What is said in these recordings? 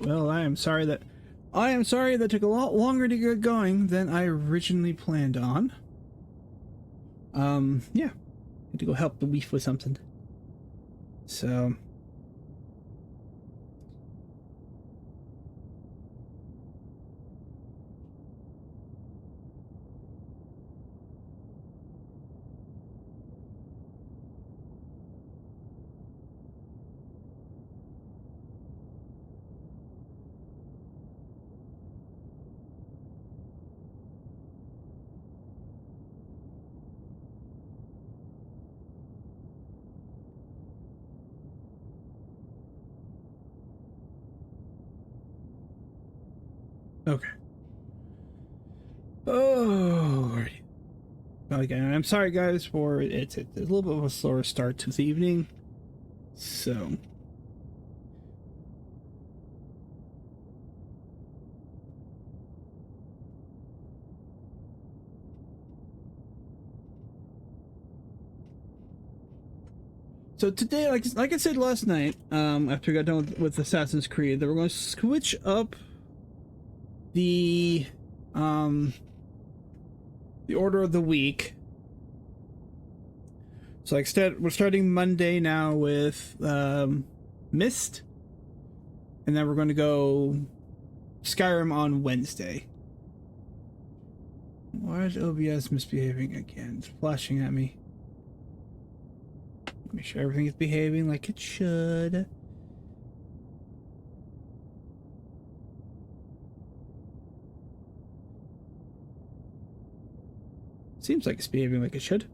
Well, I am sorry that took a lot longer to get going than I originally planned on. Yeah. Had to go help the Weef with something. So okay. Oh, okay. I'm sorry, guys, for it's a little bit of a slower start to the evening. So today, like I said last night, after we got done with Assassin's Creed, that we're going to switch up the order of the week. So like we're starting Monday now with Myst, and then we're going to go Skyrim on Wednesday. Why is OBS misbehaving again? It's flashing at me. Make sure everything is behaving like it should. Seems like it's behaving like it should.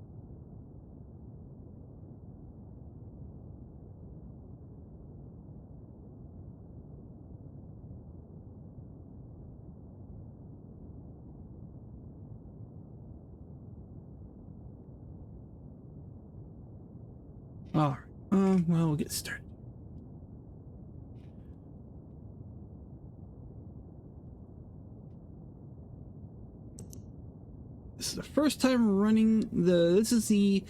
All right. Well, we'll get started. This is the first time running the. This is the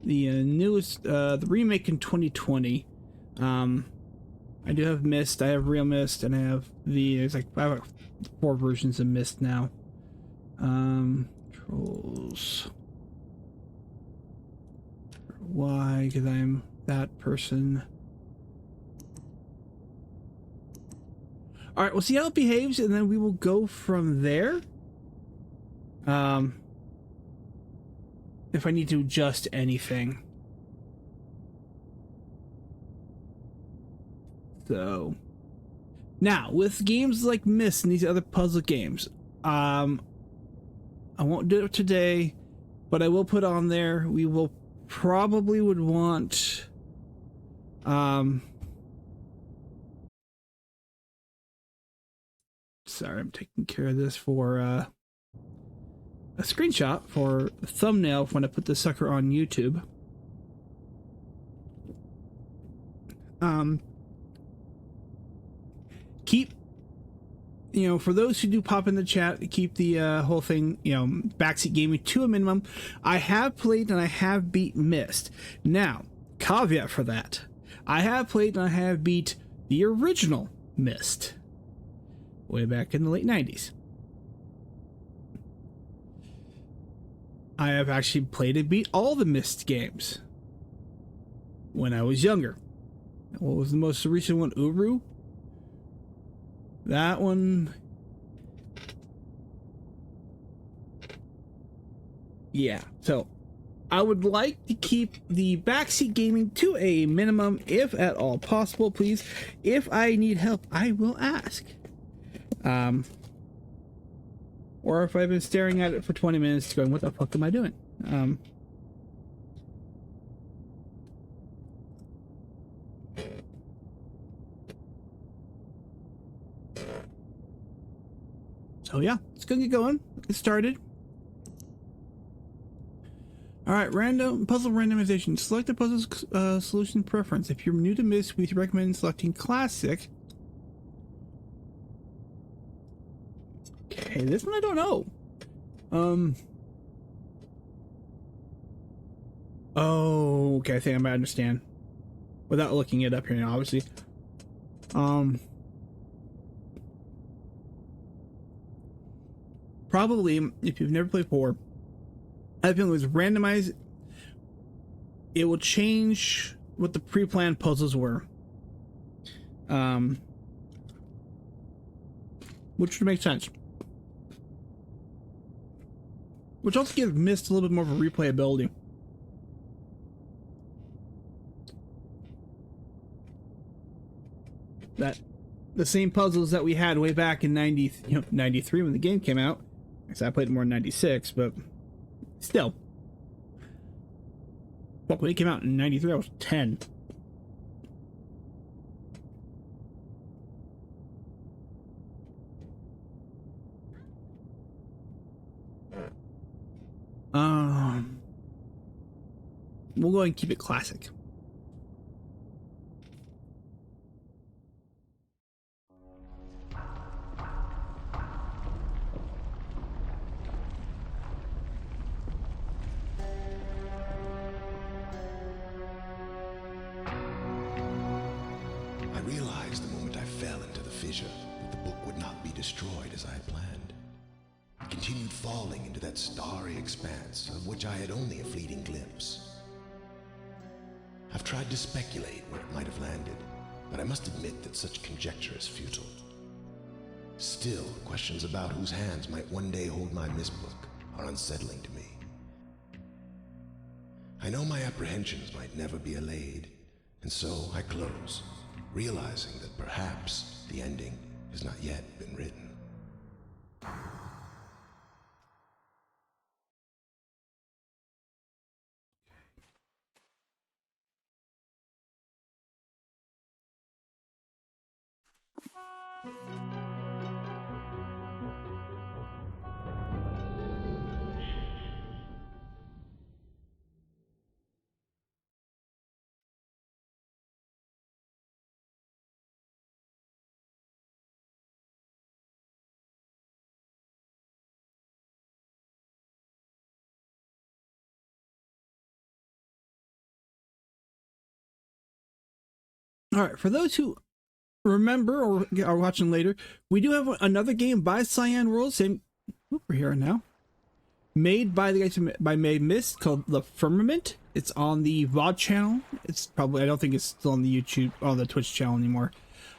newest the remake in 2020. I do have Myst, I have Real Myst, and I have I have 4 versions of Myst now. Controls. Why? Because I'm that person. Alright, we'll see how it behaves, and then we will go from there. If I need to adjust anything. So now with games like Myst and these other puzzle games, I won't do it today, but I will put on there. We will probably would want sorry, I'm taking care of this for a screenshot for the thumbnail when I put this sucker on YouTube. Keep, for those who do pop in the chat, keep the whole thing, backseat gaming to a minimum. I have played and I have beat Myst. Now, caveat for that, I have played and I have beat the original Myst way back in the late 90s. I have actually played and beat all the Myst games when I was younger. What was the most recent one? Uru? That one. Yeah, so I would like to keep the backseat gaming to a minimum, if at all possible, please. If I need help, I will ask. Or if I've been staring at it for 20 minutes going, what the fuck am I doing? So yeah, it's gonna get going. Get started. Alright, random puzzle randomization. Select the puzzle solution preference. If you're new to Myst, we recommend selecting classic. Okay, this one I don't know. Oh, okay, I think I might understand. Without looking it up here now, obviously. Probably, if you've never played before, I think it was randomized. It will change what the pre-planned puzzles were. Which would make sense. Which also gives Myst a little bit more of a replayability. That the same puzzles that we had way back in 93 when the game came out. I played it more in 96, but still. Well, when it came out in 93, I was 10. We'll go ahead and keep it classic. I realized the moment I fell into the fissure that the book would not be destroyed as I had planned. It continued falling into that starry expanse of which I had only a fleeting glimpse. I've tried to speculate where it might have landed, but I must admit that such conjecture is futile. Still, questions about whose hands might one day hold my Myst book are unsettling to me. I know my apprehensions might never be allayed, and so I close, realizing that perhaps the ending has not yet been written. All right, for those who remember or are watching later, we do have another game by Cyan World, same we're here now, made by the guys who made Myst, called The Firmament. It's on the VOD channel. It's probably, I don't think it's still on the YouTube, on the Twitch channel anymore,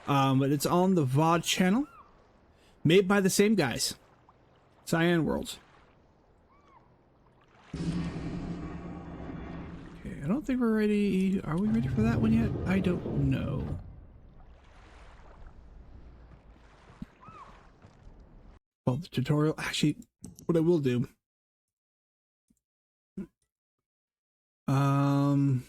but it's on the VOD channel, made by the same guys, Cyan World. Okay, I don't think we're ready. Are we ready for that one yet? I don't know. Well, the tutorial, actually, what I will do, do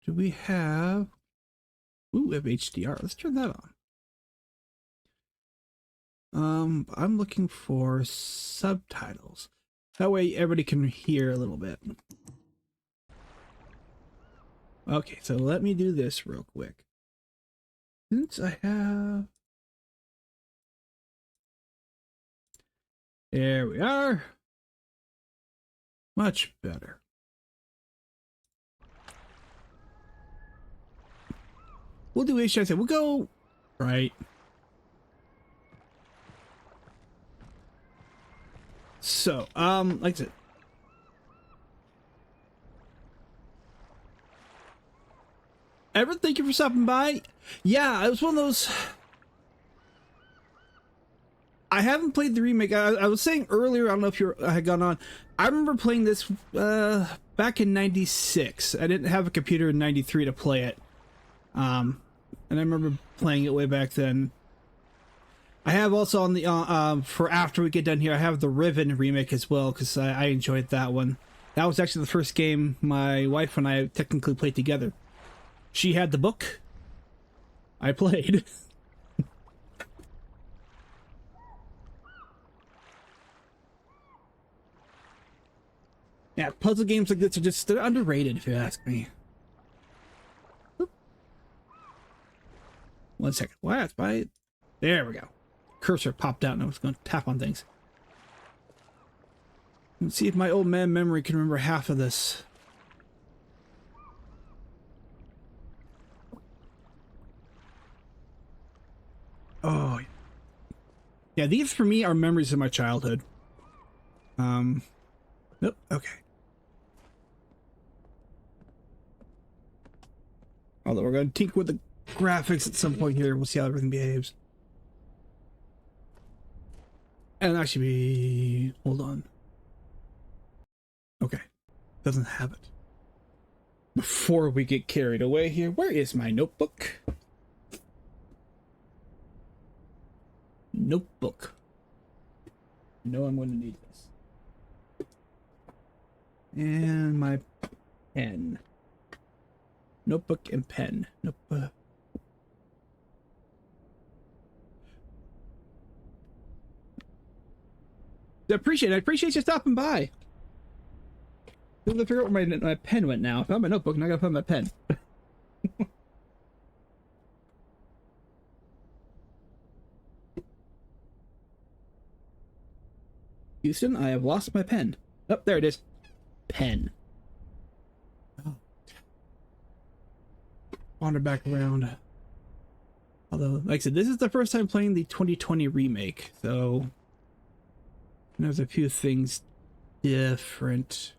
we have, ooh, we have HDR. Let's turn that on. I'm looking for subtitles. That way everybody can hear a little bit. Okay, so let me do this real quick. Since I have... There we are. Much better. We'll do HDR. We'll go right. So, like I said, Everett, thank you for stopping by. Yeah, it was one of those. I haven't played the remake. I was saying earlier, I don't know if you had gone on. I remember playing this back in '96. I didn't have a computer in '93 to play it, and I remember playing it way back then. I have also on the for after we get done here, I have the Riven remake as well because I enjoyed that one. That was actually the first game my wife and I technically played together. She had the book. I played. Yeah, puzzle games like this are just, they're underrated if you ask me. 1 second. Why? There we go. Cursor popped out and I was going to tap on things. Let's see if my old man memory can remember half of this. Oh, yeah. These for me are memories of my childhood. Nope. Okay. Although we're going to tinker with the graphics at some point here. We'll see how everything behaves. And actually, hold on. Okay. Doesn't have it. Before we get carried away here, where is my notebook? Notebook. I know I'm going to need this. And my pen. Notebook and pen. Notebook. I appreciate you stopping by. I'm gonna figure out where my pen went now. I found my notebook and I gotta find my pen. Houston, I have lost my pen. Oh, there it is. Pen. Oh. Wander back around. Although, like I said, this is the first time playing the 2020 remake, so there's a few things different.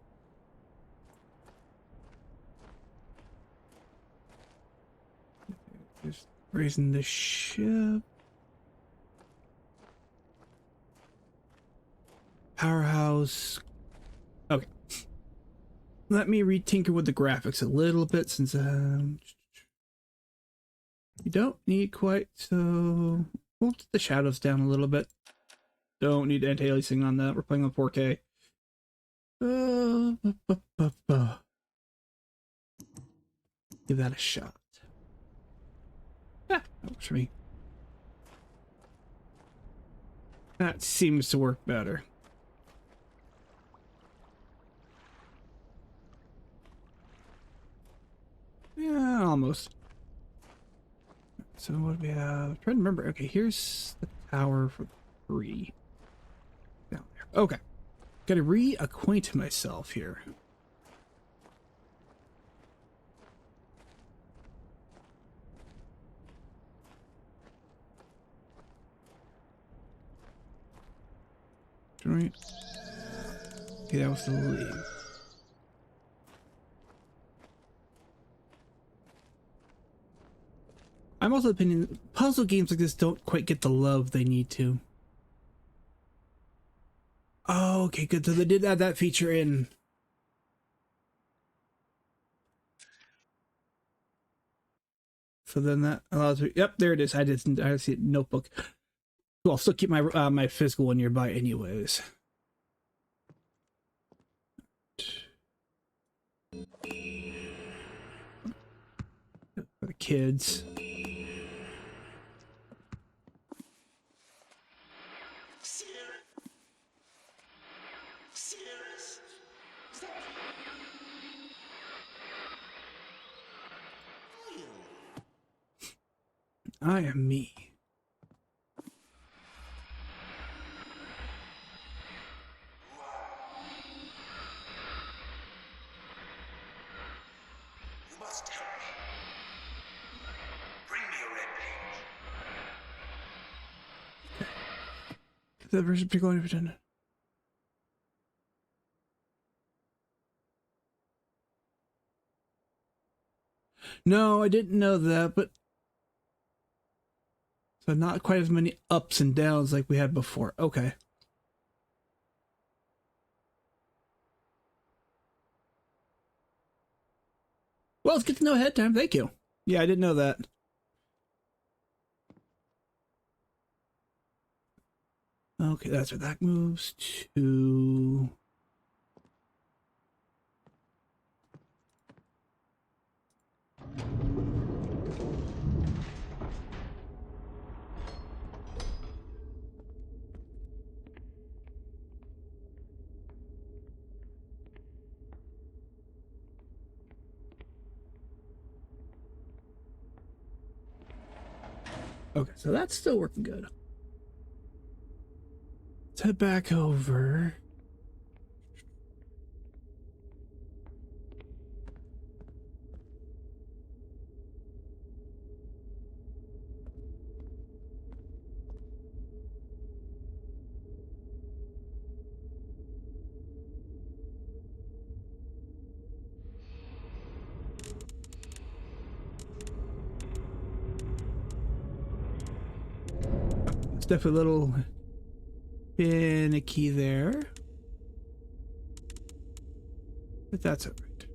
Just raising the ship. Powerhouse. Okay. Let me retinker with the graphics a little bit since you don't need quite so. We'll put the shadows down a little bit. Don't need anti-aliasing on that. We're playing on 4K. Give that a shot. That works for me. That seems to work better. Yeah, almost. So what do we have? I'm trying to remember. Okay, here's the tower for 3. Down there. Okay. Gotta reacquaint myself here. Right. Okay, that was the leave. I'm also opinion puzzle games like this don't quite get the love they need to. Oh, okay, good. So they did add that feature in. So then that allows me. Yep, there it is. I see it. Notebook. Well, I'll still keep my my physical one nearby, anyways. For the kids. I am me. You must help me. Bring me a red page. The version particularly pretended. No, I didn't know that, but so not quite as many ups and downs like we had before. Okay. Well, it's good to know ahead of time. Thank you. Yeah, I didn't know that. Okay, that's where that moves to. Okay, so that's still working good. Let's head back over. It's definitely a little finicky there, but that's all right.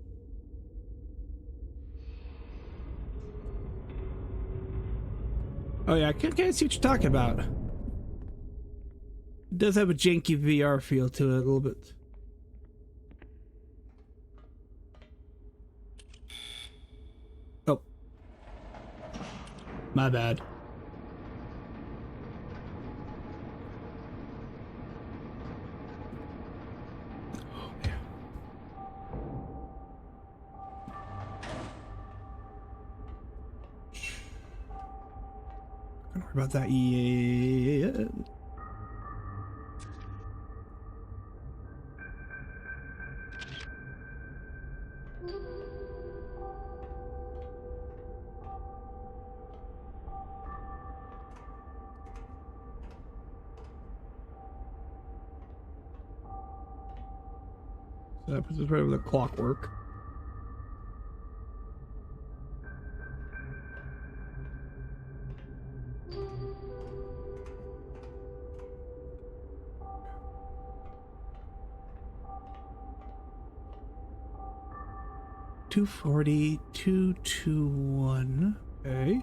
Oh yeah, I can't see what you're talking about. It does have a janky VR feel to it a little bit. Oh, my bad. Oh man. Don't worry about that yet. So that puts us right over the clockwork. $240, 221. Okay.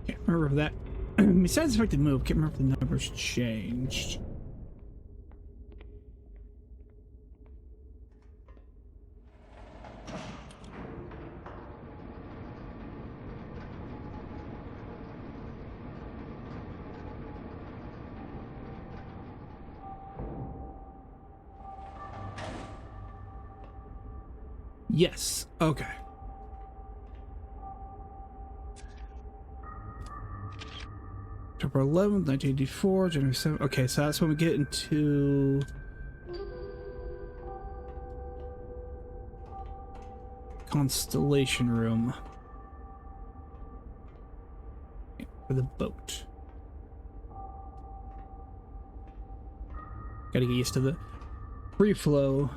Can't remember if that. Besides the fact to move, can't remember if the numbers changed. Yes. Okay. October 11th, 1984, January 7th. Okay, so that's when we get into Constellation Room for the boat. Gotta get used to the free flow.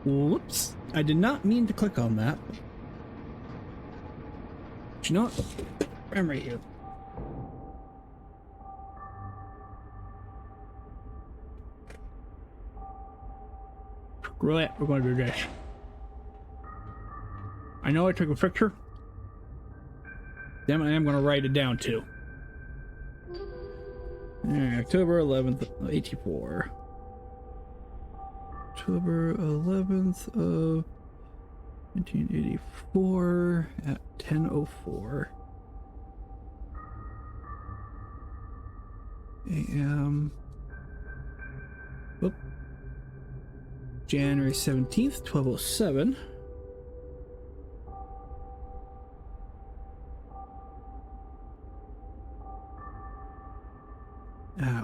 Whoops. I did not mean to click on that. But you know what? I'm right here. Right, we're going to do this. I know I took a picture. Damn it, I am going to write it down too. Alright, October 11th, 84. October 11th of 1984 at 10:04 a.m. Whoop. January 17th, 12:07.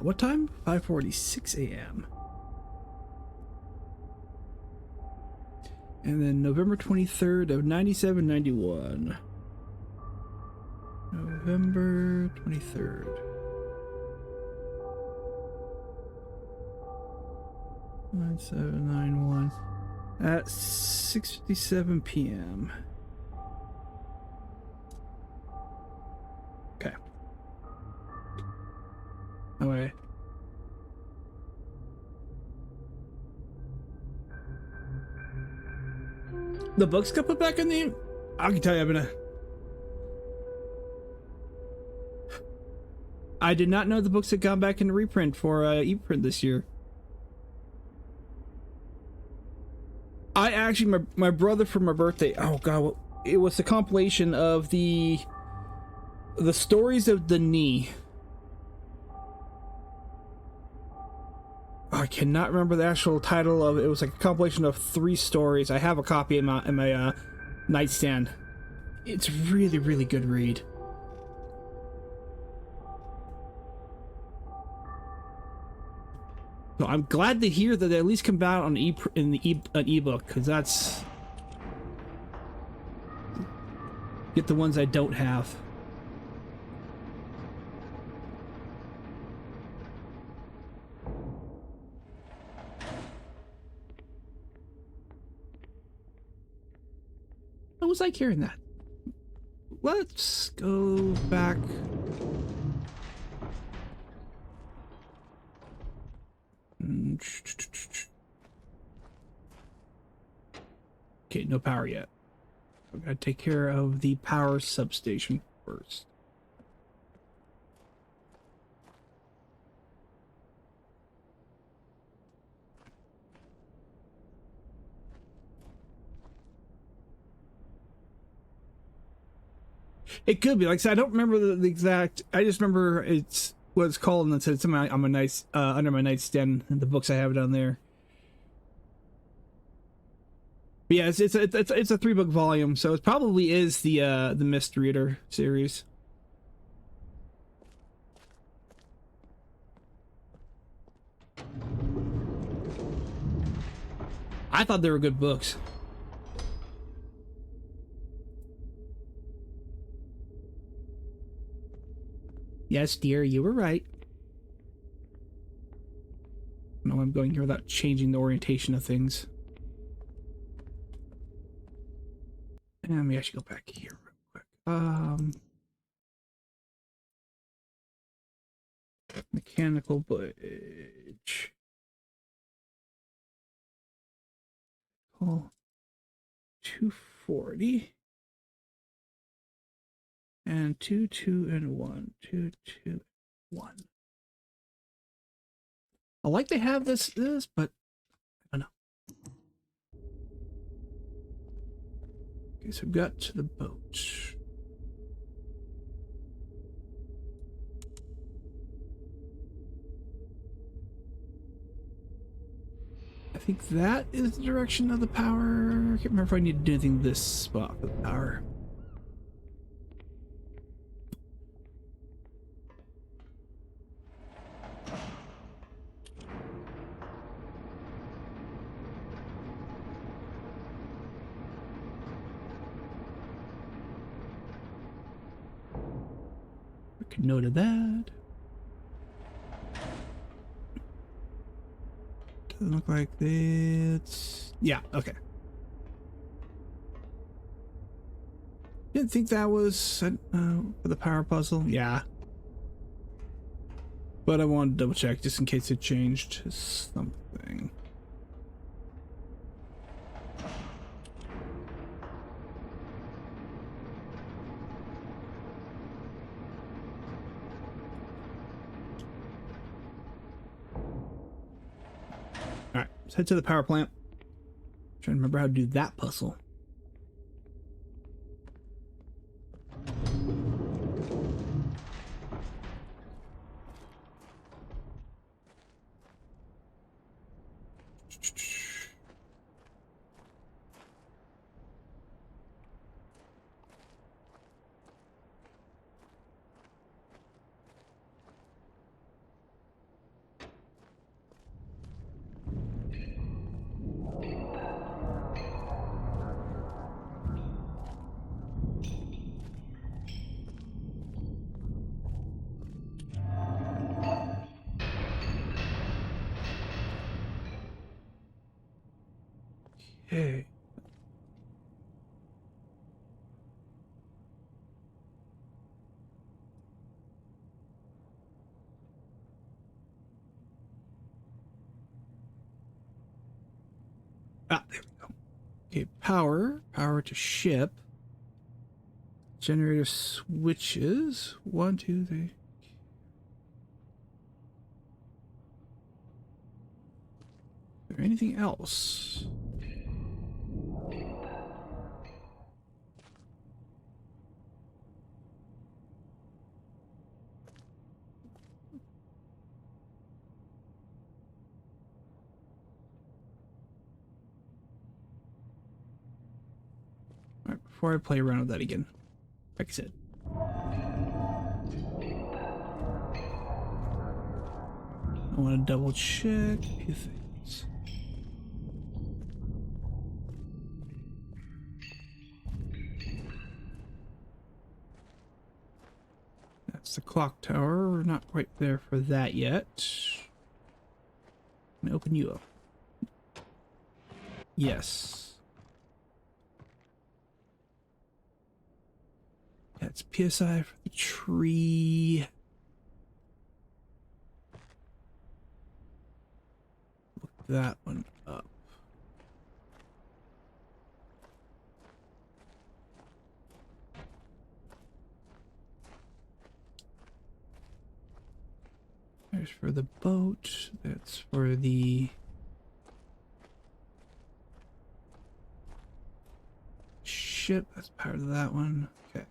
What time? 5:46 a.m. And then November 23rd of 97-91. November 23rd. 9791 at 6:57 p.m. Okay. Oh wait. The books got put back in the. I can tell you, I did not know the books had gone back into reprint for e-print this year. I actually, my brother for my birthday. Oh god, it was the compilation of the stories of the knee. I cannot remember the actual title of it. It was like a compilation of 3 stories. I have a copy in my nightstand. It's really, really good read. So I'm glad to hear that they at least come out on an ebook, because that's get the ones I don't have. I was like hearing that. Let's go back. Okay, no power yet. I'm gonna take care of the power substation first. It could be. Like I said, I don't remember the exact. I just remember it's what it's called, and it said it's on my nice under my nightstand and the books I have down there. But yeah, it's a 3-book volume, so it probably is the Myst Reader series. I thought they were good books. Yes, dear, you were right. No, I'm going here without changing the orientation of things. And let me actually go back here real quick. Mechanical bridge. Oh, 240. And 2, 2, and 1. 2, 2, 1. I like to have this, but I don't know. Okay, so we got to the boat. I think that is the direction of the power. I can't remember if I need to do anything this spot for the power. Make a note of that. Doesn't look like it's... Yeah, okay. Didn't think that was for the power puzzle. Yeah. But I wanted to double check just in case it changed something. Alright, let's head to the power plant. Trying to remember how to do that puzzle. Okay. Ah, there we go. Okay, power to ship. Generator switches. 1, 2, 3. Is there anything else? All right, before I play around with that again, like I said. I want to double check a few things. That's the clock tower. We're not quite there for that yet. Let me open you up. Yes. That's PSI for the tree. Look that one up. There's for the boat. That's for the ship. That's part of that one. Okay.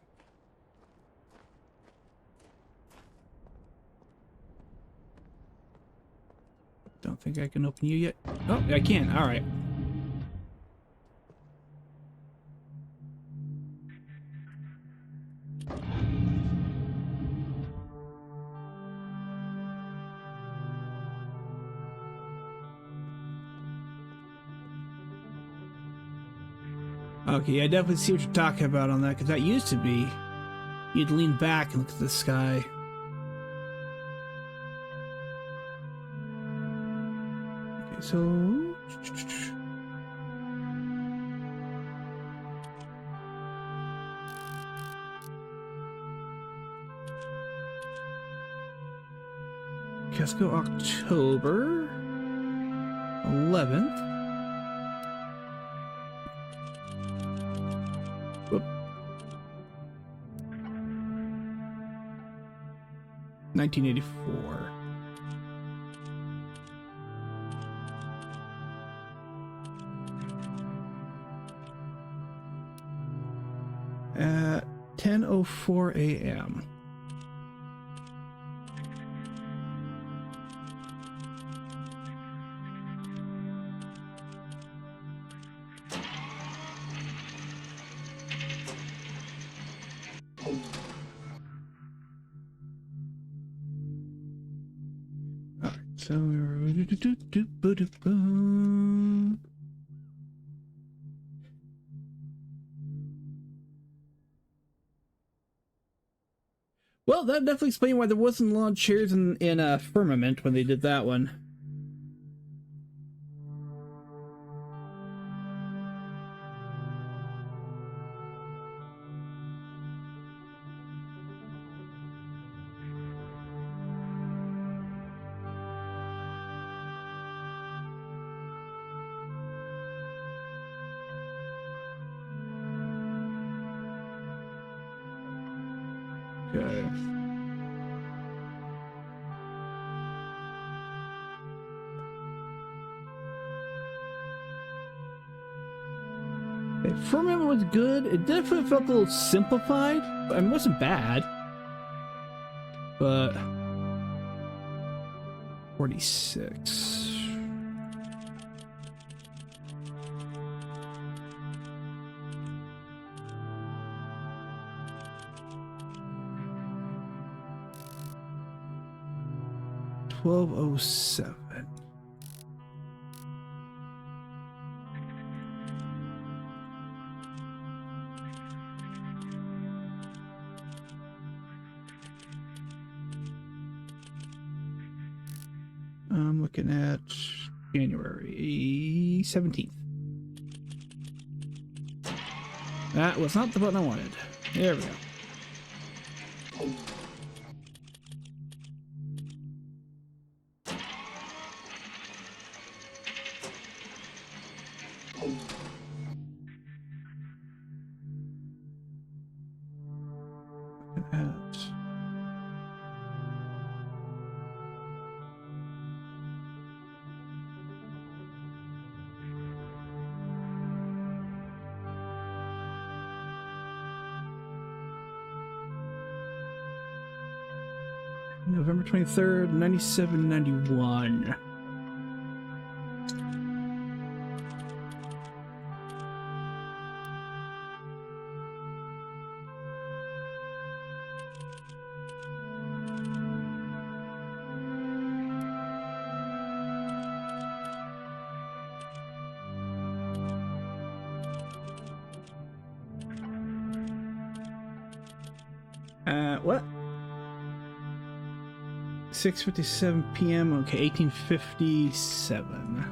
Don't think I can open you yet. Oh, I can. All right. Okay, I definitely see what you're talking about on that, because that used to be, you'd lean back and look at the sky. Okay, so... Casco, October 11th. Whoop. 1984. At 10:04 a.m. Alright, so we're... Well, that definitely explains why there wasn't a lot of chairs in Firmament when they did that one. Okay. Firmament was good. It definitely felt a little simplified. I mean, it wasn't bad. But 46. $12.07. I'm looking at January 17th. That was not the button I wanted. There we go. Look at that. November 23rd, 9791. What? 6:57 p.m. Okay, 1857.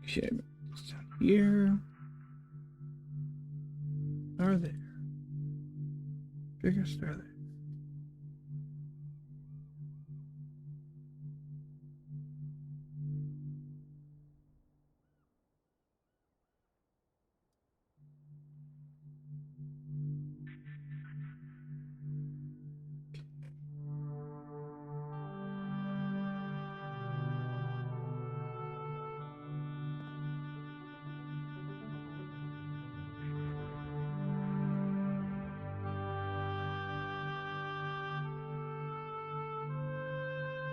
Okay, here. Are there? Biggest are there?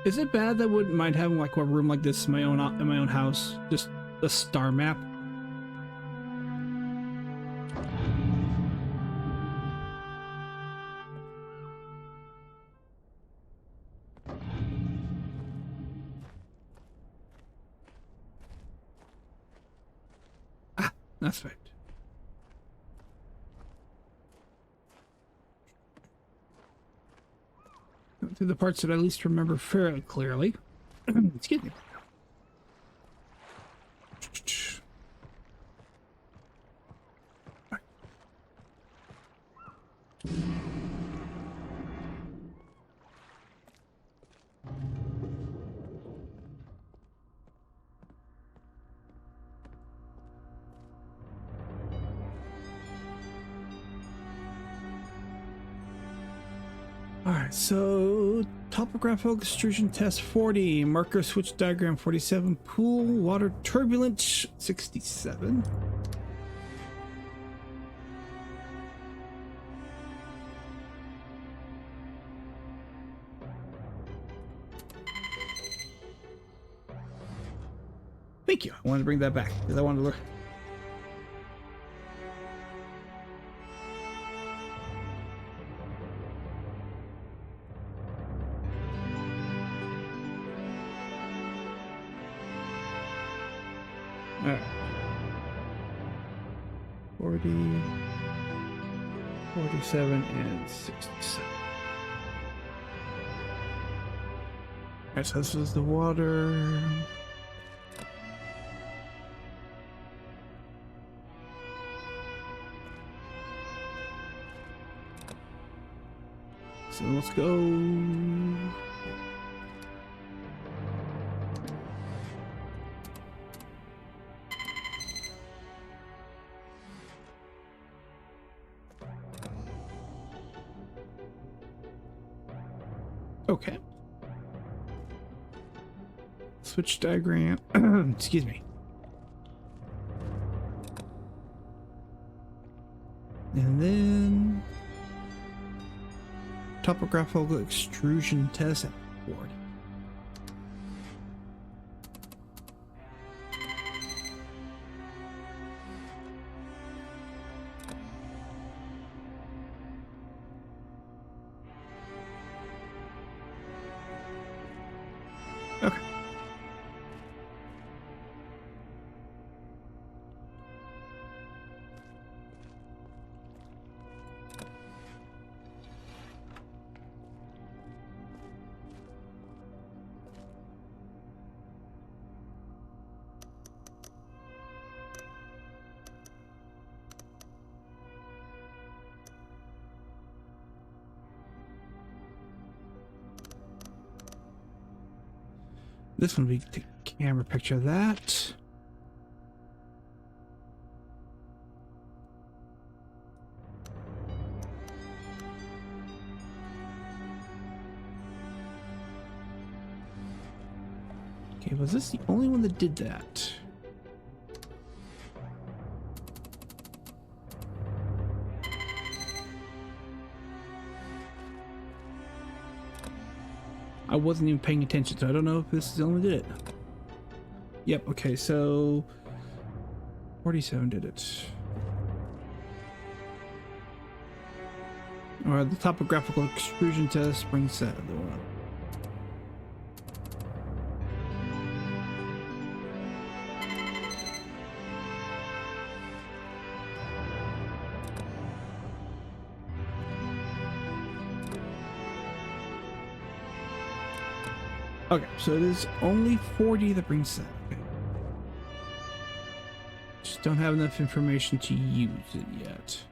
Is it bad that I wouldn't mind having like a room like this in my own house? Just a star map. Ah, that's right. Through the parts that I at least remember fairly clearly. Excuse me. Alright, so topographical extrusion test 40, marker switch diagram 47, pool water turbulence 67. Thank you. I wanted to bring that back because I wanted to learn. All right. 40, 47, and 67. All right, so this is the water. So let's go. Okay. Switch diagram. Excuse me. And then topographical extrusion test at 40. Okay. This one we can take a camera picture of that. Okay, was this the only one that did that? I wasn't even paying attention, so I don't know if this is the only one that did it. Yep, okay, so 47 did it. Alright, the topographical extrusion test brings that other one. Okay, so it is only 40 that brings that. Okay. Just don't have enough information to use it yet.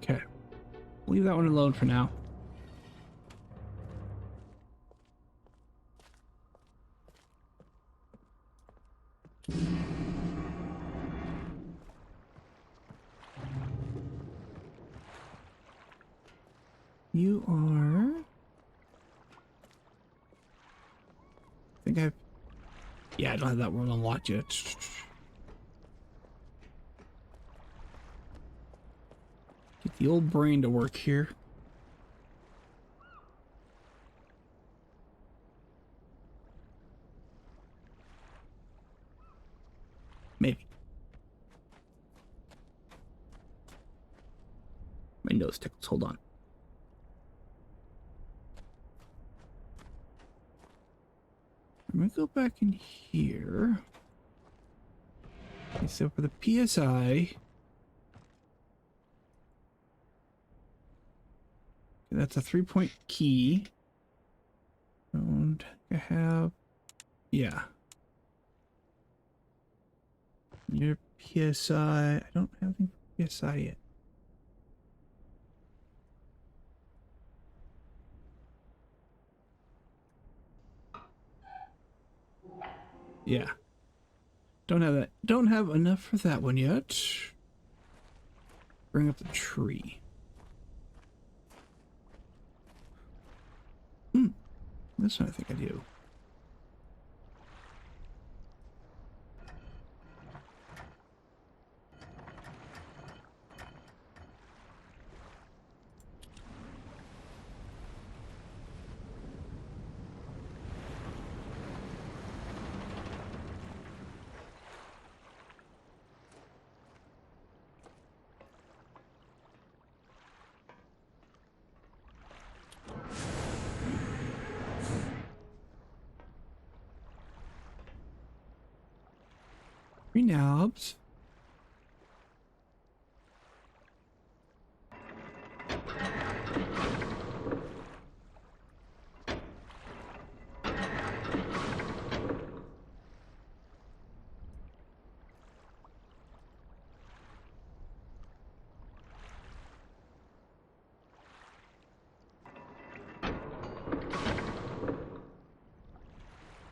Okay, leave that one alone for now. You are... I think I've... Yeah, I don't have that one unlocked yet. Get the old brain to work here. Maybe. My nose tickles. Hold on. I'm gonna go back in here. Okay, so for the PSI, that's a 3-point key. And I have, yeah. Your PSI, I don't have anything for PSI yet. Yeah. Don't have that. Don't have enough for that one yet. Bring up the tree. This one I think I do. Three knobs.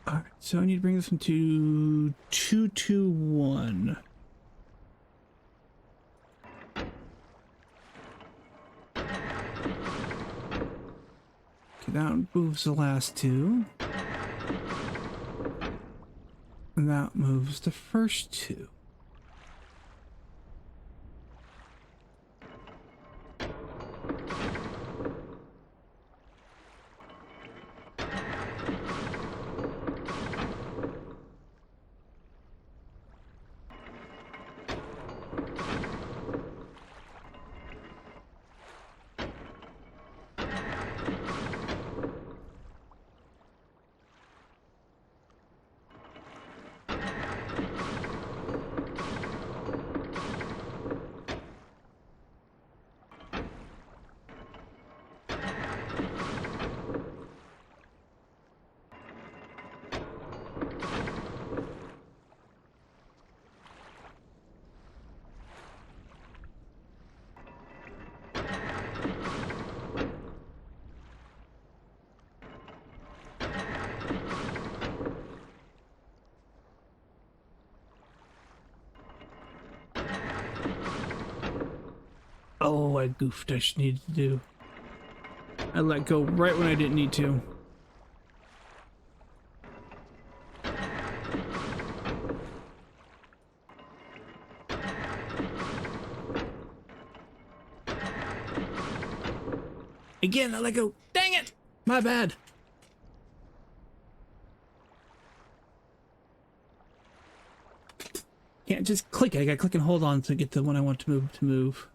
All right, so I need to bring this one to 221. Okay, that moves the last two. And that moves the first two. Oh, I goofed. I should need to do. I let go right when I didn't need to. Again, I let go. Dang it! My bad. Can't just click. I gotta click and hold on to get the one I want to move.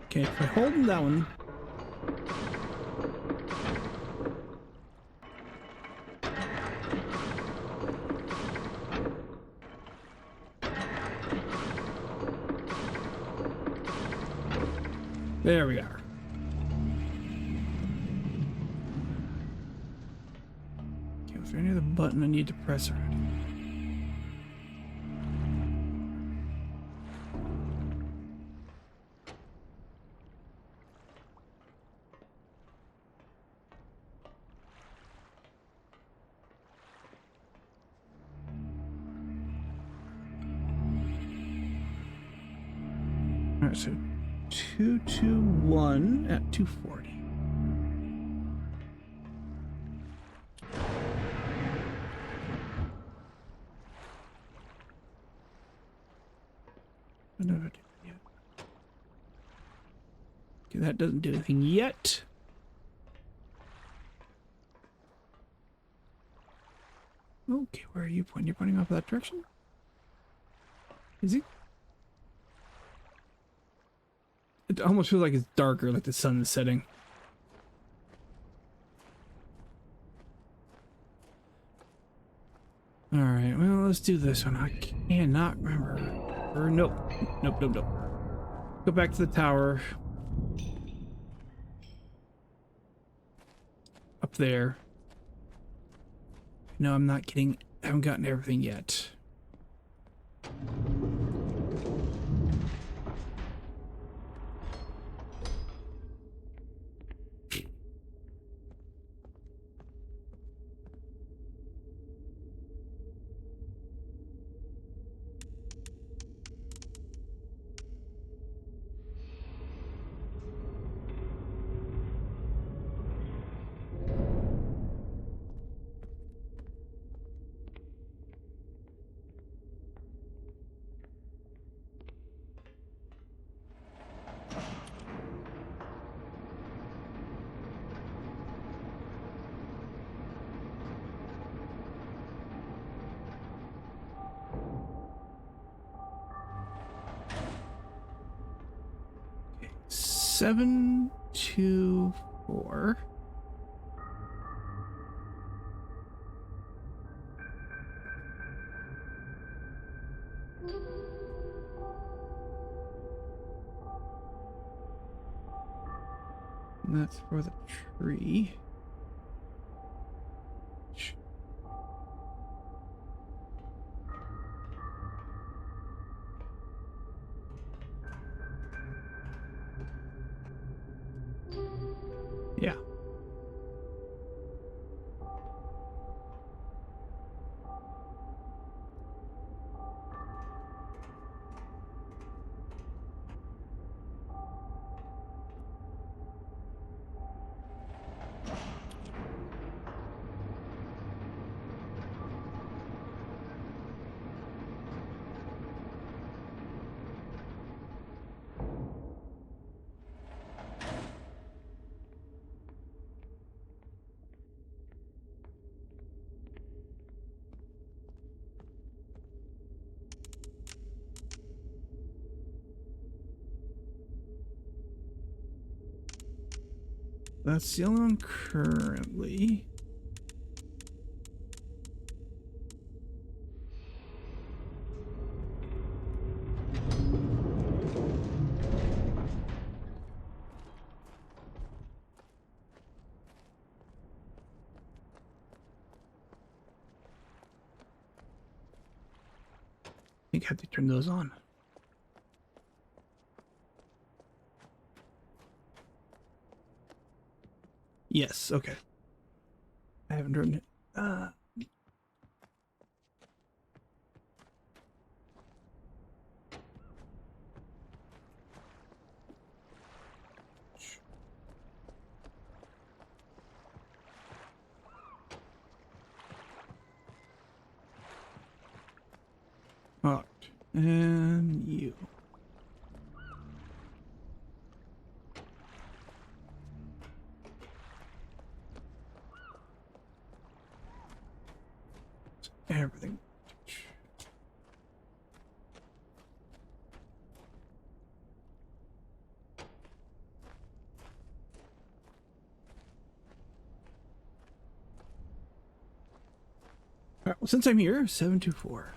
Okay, if I hold that one. There we are. Okay, is there any other button I need to press already? Alright, so 221 at 240. I never did it yet. Okay, that doesn't do anything yet. Okay, where are you pointing? You're pointing off that direction? Is he? It almost feels like it's darker, like the sun is setting. Alright, well, let's do this one. I cannot remember. Or, nope. Nope, nope, nope. Go back to the tower. Up there. No, I'm not getting... I haven't gotten everything yet. Okay. 7, 2, 4. And that's for the tree. Yeah. That's the only one currently. I think I have to turn those on. Yes, okay. I haven't turned it. All right. And you. Everything. All right, well, since I'm here, 724.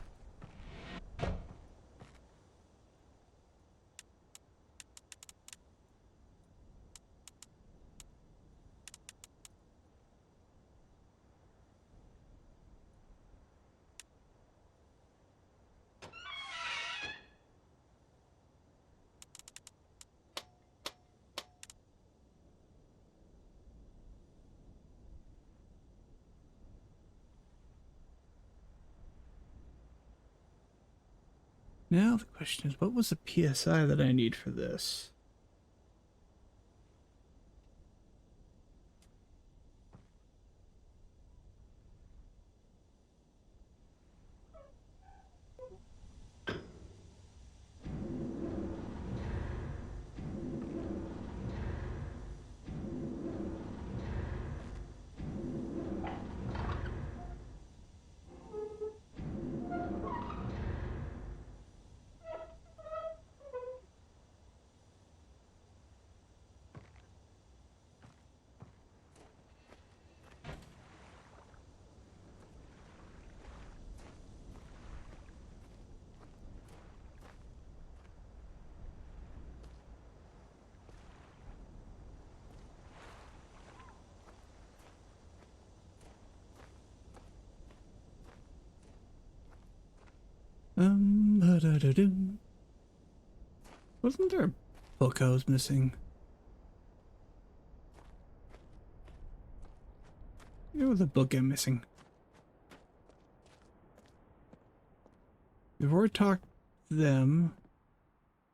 Now the question is, what was the PSI that I need for this? Ba-da-da-doo. Wasn't there a book I was missing? There was a book I'm missing. We've already talked to them.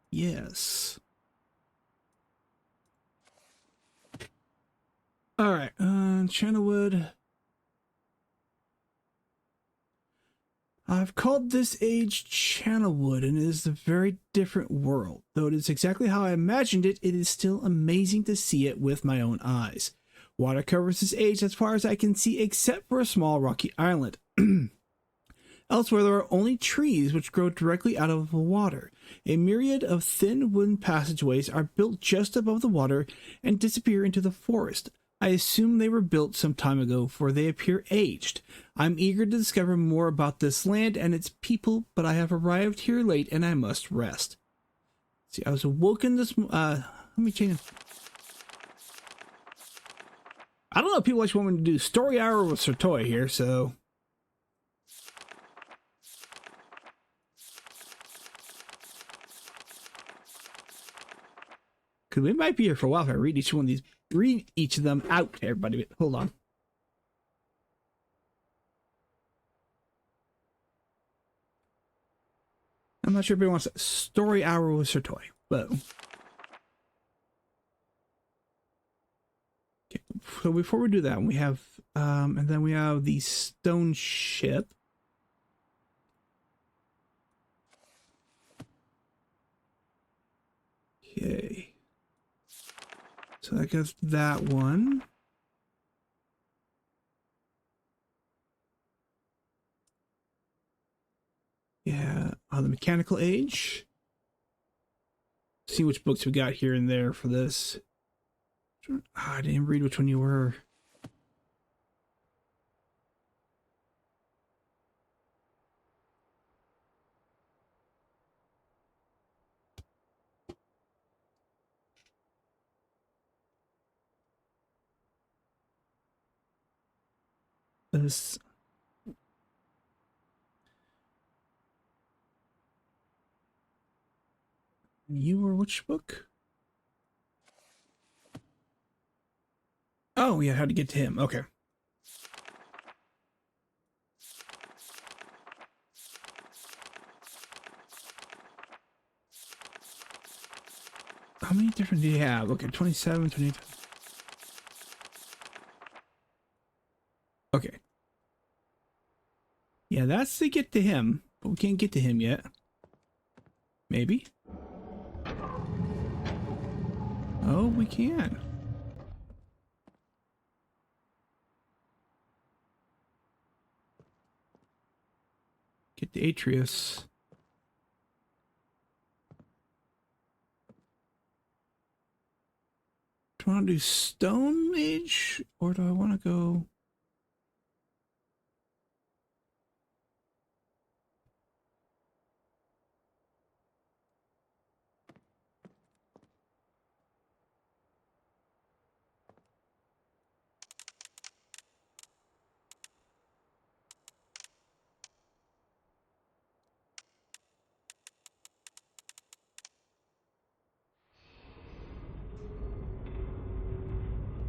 Yes. Alright, Channelwood. I've called this age Channelwood, and it is a very different world. Though it is exactly how I imagined it, it is still amazing to see it with my own eyes. Water covers this age as far as I can see, except for a small rocky island. Elsewhere, there are only trees which grow directly out of the water. A myriad of thin wooden passageways are built just above the water and disappear into the forest. I assume they were built some time ago, for they appear aged. I'm eager to discover more about this land and its people, but I have arrived here late and I must rest. See, I was awoken this... let me change... I don't know if people actually want me to do story hour with Sertoy here, so... Because we might be here for a while if I read each one of these, read each of them out to everybody. Hold on. I'm not sure if everyone wants a story hour with Sertoy, but... Okay, so before we do that, we have, and then we have the stone ship. Okay. So that goes that one. Yeah, the mechanical age. See which books we got here and there for this. I didn't read which one you were. This. You were which book? Oh, yeah, how to get to him. Okay. How many different do you have? Okay, 27, 28. Okay. Yeah, that's to get to him. But we can't get to him yet. Maybe. Oh, we can. Get to Atreus. Do I want to do Stone Age or do I want to go?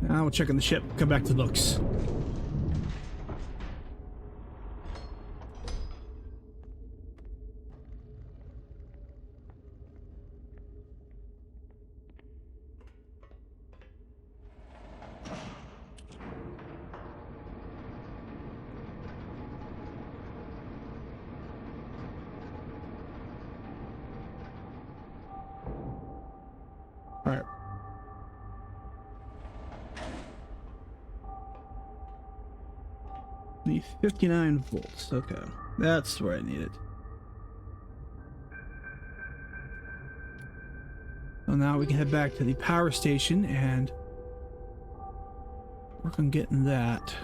Now we'll check on the ship. Come back to the books. All right. The 59 volts. Okay. That's where I need it. So now we can head back to the power station and work on getting that.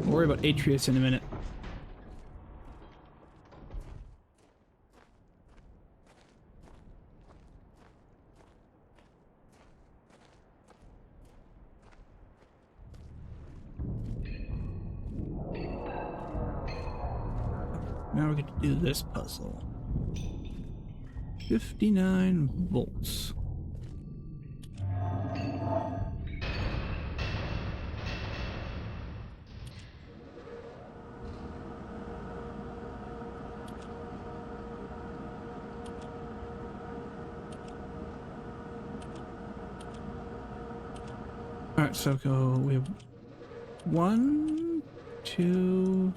We'll worry about Atreus in a minute. Now we get to do this puzzle. 59 volts. Alright, so go, we have 1, 2,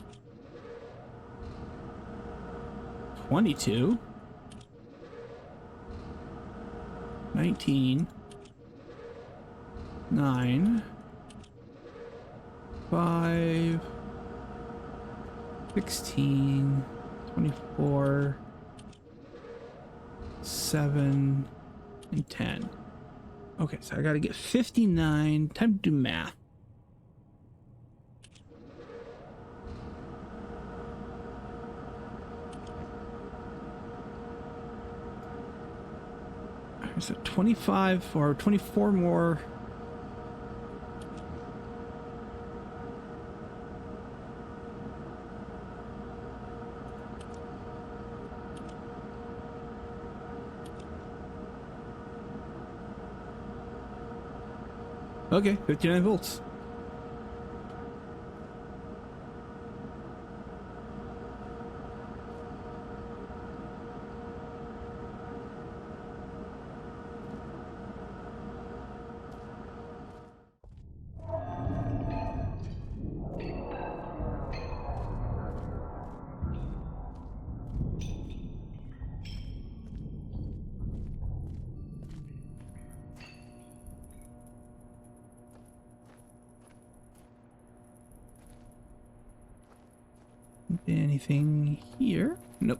22, 19, 9, 5, 16, 24, 7, and 10. Okay, so I gotta get 59. Time to do math. So 25 or 24 more. Okay, 59 volts. Anything here? Nope.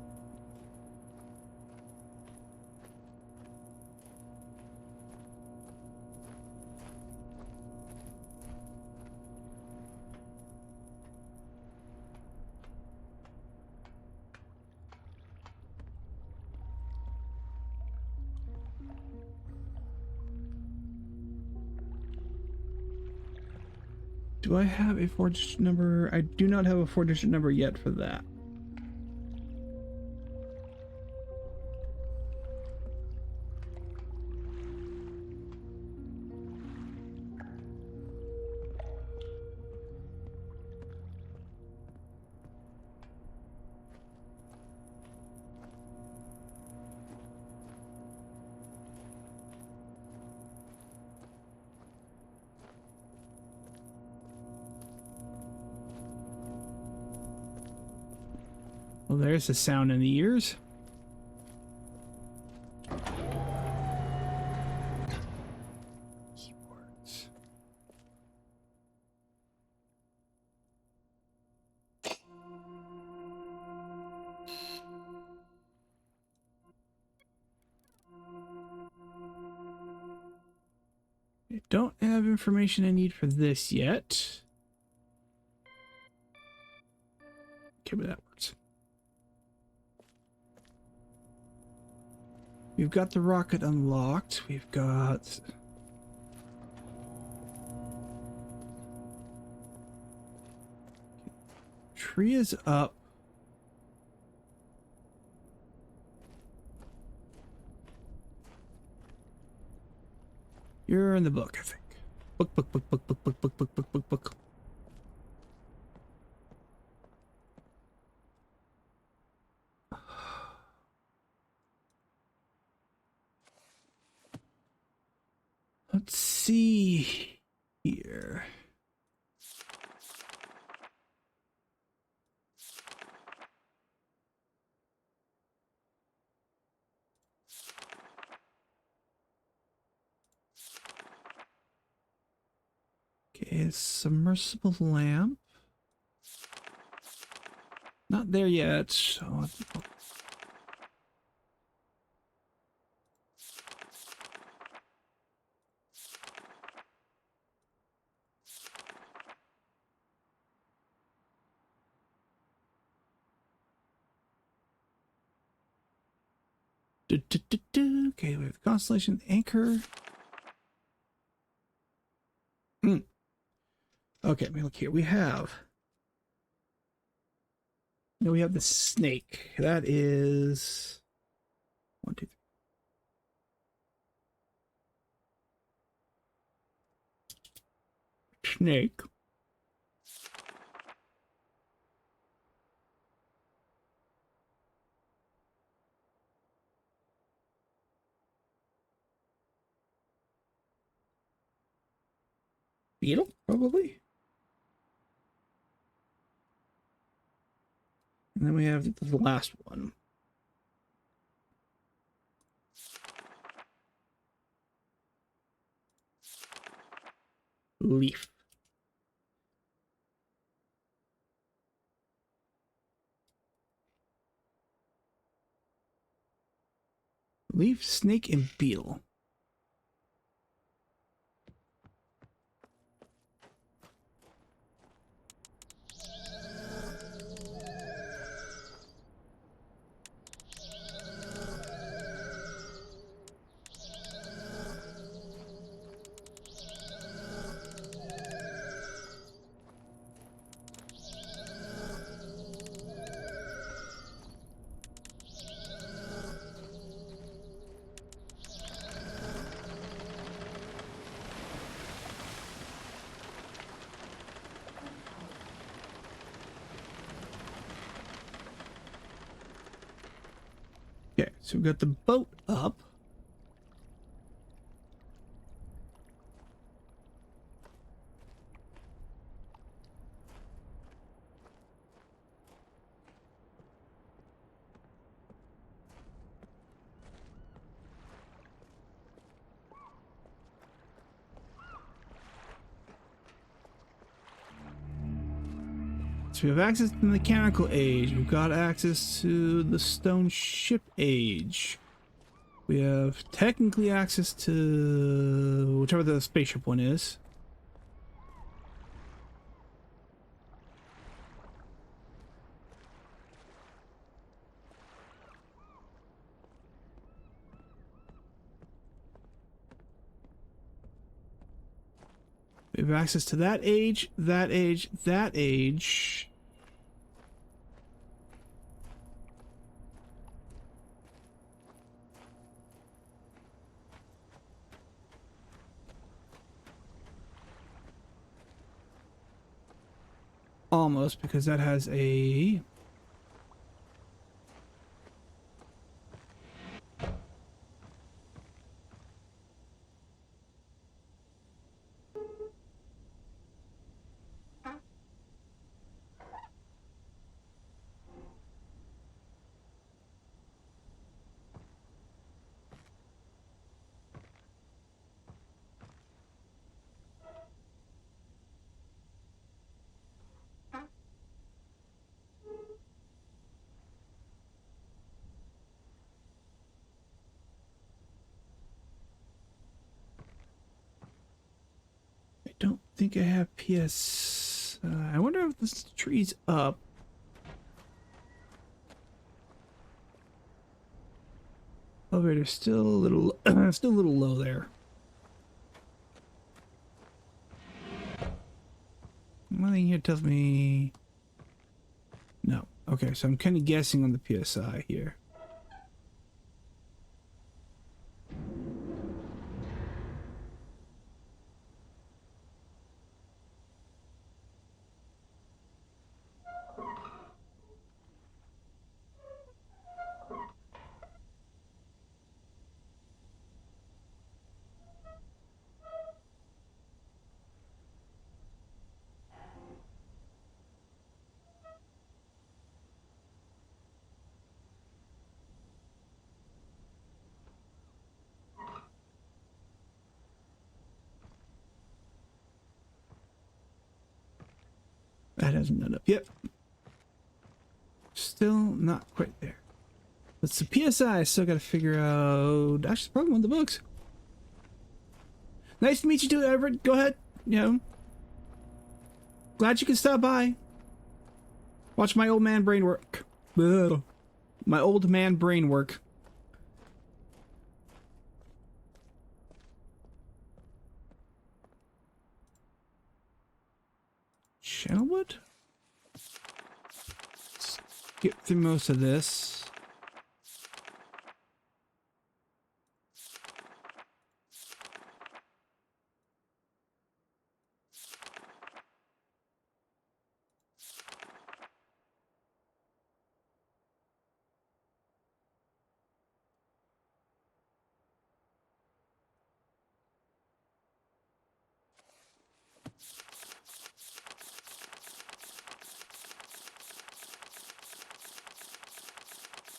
Do I have a 4-digit number? I do not have a 4-digit number yet for that. Well, there's the sound in the ears. Keyboards. I don't have information I need for this yet. Okay, but that works. We've got the rocket unlocked. We've got... Tree is up. You're in the book, I think. Book. Let's see here. Okay, submersible lamp. Not there yet. So okay, we have constellation anchor. Okay, let me look here. We have the snake. That is 1, 2, 3. Snake. Beetle, probably. And then we have the last one. Leaf. Leaf, snake, and beetle. Okay, so we've got the boat up. So we have access to the mechanical age. We've got access to the stone ship age. We have technically access to whichever the spaceship one is. We have access to that age, that age, that age. Almost, because that has a... don't think I have PS. I wonder if this tree's up. Elevator's still a little, still a little low there. Nothing here tells me. No. Okay, so I'm kind of guessing on the PSI here. That hasn't done up yet. Still not quite there. That's the PSI. I still got to figure out. Actually, it's probably one of the books. Nice to meet you too, Everett. Go ahead. You know, glad you could stop by. Watch my old man brain work. Ugh. My old man brain work. Channelwood? Skip through most of this.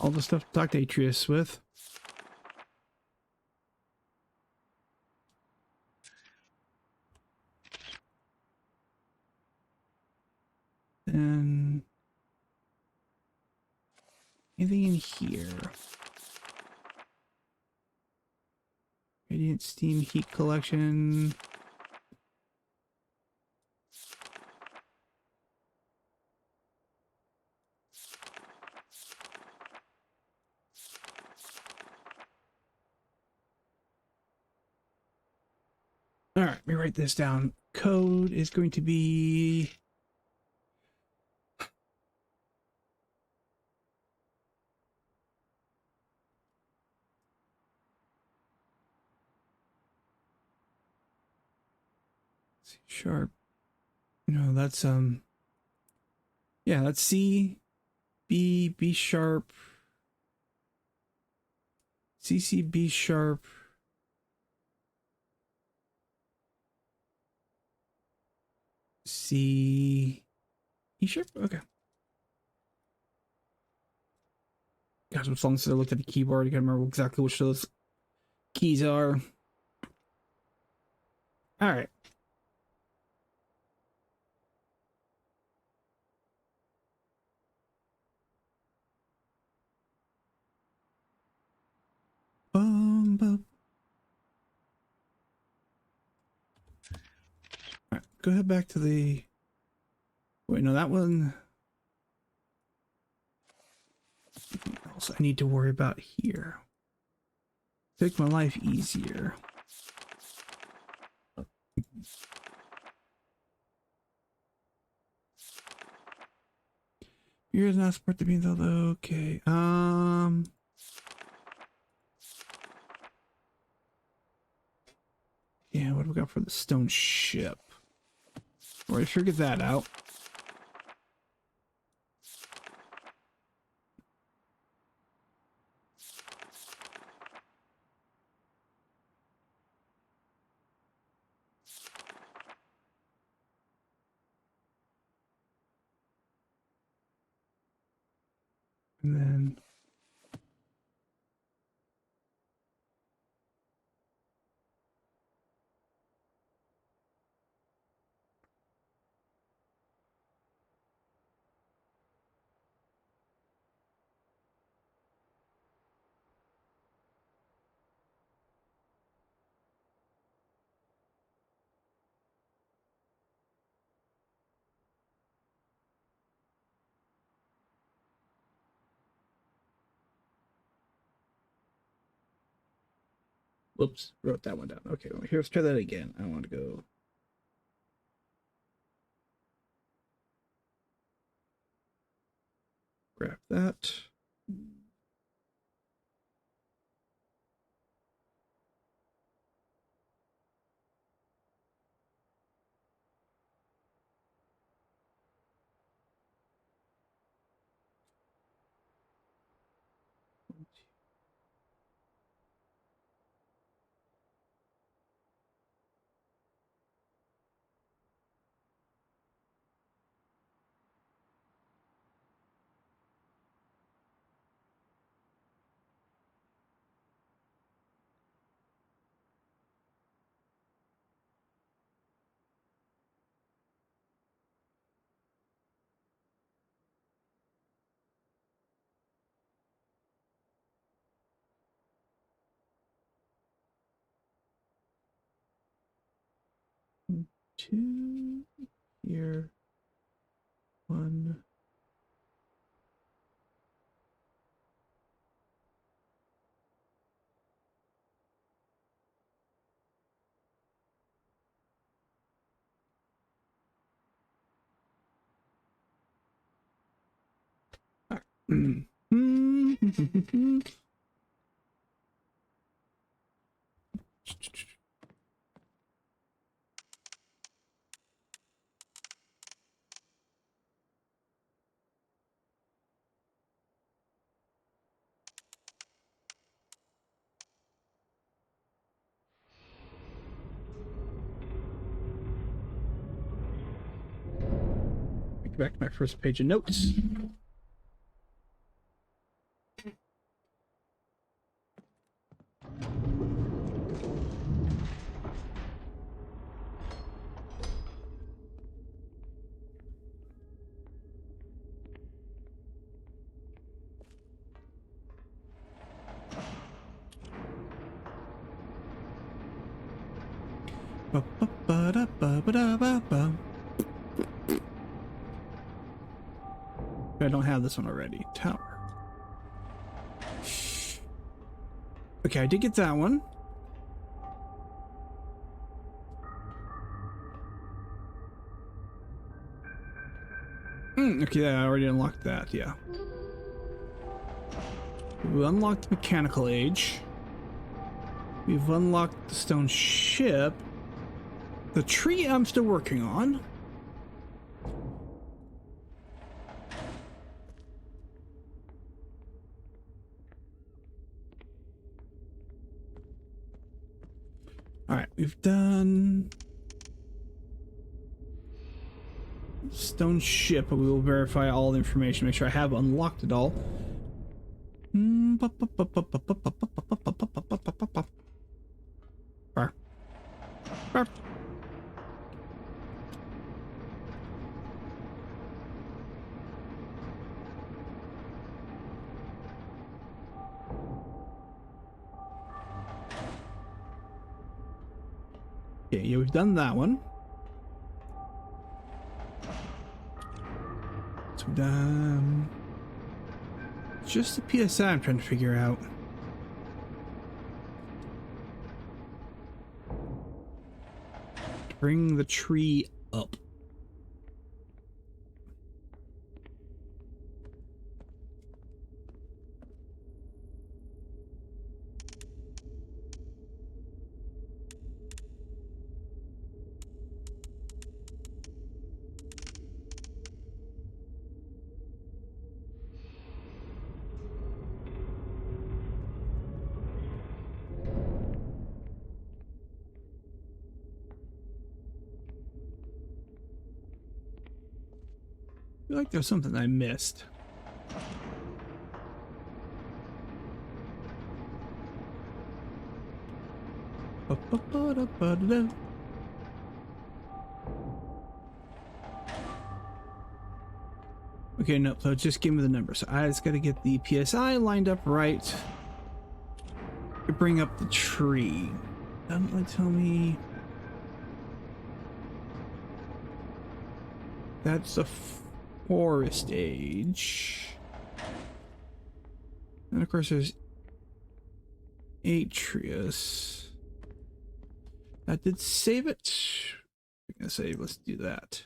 All the stuff to talk to Atreus with. And anything in here? Radiant steam heat collection. All right, let me write this down. Code is going to be C sharp. No, that's yeah, that's C, B, B sharp, C, C, B sharp, C, E sharp. Okay. Gosh, as long as I looked at the keyboard, I can't remember exactly which of those keys are. All right. Bum. All right, go ahead back to the. Wait, no, that one. Anything else I need to worry about here? Make my life easier. Yours not support the beans, although okay. Yeah, what do we got for the stone ship? Already figured that out. And then Whoops, wrote that one down. Okay, well, here's try that again. I want to go. Grab that. Two here. One. Get back to my first page of notes. I don't have this one already. Tower. Okay, I did get that one. Okay, yeah, I already unlocked that, yeah. We unlocked the mechanical age. We've unlocked the stone ship. The tree I'm still working on. Alright, we've done stone ship, but we will verify all the information, make sure I have unlocked it all. Okay, yeah, we've done that one. So we've done just the PSI I'm trying to figure out. Bring the tree up. I feel like there's something I missed. Okay, no, so just give me the number. So I just got to get the PSI lined up right to bring up the tree. Doesn't really tell me. That's a forest age. And of course there's Atreus. That did save it. We're gonna save. Let's do that.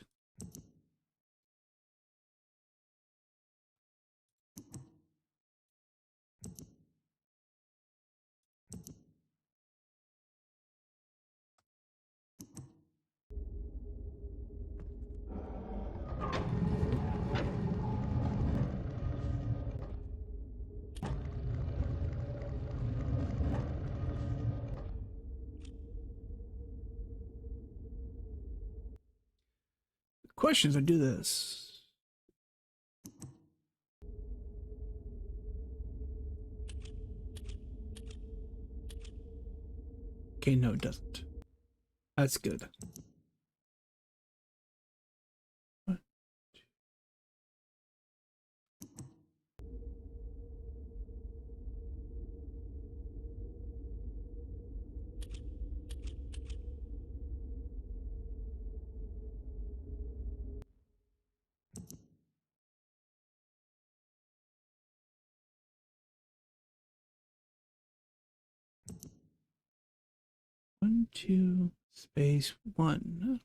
Questions. I do this. Okay, no, it doesn't. That's good. What? 1, 2, space 1.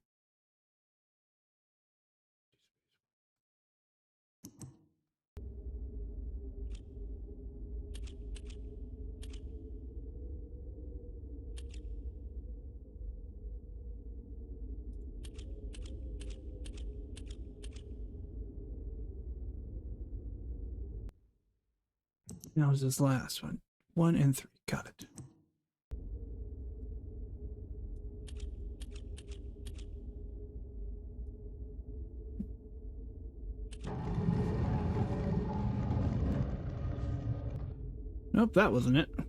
Now is this last one. 1 and 3. Got it. Nope, that wasn't it. All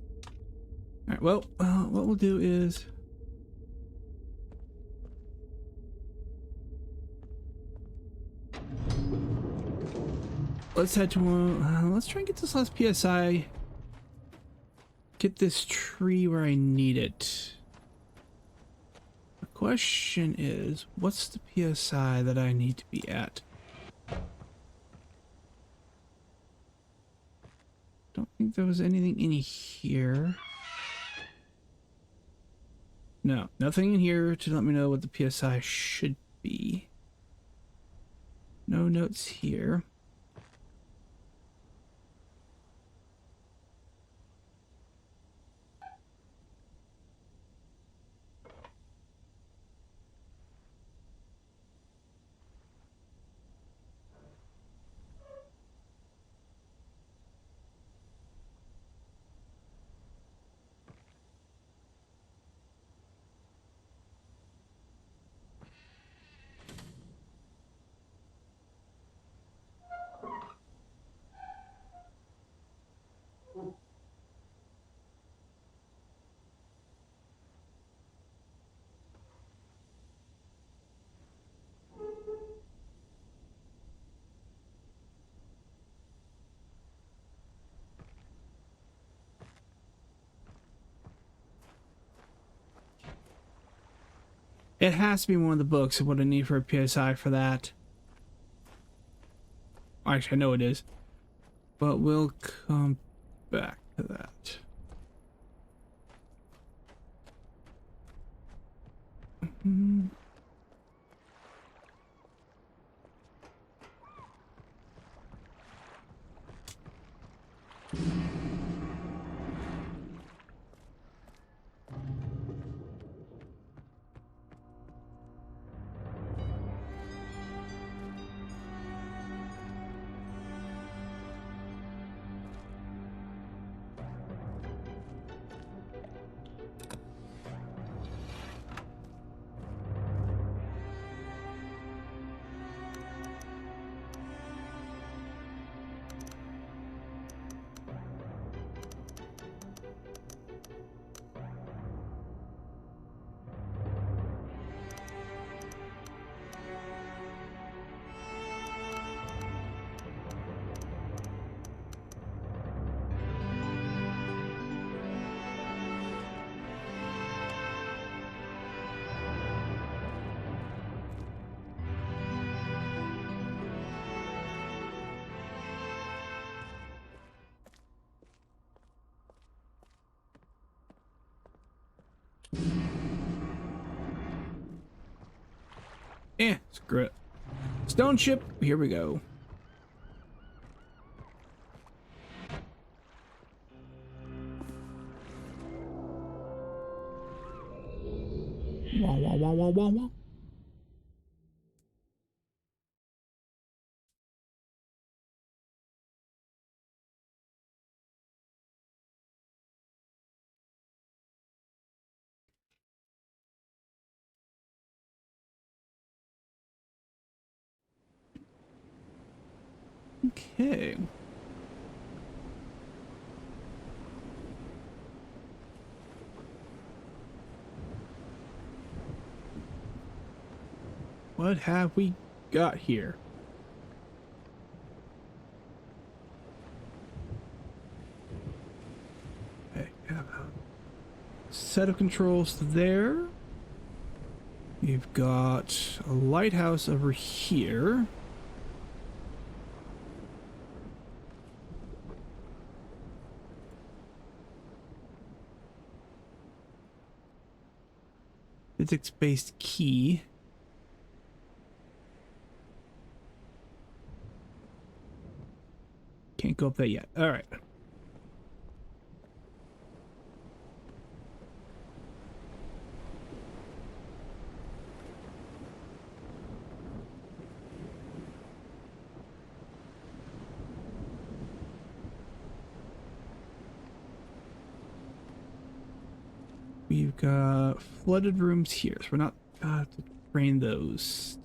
right, well, what we'll do is let's head to let's try and get this last PSI. Get this tree where I need it. The question is, what's the PSI that I need to be at? Don't think there was anything in here. No, nothing in here to let me know what the PSI should be. No notes here. It has to be one of the books of what I need for a PSI for that. Actually, I know it is. But we'll come back to that. Screw it. Stone ship, here we go. Wah, wah, wah, wah, wah, wah. Okay. What have we got here? Okay, have a set of controls there. You've got a lighthouse over here. Physics-based key. Can't go up that yet. All right. We've got flooded rooms here, so we're not to drain those.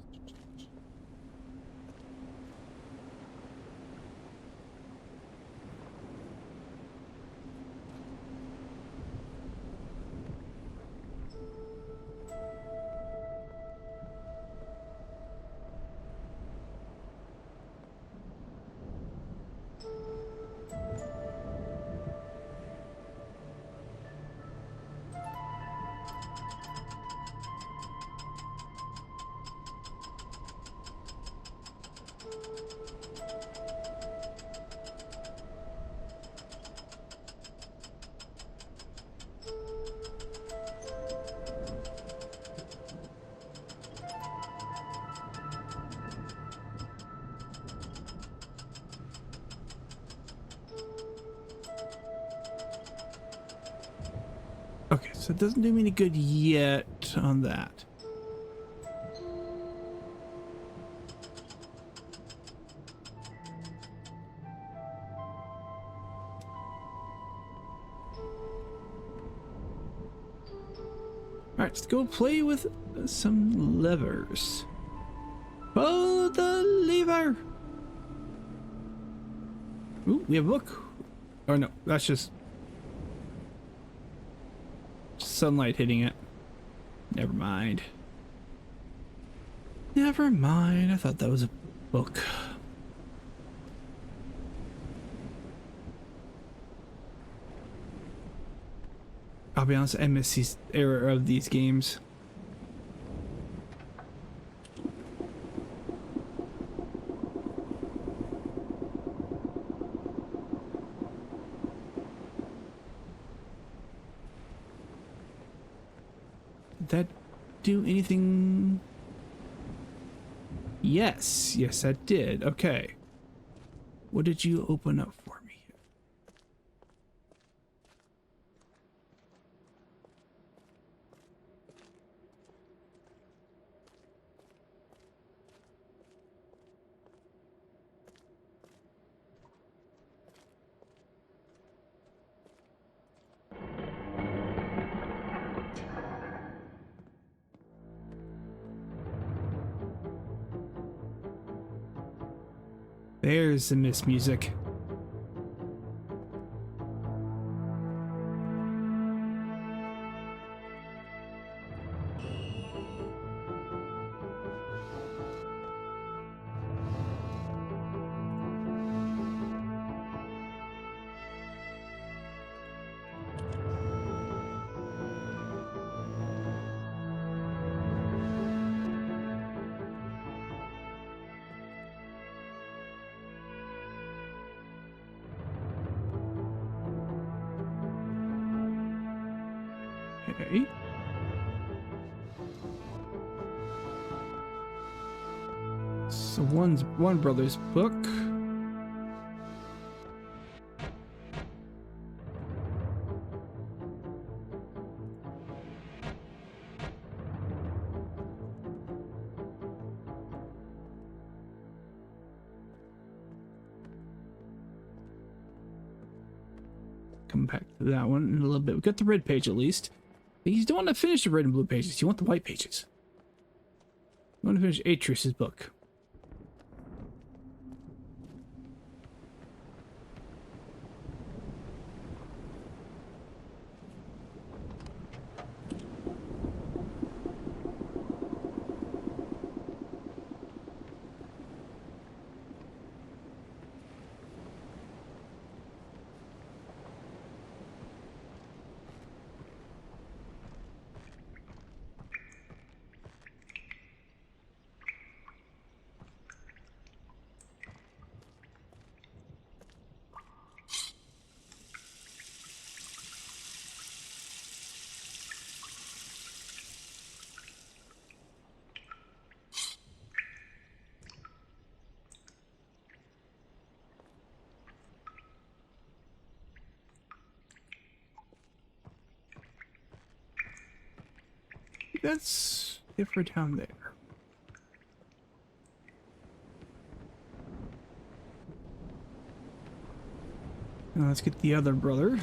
Okay, so it doesn't do me any good yet on that. All right, let's go play with some levers. Pull the lever. Ooh, we have a book. Or no, that's just sunlight hitting it. Never mind. Never mind. I thought that was a book. I'll be honest, I miss this era of these games. Did that do anything? Yes, yes, that did. Okay. What did you open up for me? There's the Myst music. Okay. So one brother's book. Come back to that one in a little bit. We got the red page at least. You don't want to finish the red and blue pages. You want the white pages. You want to finish Atreus's book. That's it for down there. Now let's get the other brother.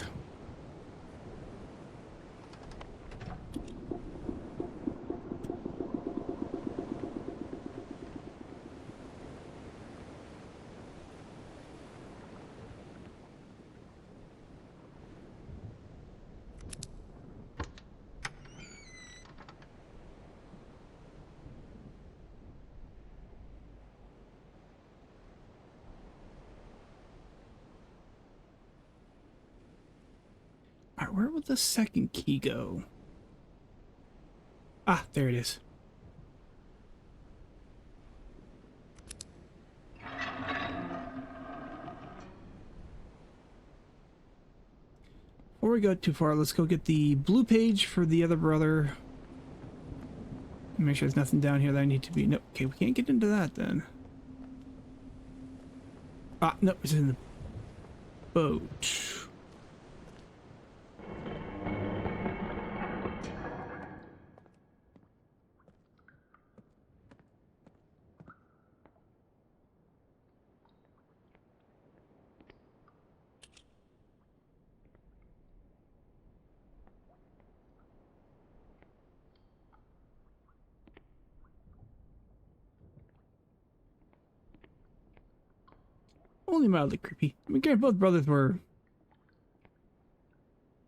Alright, where would the second key go? Ah, there it is. Before we go too far, let's go get the blue page for the other brother. Make sure there's nothing down here that I need to be... Nope, okay, we can't get into that then. Ah, nope, it's in the boat. Only mildly creepy. I mean, both brothers were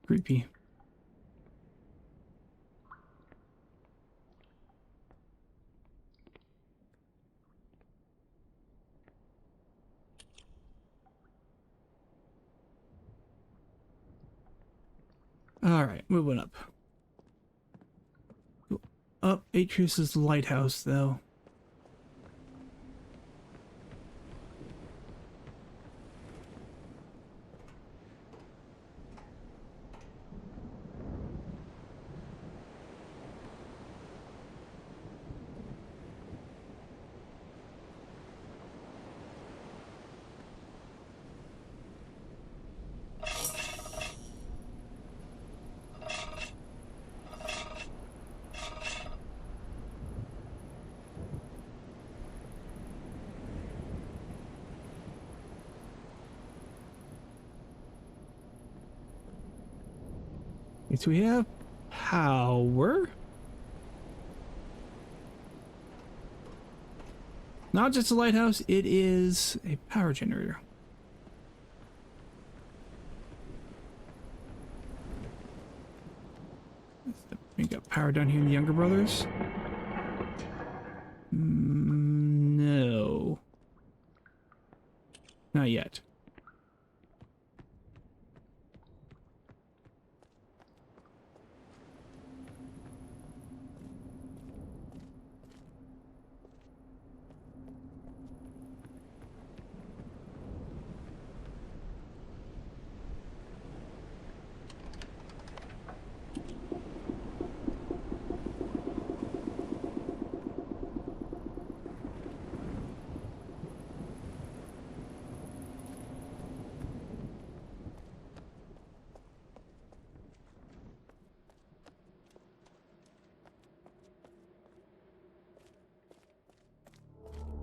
creepy. Alright, moving up. Up Atreus's lighthouse, though. So we have power. Not just a lighthouse, it is a power generator. We got power down here in the younger brothers. No. Not yet.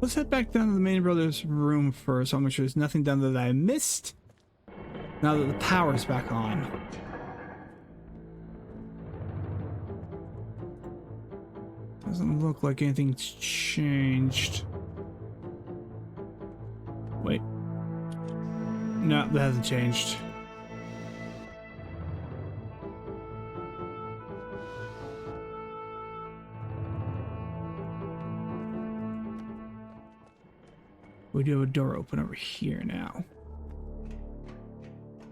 let's head back down to the main brother's room first. I'll make sure there's nothing down there that I missed. Now that the power's back on. Doesn't look like anything's changed. Wait. No, that hasn't changed. We do have a door open over here now.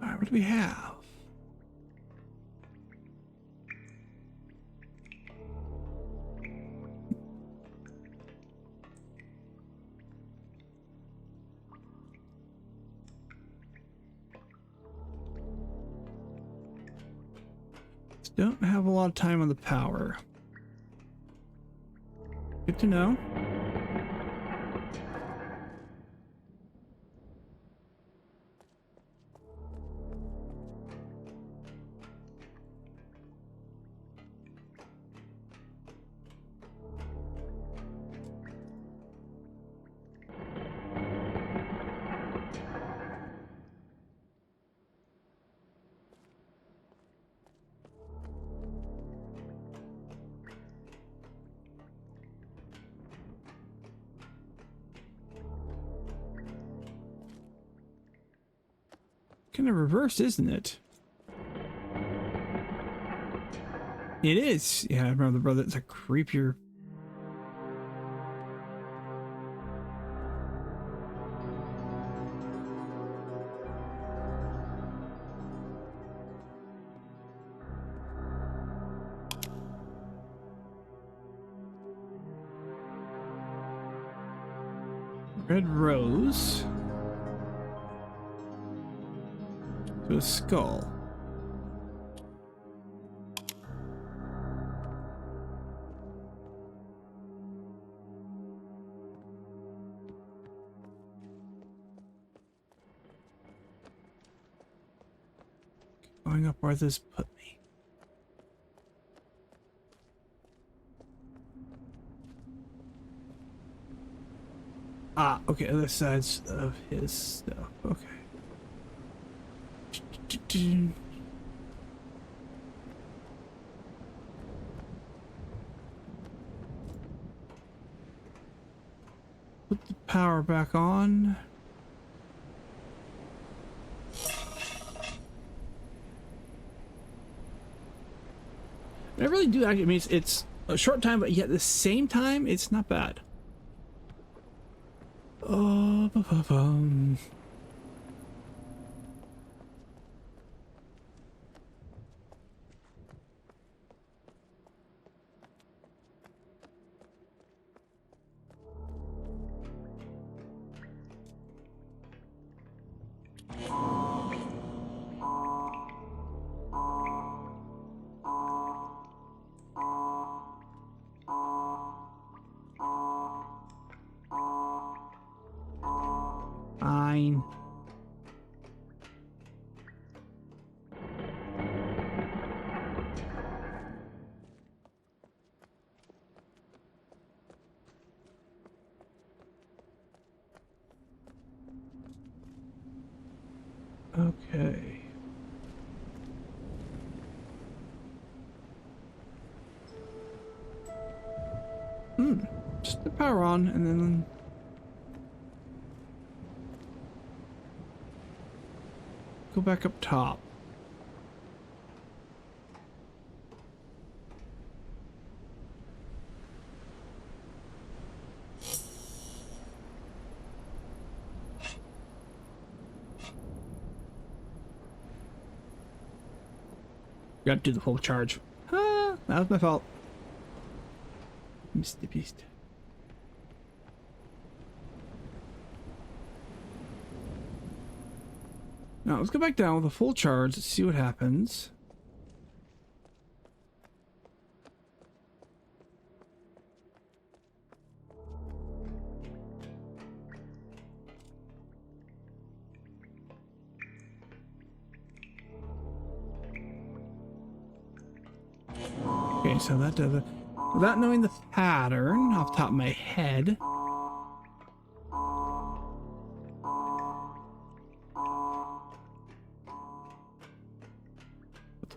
Alright, what do we have? Don't have a lot of time on the power. Good to know. Kind of reversed, isn't it? It is. Yeah, I remember the brother. It's a creepier. Red rose. To a skull. Going up where this put me. Ah, okay, other sides of his stuff. Okay. Put the power back on. I really do actually. I mean, it's a short time, but yet at the same time, it's not bad. Oh, ba-ba-bum. Fine. Okay. Just the power on and then go back up top. Got to do the full charge. Ah, that was my fault. Mr. Beast. Now let's go back down with a full charge. Let's see what happens. Okay, so that does it. Without knowing the pattern off the top of my head,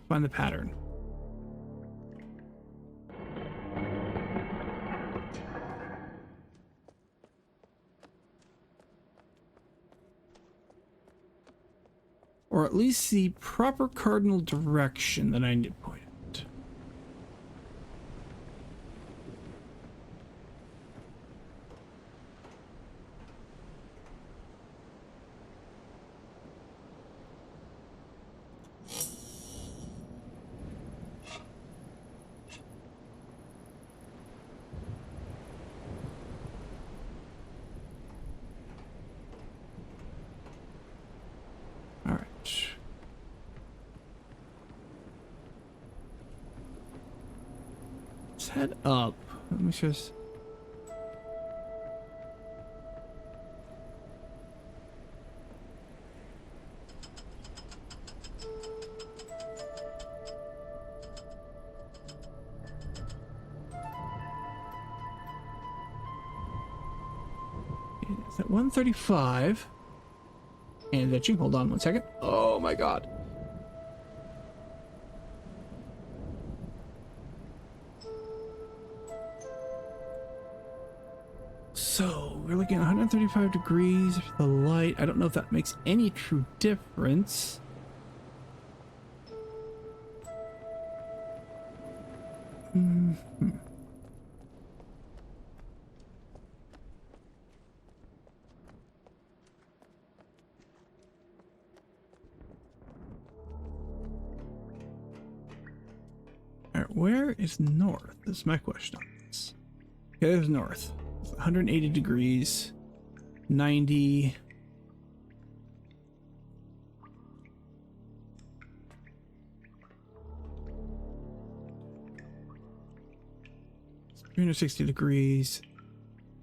Find the pattern. Or at least the proper cardinal direction that I need to point at. All right. Let's head up. Let me just... It's at 135. And itching. Hold on one second. Oh my god. So we're looking at 135 degrees for the light. I don't know if that makes any true difference. Alright, where is north? That's my question on this. Okay, there's north. It's 180 degrees. 90. It's 360 degrees.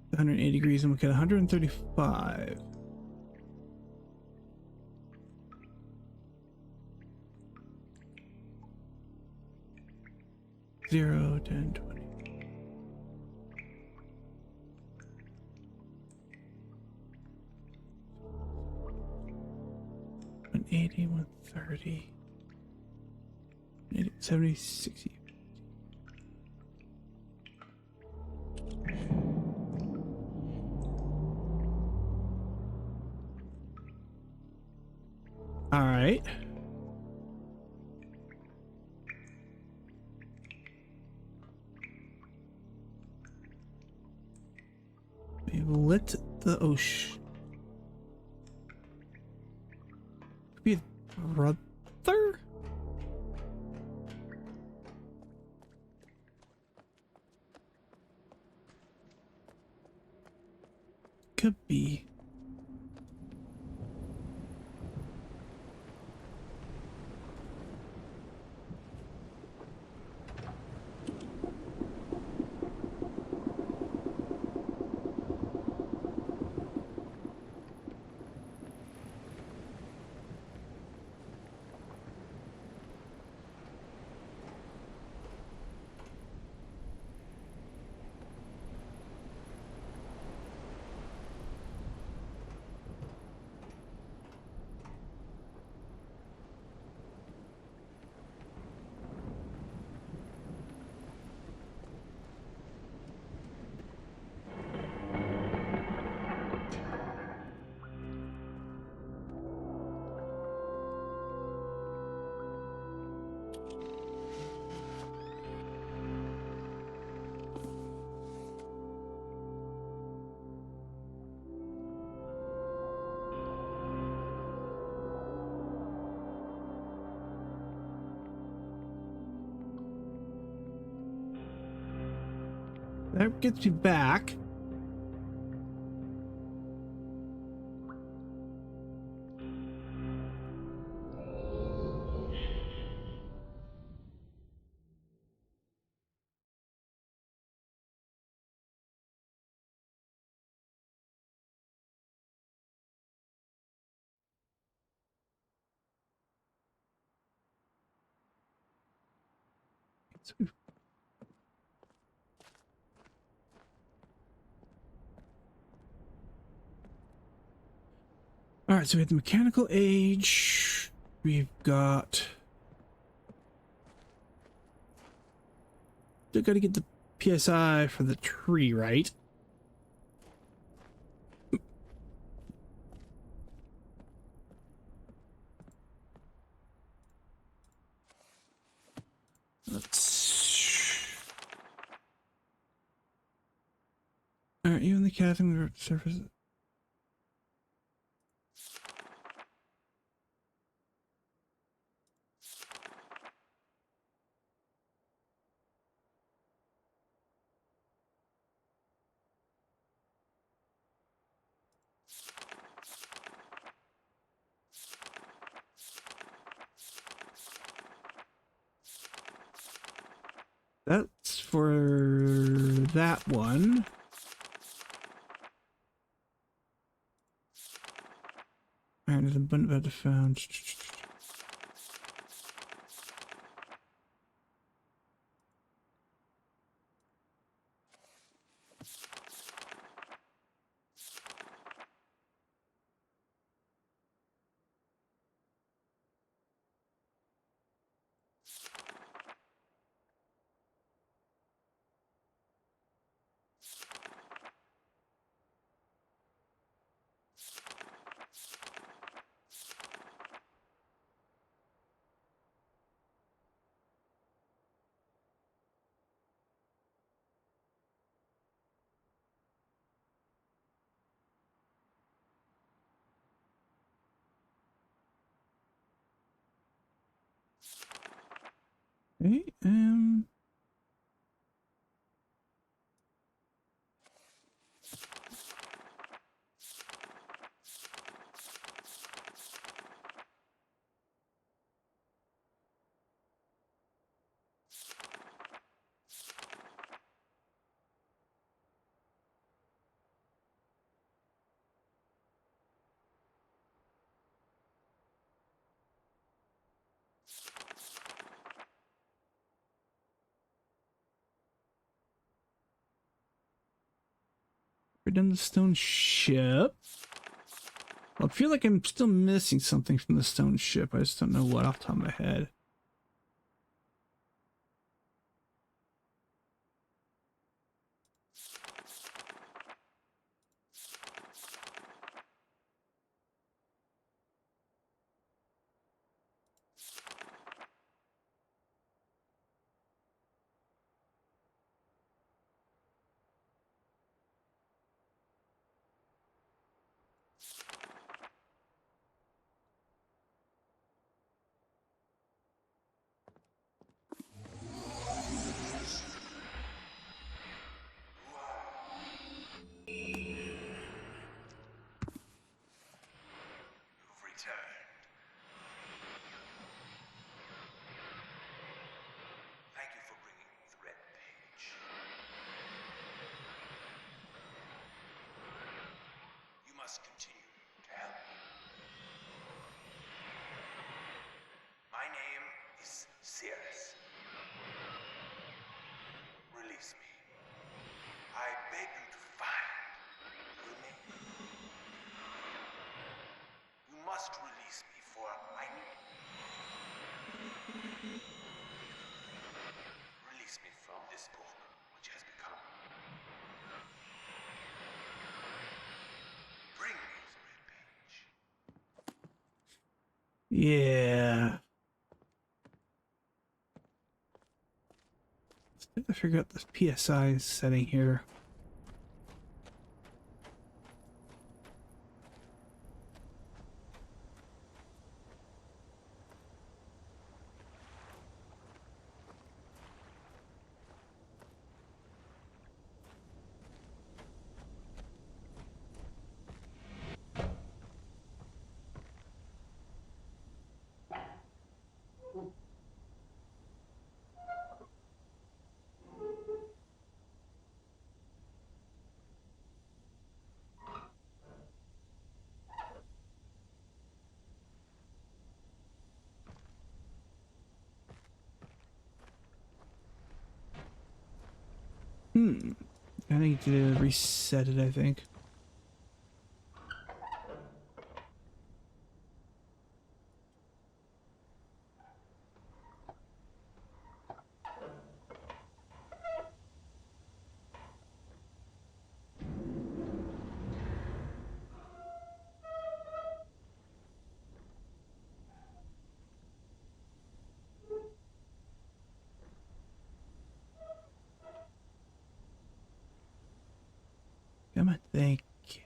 180 degrees, and we get 135. Zero, 10, 20. One 80, 130, 70, 60. All right. We've lit the ocean. Could be a brother? Could be. That gets you back. All right, so we have the mechanical age. We've got Still got to get the PSI for the tree, right? Let's. Alright, even the casting the surface. That's for that one. Alright, there's a button about to found. Okay, we're done the stone ship. I feel like I'm still missing something from the stone ship. I just don't know what off the top of my head. Thank you for bringing the red page. You must continue to help me. My name is Cirrus. Release me. I beg you to find the remains. You must release me, for I need. Release me from this book, which has become. Bring me the red page. Yeah. Let's try to figure out this PSI setting here. I need to reset it, I think. Come on, thank you.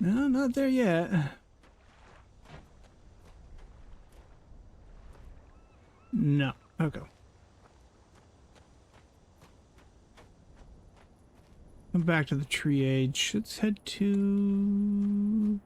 No, not there yet. No. Okay. Come back to the tree age. Let's head to...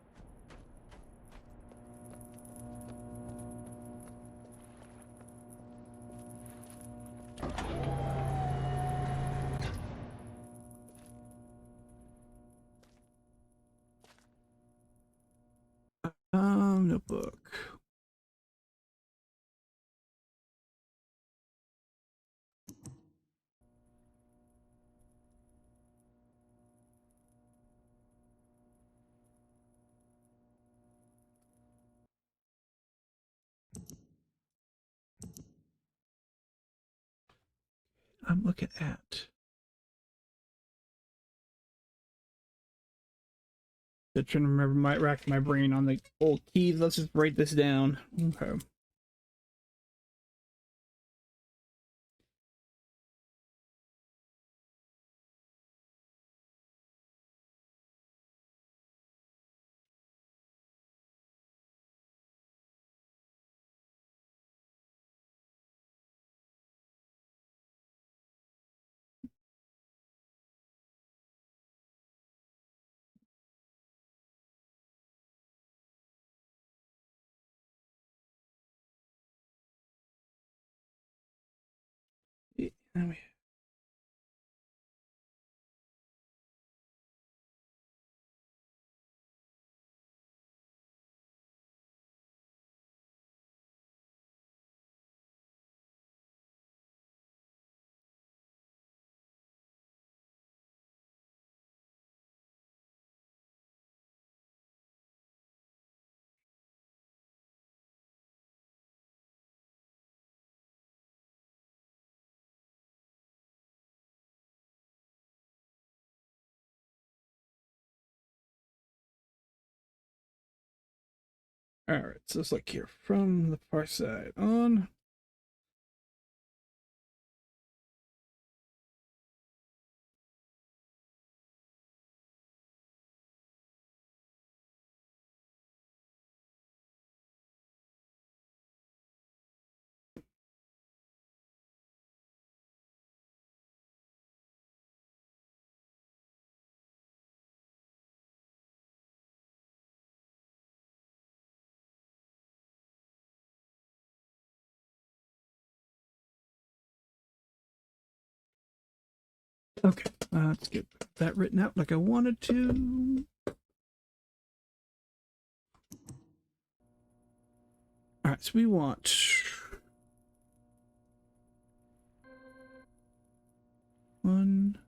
notebook. I'm looking at. I'm trying to remember rack my brain on the old keys. Let's just write this down. Okay. Yeah, all right, so let's look here from the far side on. Okay, let's get that written out like I wanted to. All right, so we want one.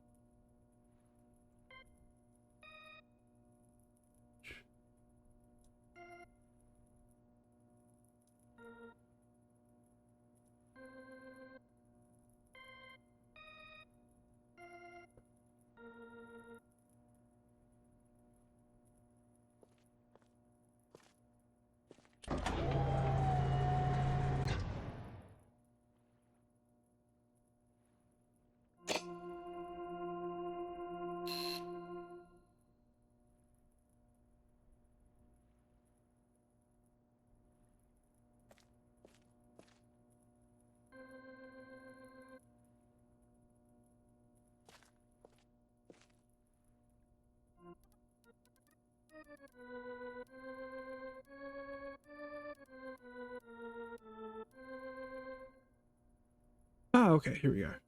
Oh, okay, here we are.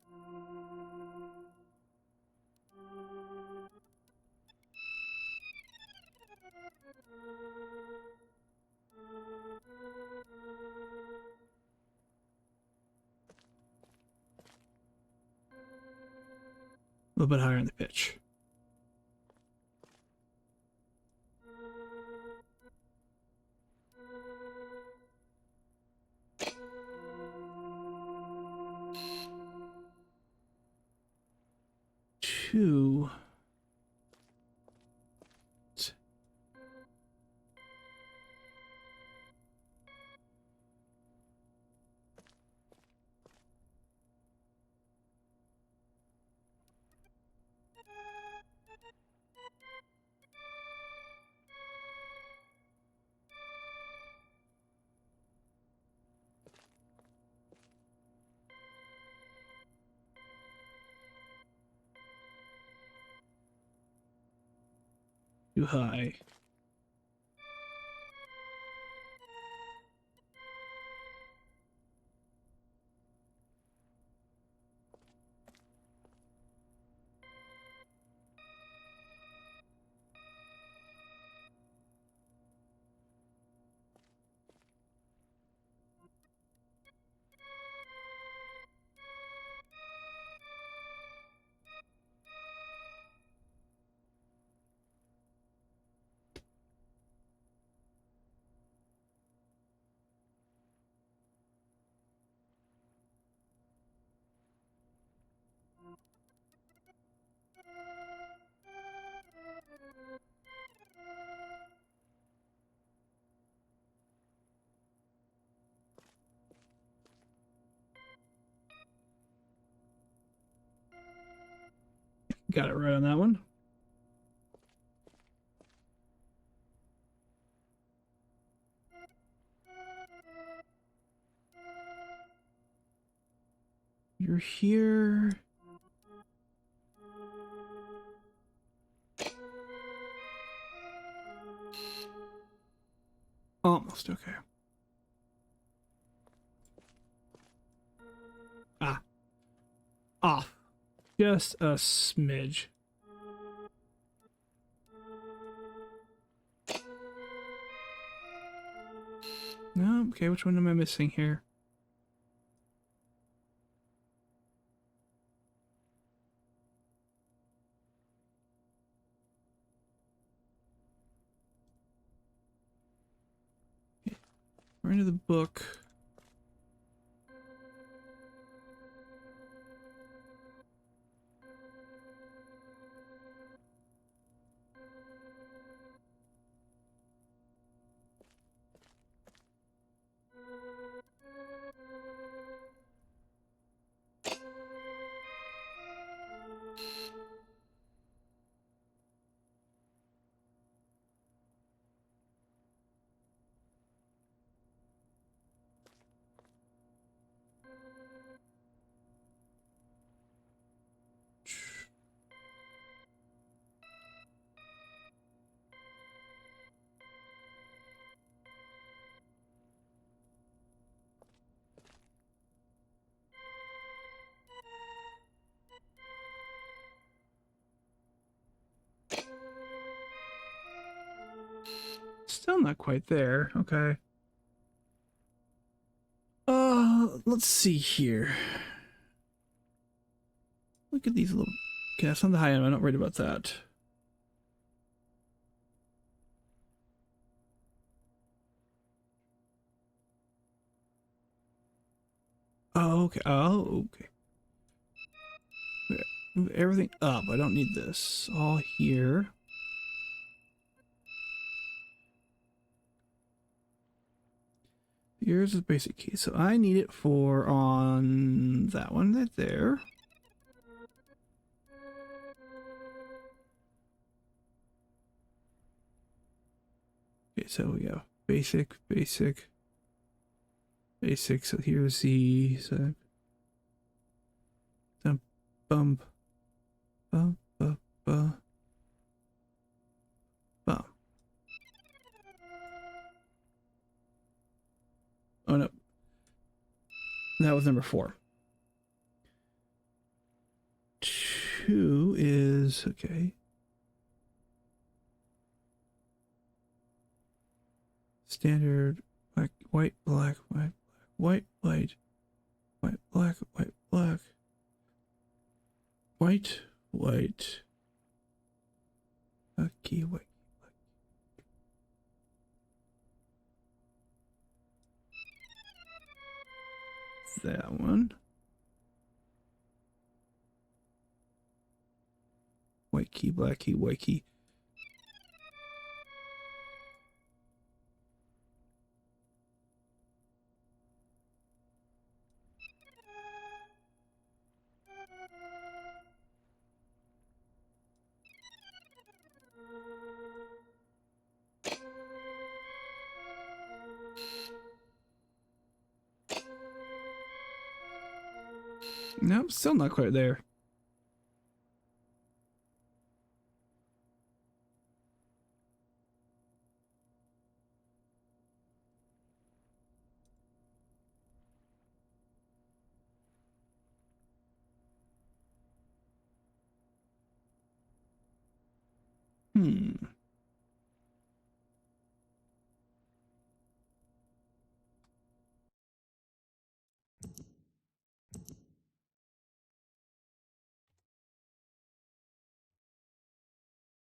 A little bit higher in the pitch. Two. Too high. Got it right on that one. You're here. Almost okay. Ah. Off. Just a smidge. No, okay, which one am I missing here? We're into the book. Still not quite there. Okay. Let's see here. Look at these little... Okay, that's not the high end. I'm not worried about that. Oh, okay. Oh, okay. Move everything up. I don't need this. All here. Here's the basic key. So I need it for on that one right there. Okay, so we have basic, basic, basic. So here's the bump, bump, bump, bump, bump. Oh no, that was number 4. 2 is okay. Standard black, white, black, white, black, white, white, white, black, white, black, white, white. Okay, white. That one. White key, black key, white key. No, still not quite there.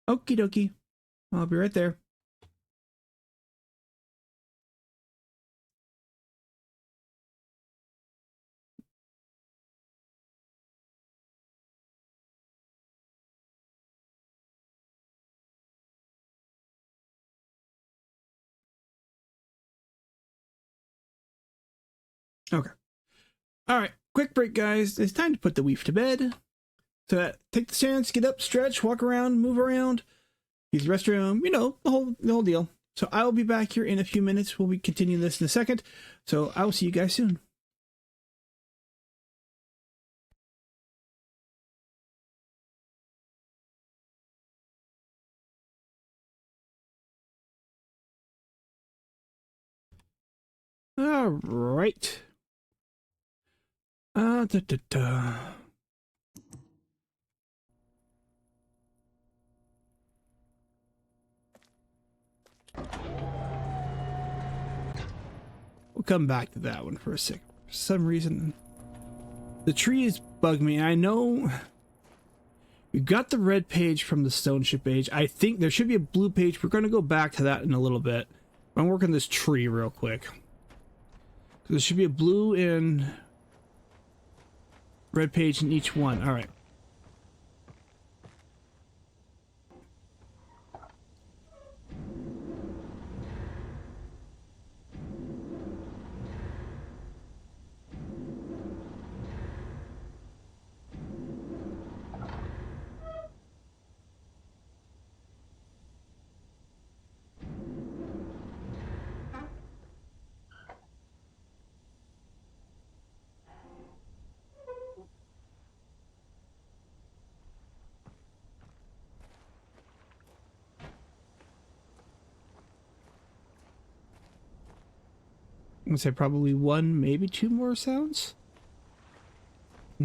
Okie dokie. I'll be right there. Okay. All right. Quick break, guys. It's time to put the weef to bed. So take the chance, get up, stretch, walk around, move around, use the restroom, you know, the whole deal. So I will be back here in a few minutes. We'll be continuing this in a second. So I will see you guys soon. All right. Da, da, da. We'll come back to that one for a sec. For some reason, the trees bug me. I know we got the red page from the stone ship age. I think there should be a blue page. We're going to go back to that in a little bit. I'm working this tree real quick. So there should be a blue and red page in each one. All right. I'm gonna say probably one, maybe two more sounds. I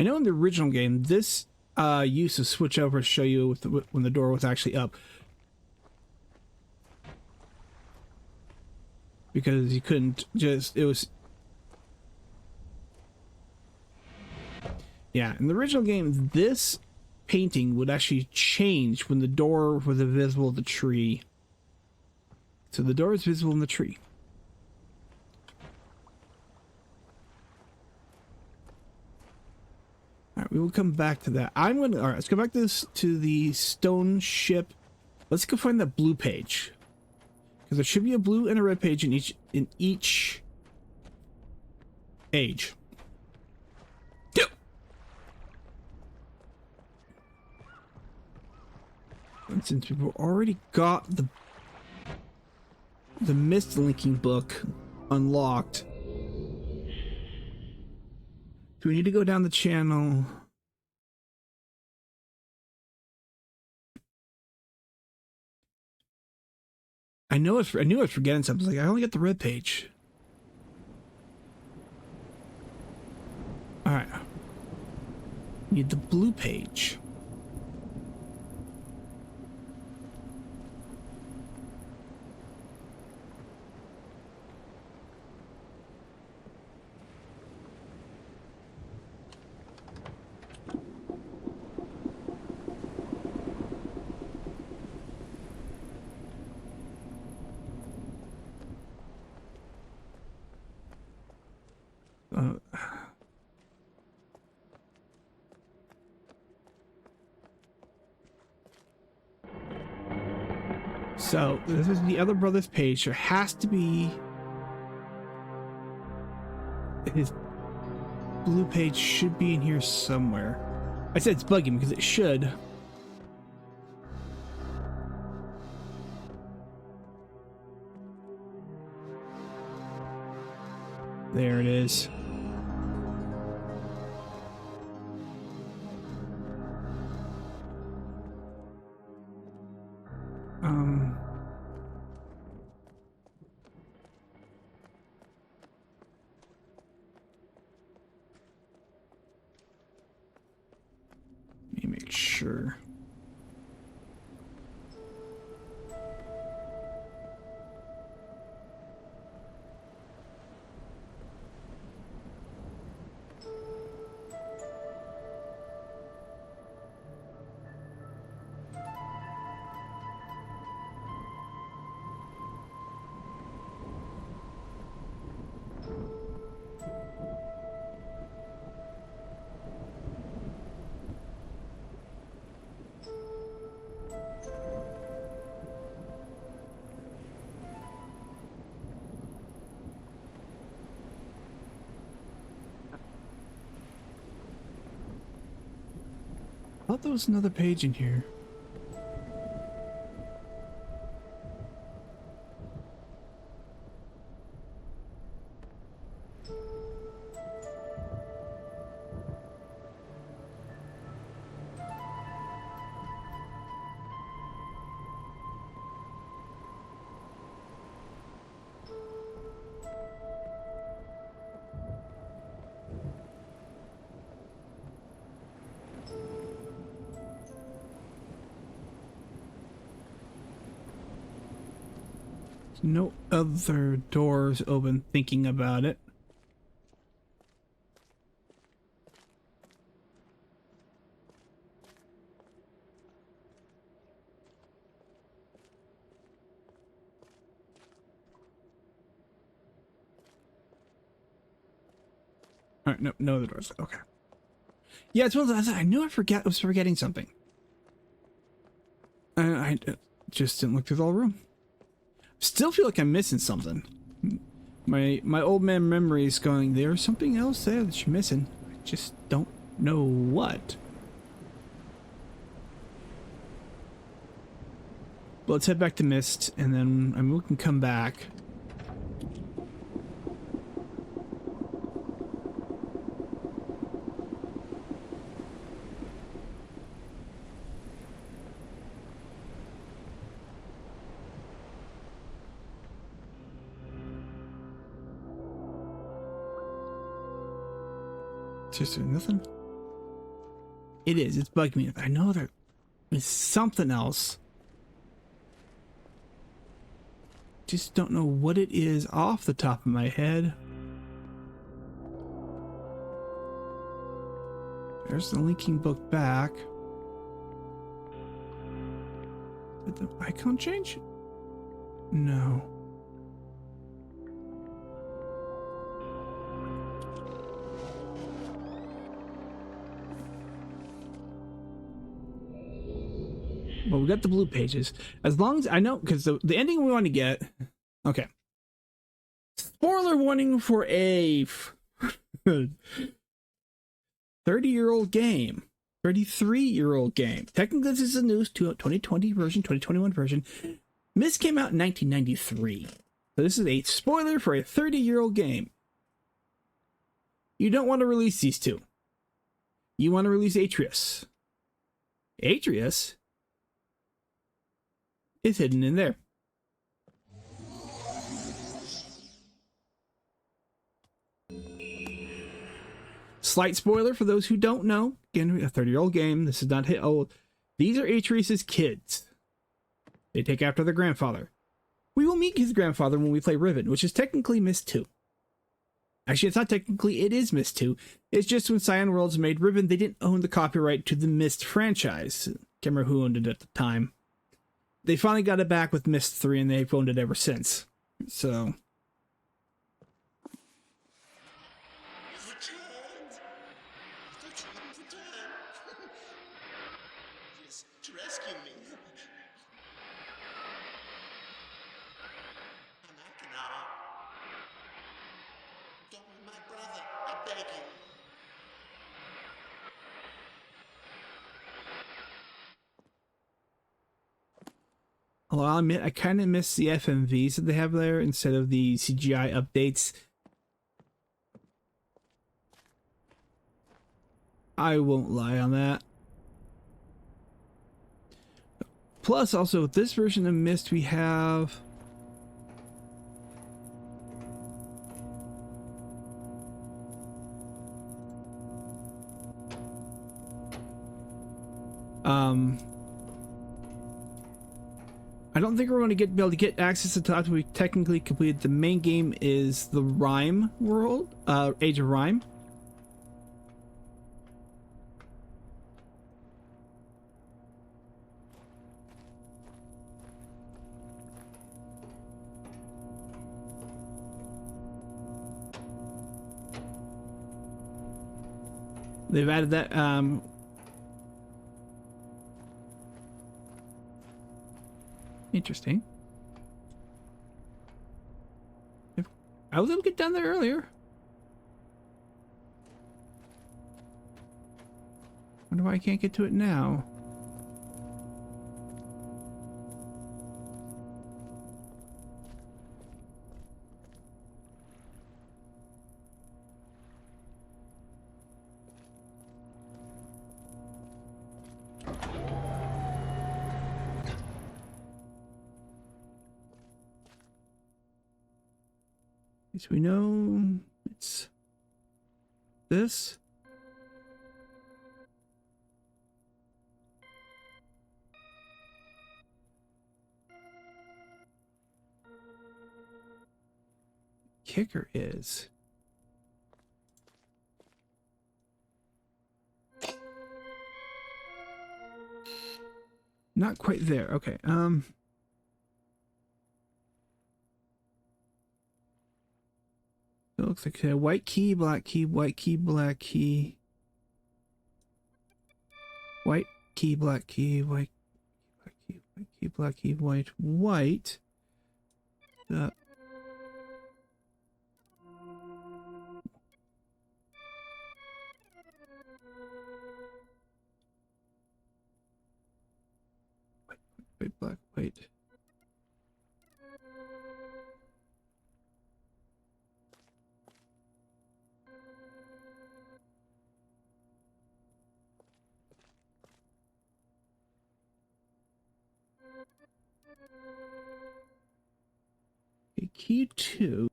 know in the original game, this used to switch over to show you when the door was actually up. Because you couldn't just, it was... Yeah, in the original game, this painting would actually change when the door was visible in the tree. So the door is visible in the tree. Alright, we will come back to that. Alright, let's go back to this, to the stone ship. Let's go find that blue page. Because there should be a blue and a red page in each age. Yep. And since we've already got the Myst linking book unlocked, do we need to go down the channel? I knew I was forgetting something. Like, I only got the red page. All right. Need the blue page. So this is the other brother's page. There has to be his blue page should be in here somewhere. I said it's bugging because it should. There it is. Let me make sure. I thought there was another page in here. No other doors open thinking about it. All right, no other doors. Okay. Yeah, it's one of those, I knew I was forgetting something. I just didn't look through the whole room. Still feel like I'm missing something. My old man memory is going, there's something else there that you're missing. I just don't know what. But let's head back to Myst, and then we can come back. Just nothing. It is. It's bugging me. I know there is something else. Just don't know what it is off the top of my head. There's the linking book back. Did the icon change? No. Well, we got the blue pages. As long as I know, because the ending we want to get. Okay. Spoiler warning for a 30-year-old game. 33-year-old game. Technically, this is a new 2020 version, 2021 version. Myst came out in 1993. So this is a spoiler for a 30-year-old game. You don't want to release these two. You want to release Atreus. Atreus is hidden in there. Slight spoiler for those who don't know. Again, a 30-year-old game. This is not hit old. These are Atreus's kids. They take after their grandfather. We will meet his grandfather when we play Riven, which is technically Myst 2. Actually, it's not technically, it is Myst 2. It's just when Cyan Worlds made Riven, they didn't own the copyright to the Myst franchise. Can't remember who owned it at the time. They finally got it back with Myst 3, and they've owned it ever since. So... To rescue me. I'm Akinara. Don't be my brother, I beg you. Well, I'll admit, I kind of miss the FMVs that they have there instead of the CGI updates. I won't lie on that. Plus, also with this version of Myst, we have I don't think we're going to be able to get access to the top until we technically completed the main game is the Rhyme world, Age of Rhyme. They've added that, interesting. I was able to get down there earlier. Wonder why I can't get to it now. So we know it's this. Kicker is not quite there. Okay. It looks like a white key, black key, white key, black key, white key, black key, white, black key, white key, black key, white, white. White, black, white. Okay, key 2.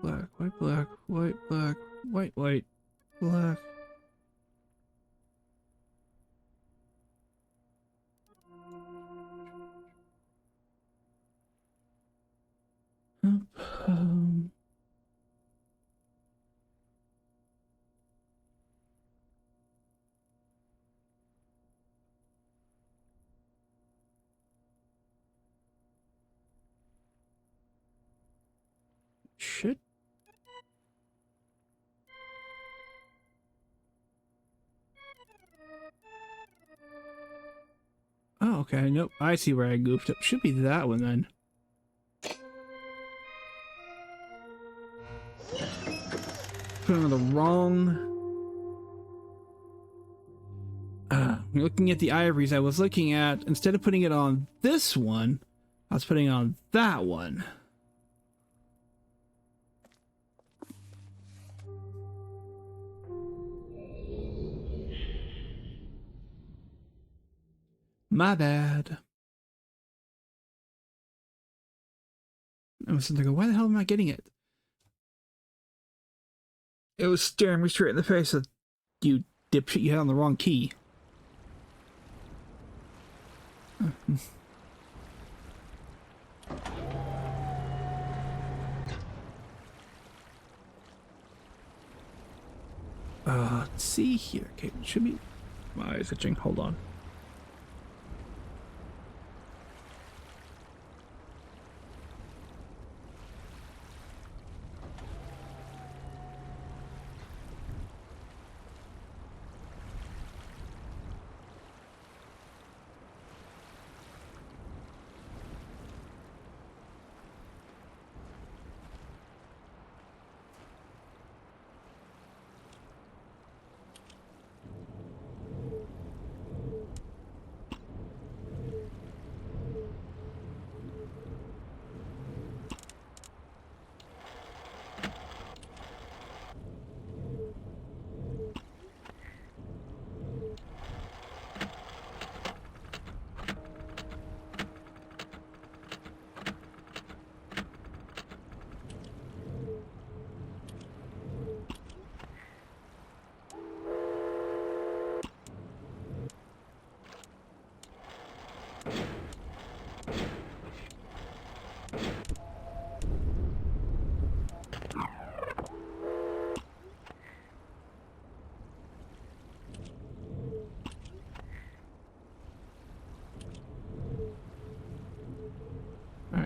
Black, white, black, white, black, white, white, black. Um, Shit. Oh, okay. Nope. I see where I goofed up. Should be that one then. Put on the wrong. Looking at the ivories I was looking at, instead of putting it on this one, I was putting it on that one. My bad. I was thinking, why the hell am I getting it? It was staring me straight in the face. Of, you dipshit, you had on the wrong key. Let's see here. Okay, it should be. My eyes itching. Hold on.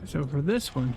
So for this one,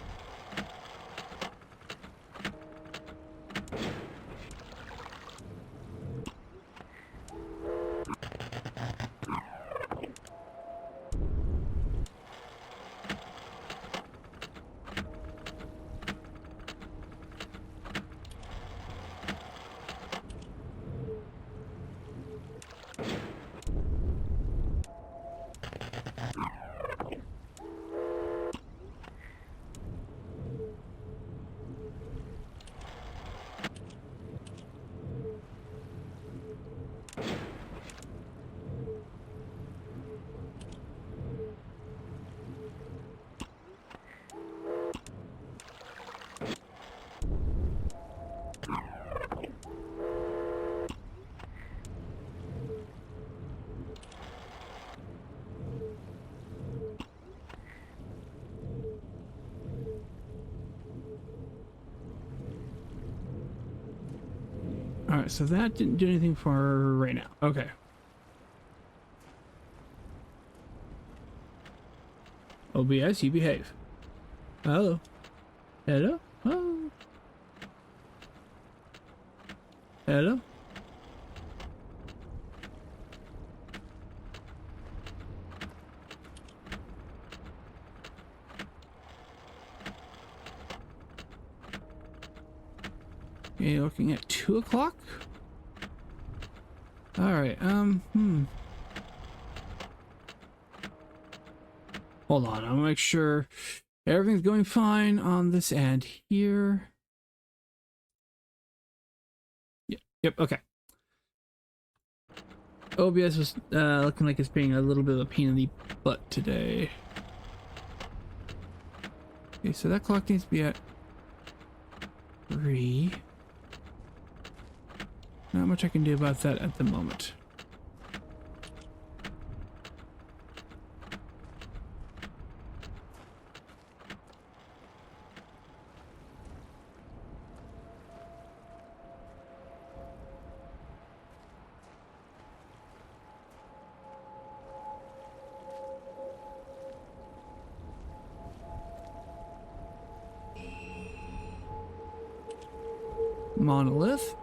all right, so that didn't do anything for right now. Okay. OBS, you behave. Hello. Hello? Oh. Hello? Okay, looking at 2 o'clock? Alright, hold on, I'll make sure everything's going fine on this end here. Yep, okay. OBS was looking like it's being a little bit of a pain in the butt today. Okay, so that clock needs to be at 3. Not much I can do about that at the moment. Monolith.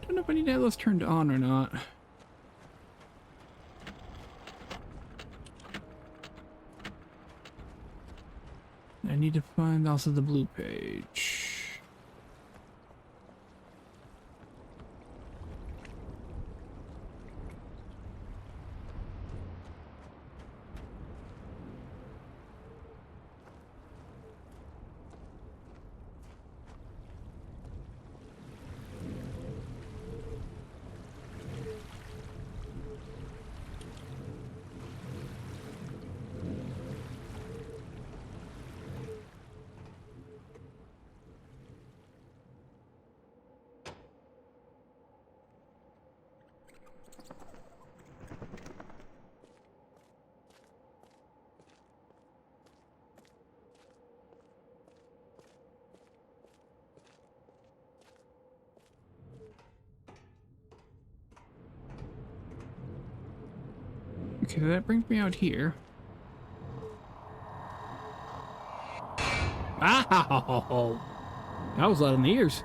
Don't know if I need to have those turned on or not. I need to find also the blue page. Okay, that brings me out here. Ow! That was loud in the ears.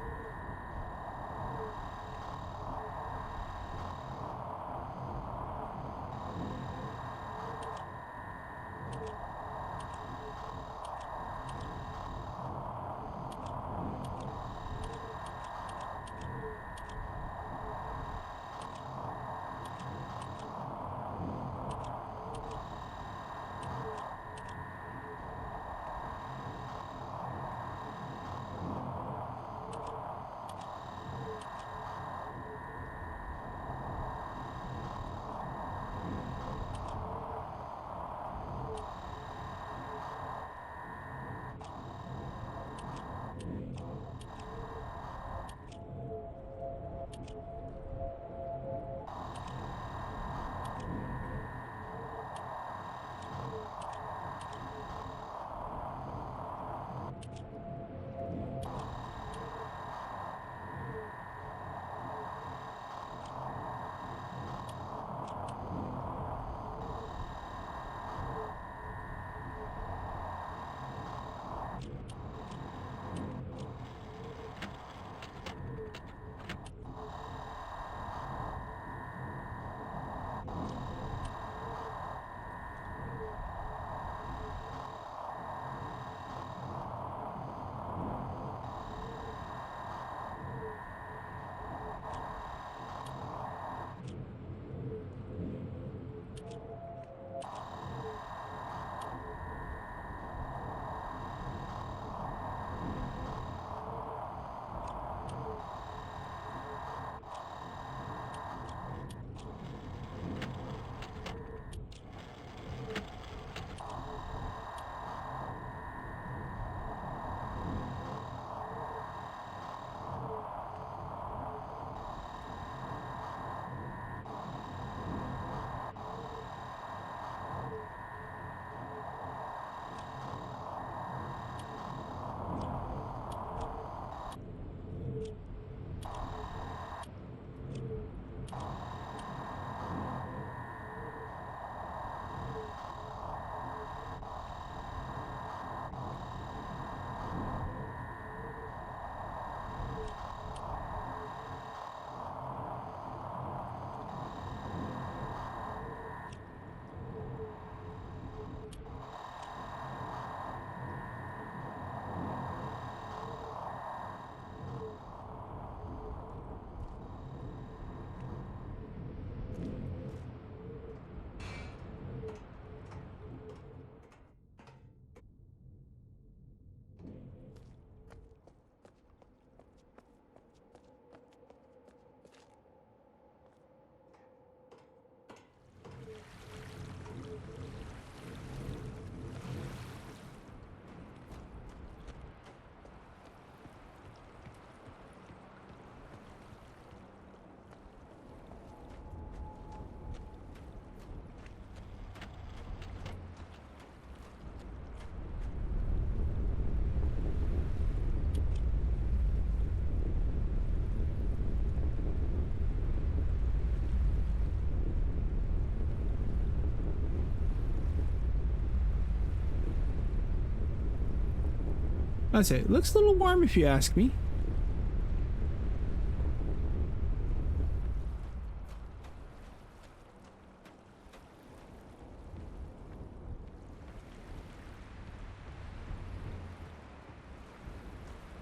I say it looks a little warm if you ask me.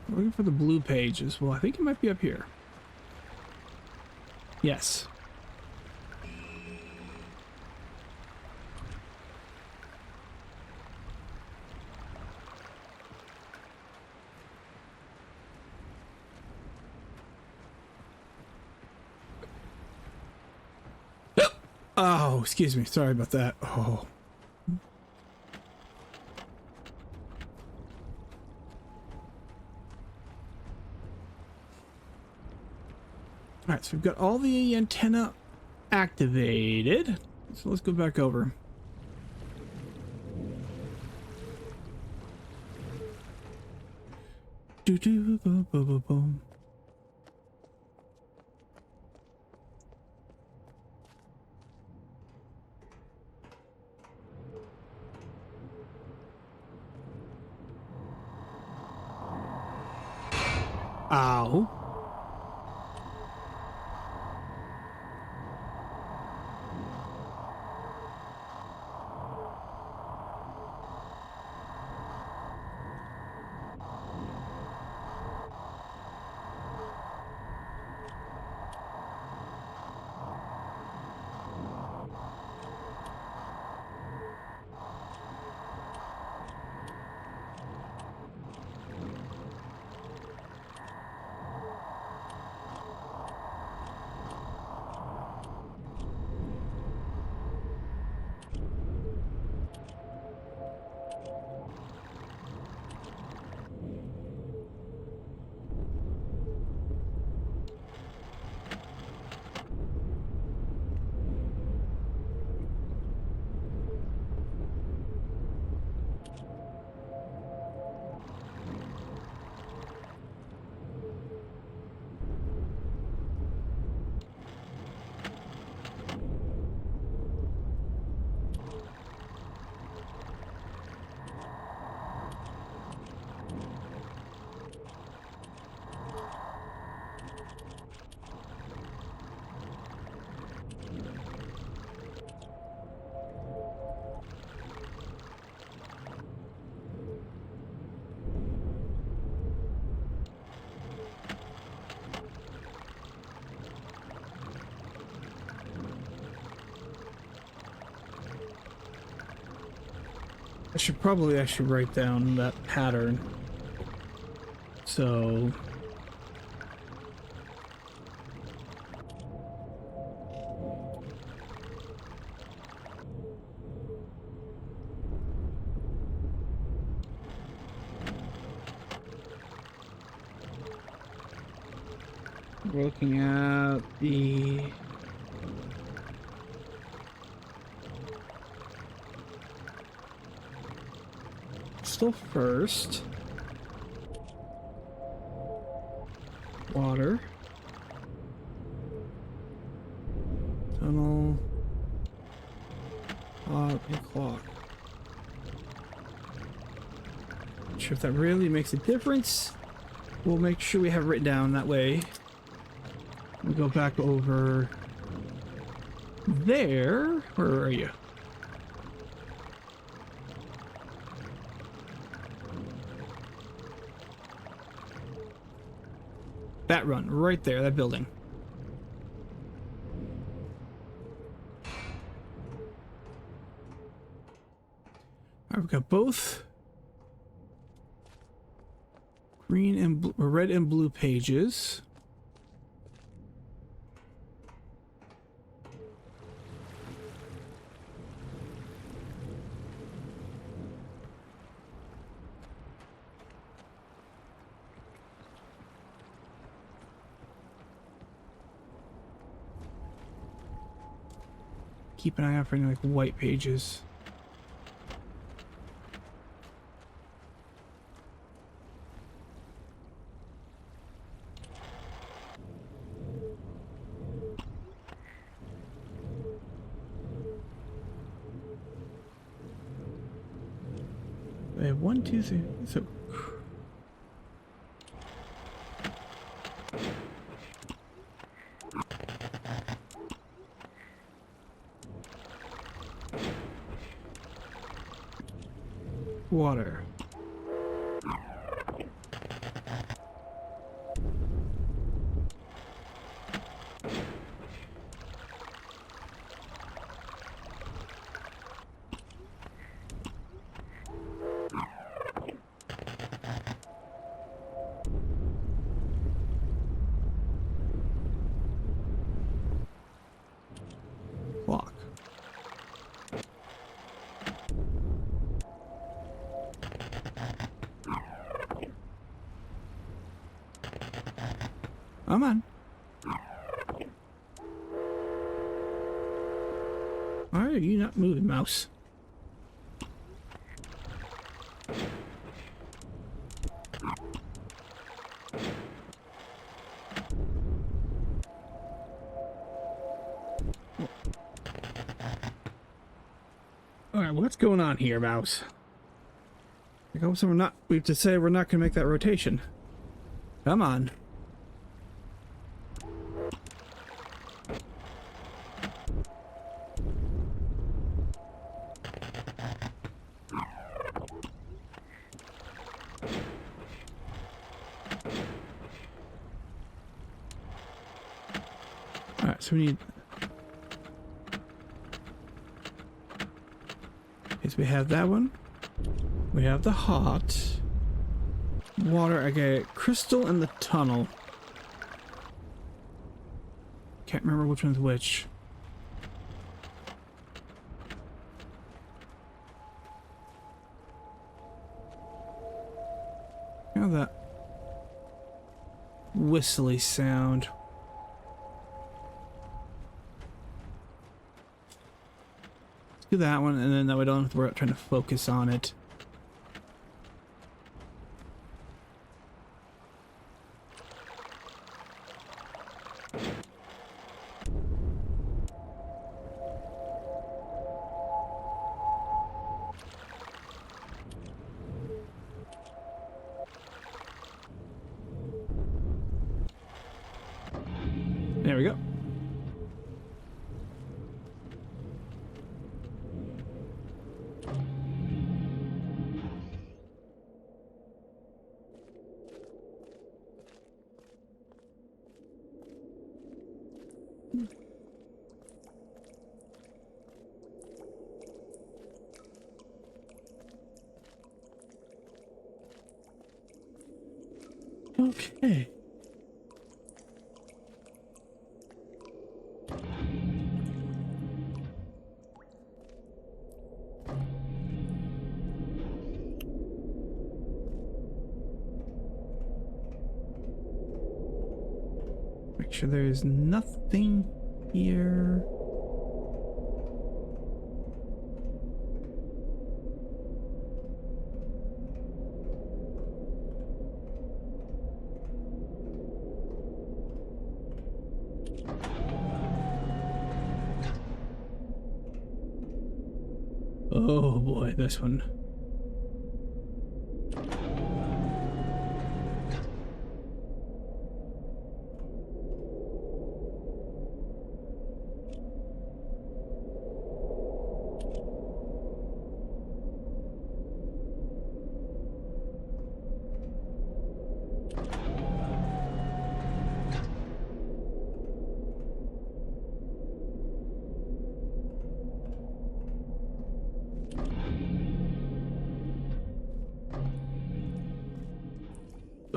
Looking for the blue page as well. I think it might be up here. Yes. Oh, excuse me. Sorry about that. Oh. Alright, so we've got all the antenna activated. So let's go back over. Do do boom boom boom boom. Ow. I should probably actually write down that pattern. So we're looking at the still first. Water. Tunnel. Clock and clock. Not sure if that really makes a difference. We'll make sure we have it written down that way. We'll go back over there. Where are you? That run right there, that building. All right, we've got both green and red and blue pages. Keep an eye out for any like white pages. I have 1, 2, 3. So water. Walk. Come on. Why are you not moving, mouse? Alright, what's going on here, mouse? Like, also we've decided we're not gonna make that rotation. Come on. Alright, so we need... Okay, so we have that one. We have the hot. Water, okay, crystal and the tunnel. Can't remember which one's which. You know that whistly sound. Let's do that one, and then that way we don't have to worry about trying to focus on it. There we go. Okay. Make sure there's nothing here. Oh boy, this one.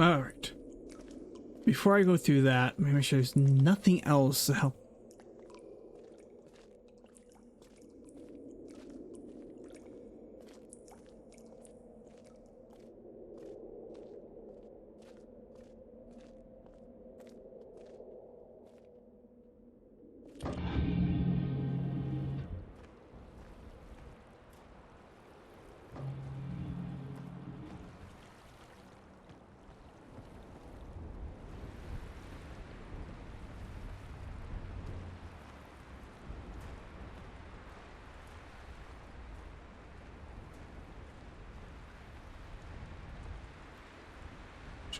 All right. Before I go through that, let me make sure there's nothing else to help.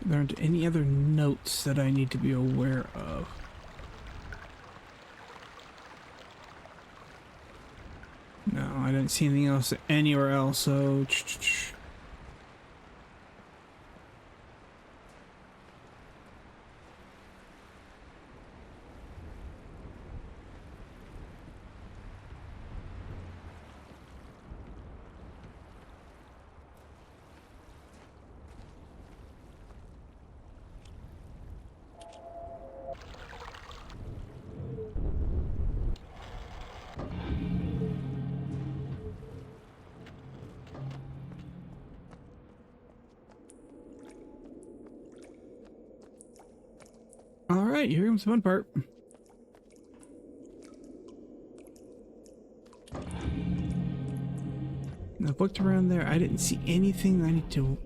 There aren't any other notes that I need to be aware of. No, I didn't see anything else anywhere else, so... right, here comes the fun part. I looked around there. I didn't see anything I need to...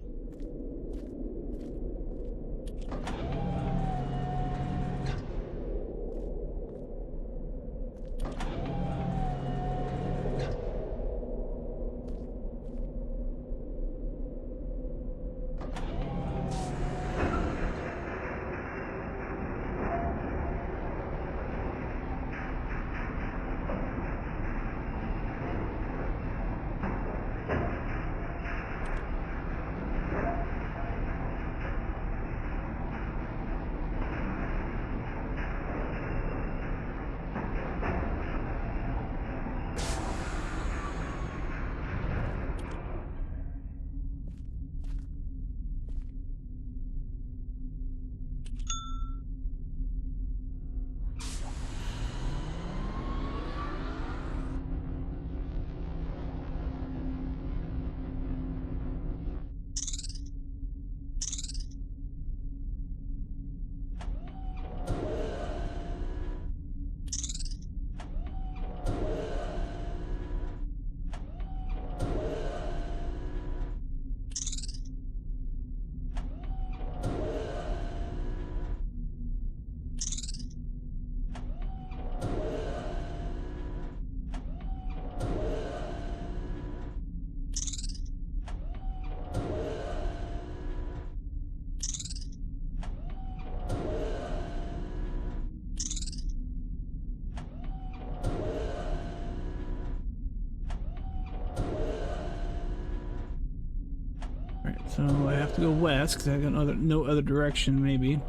Alright, so I have to go west, because I got no other direction, maybe.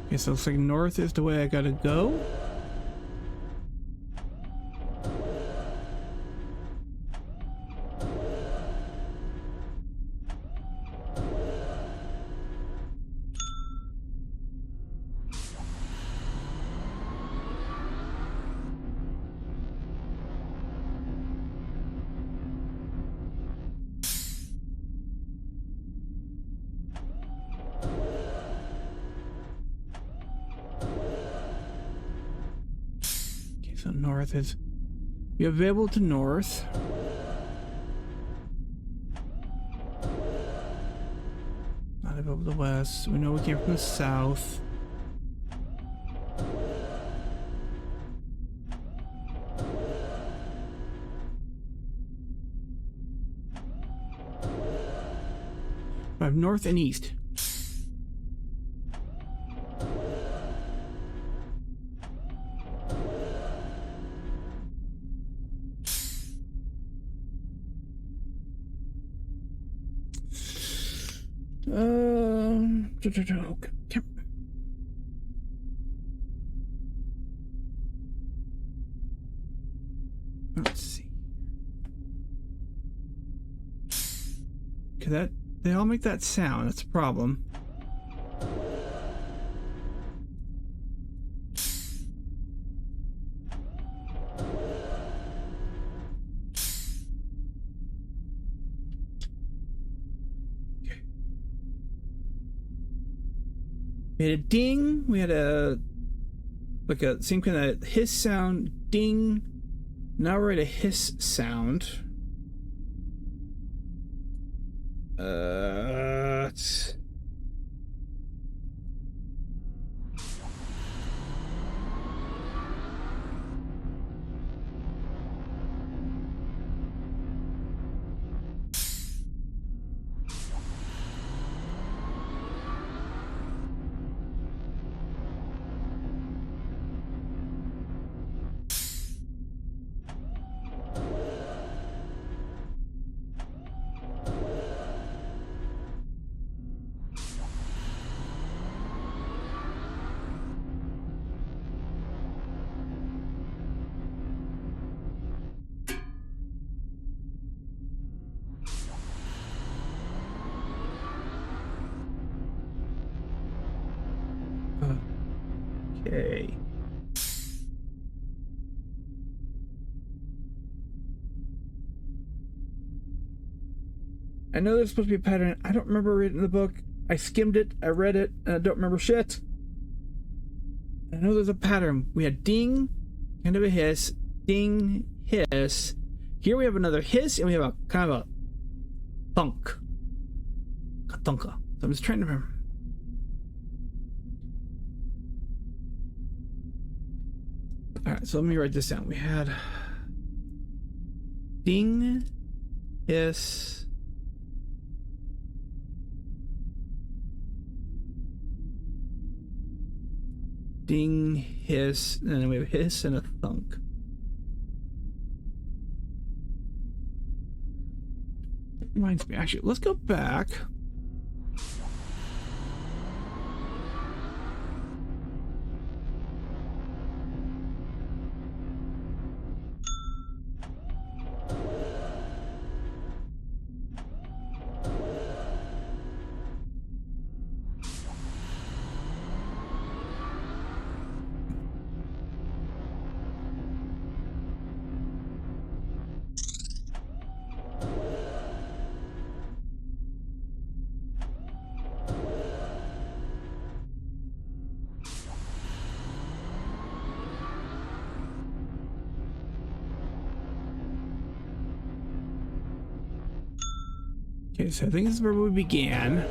Okay, so it looks like north is the way I gotta go. So north is... You're available to north. Not available to west. We know we came from the south. I have north and east. Okay. Let's see. Okay, they all make that sound. That's a problem. We had a ding. We had a same kind of hiss sound. Ding. Now we're at a hiss sound. Okay. I know there's supposed to be a pattern. I don't remember it in the book. I skimmed it, I read it, and I don't remember shit. I know there's a pattern. We had ding, kind of a hiss, ding, hiss. Here we have another hiss, and we have a kind of a thunk. A thunka. So I'm just trying to remember. Alright, so let me write this down. We had ding, hiss, ding, hiss, and then we have a hiss and a thunk. Reminds me, actually, let's go back. Okay, so I think this is where we began.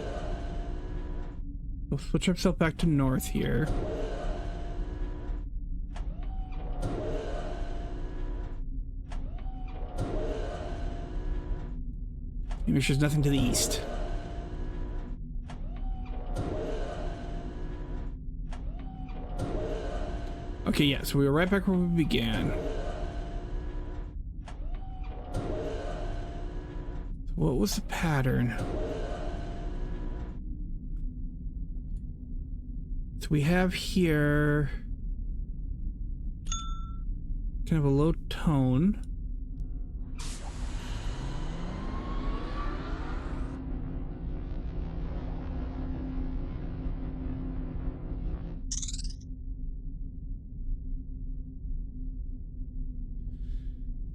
We'll switch ourselves back to north here. Maybe there's nothing to the east. Okay, yeah, so we were right back where we began. What was the pattern? So we have here kind of a low tone.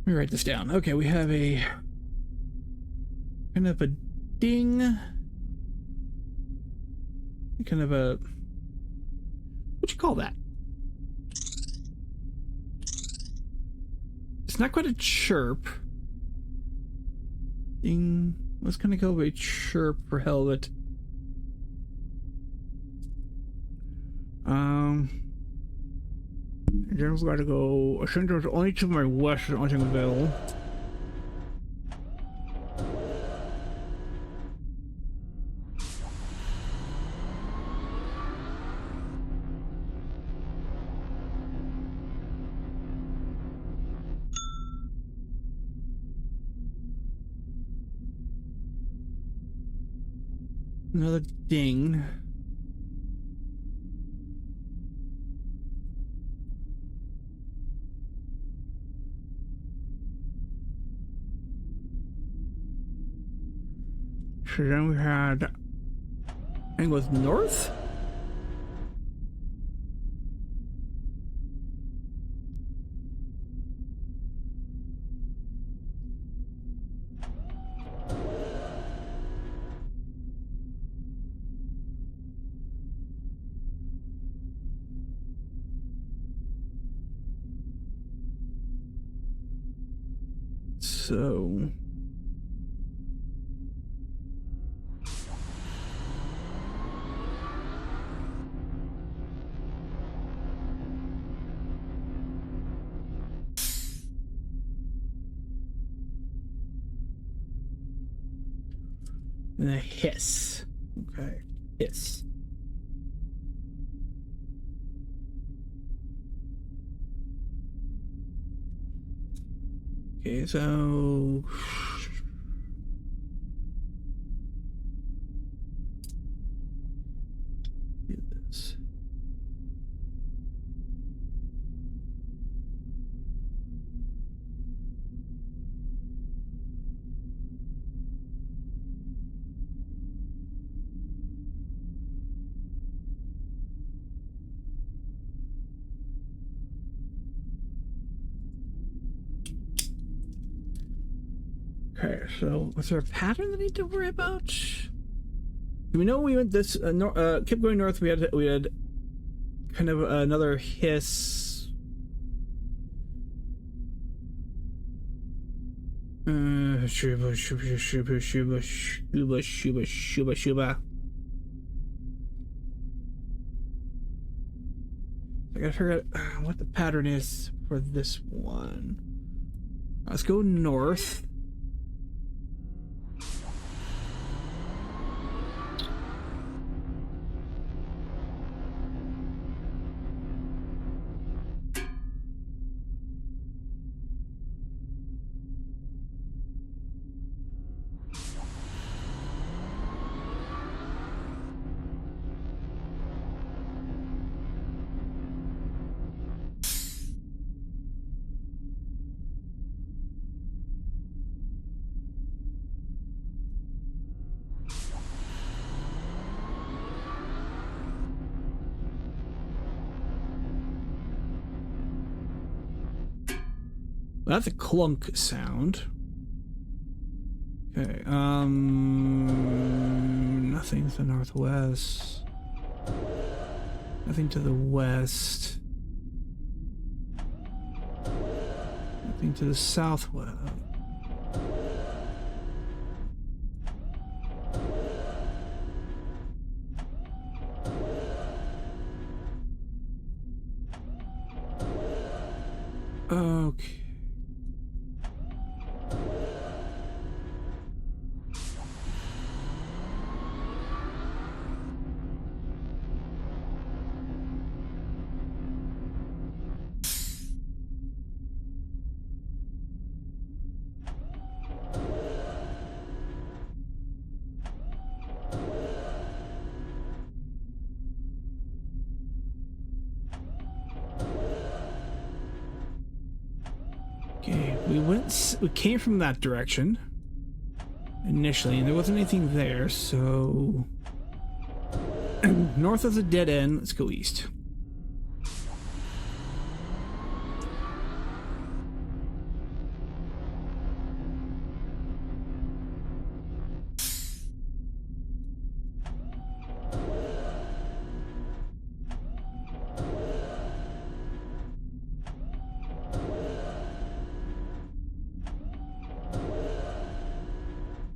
Let me write this down. Okay, we have a kind of a ding, kind of a, what you call that? It's not quite a chirp. Ding. Let's kind of go with a chirp for hell of it. And then we've got to go. I think there's only to my west, I think available. Another ding. So then we had, I think it was north? So and a hiss. Okay, hiss. Okay, so do this. Okay, so is there a pattern that I need to worry about? Do we know we went this kept going north? We had kind of another hiss. Shuba shuba shuba shuba shuba shuba shuba shuba. I gotta figure out what the pattern is for this one. Let's go north. That's a clunk sound. Okay, nothing to the northwest. Nothing to the west. Nothing to the southwest. Okay. Okay, we came from that direction initially, and there wasn't anything there, so north is a dead end. Let's go east.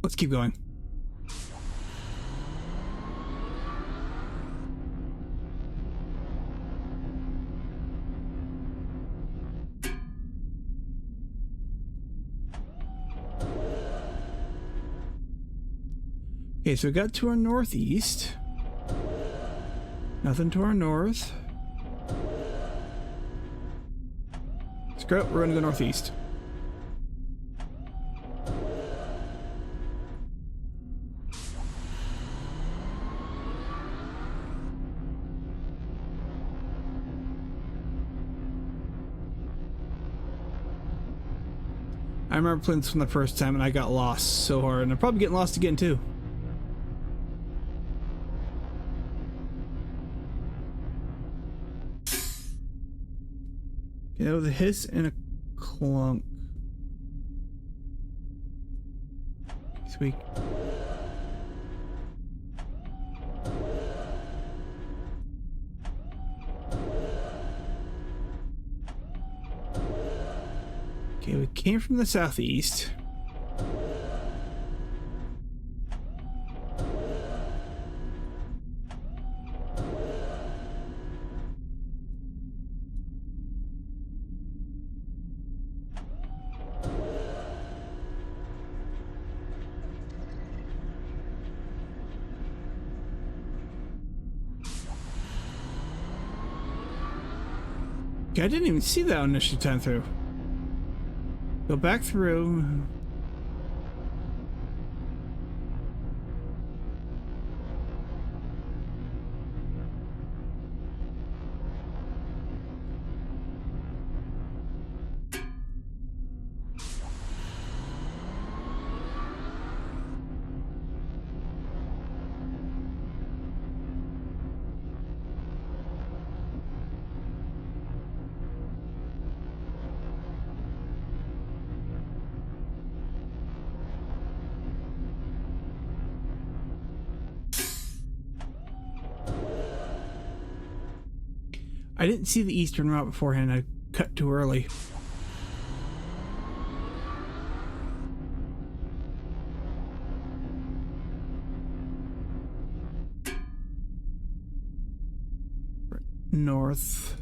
Let's keep going. Okay, so we got to our northeast. Nothing to our north. Screw it, we're gonna go northeast. I remember playing this one the first time and I got lost so hard, and I'm probably getting lost again too. Okay, that was a hiss and a clunk. Sweet. Okay, we came from the southeast. Okay, I didn't even see that initial time through. Go back through. I didn't see the eastern route beforehand. I cut too early. North.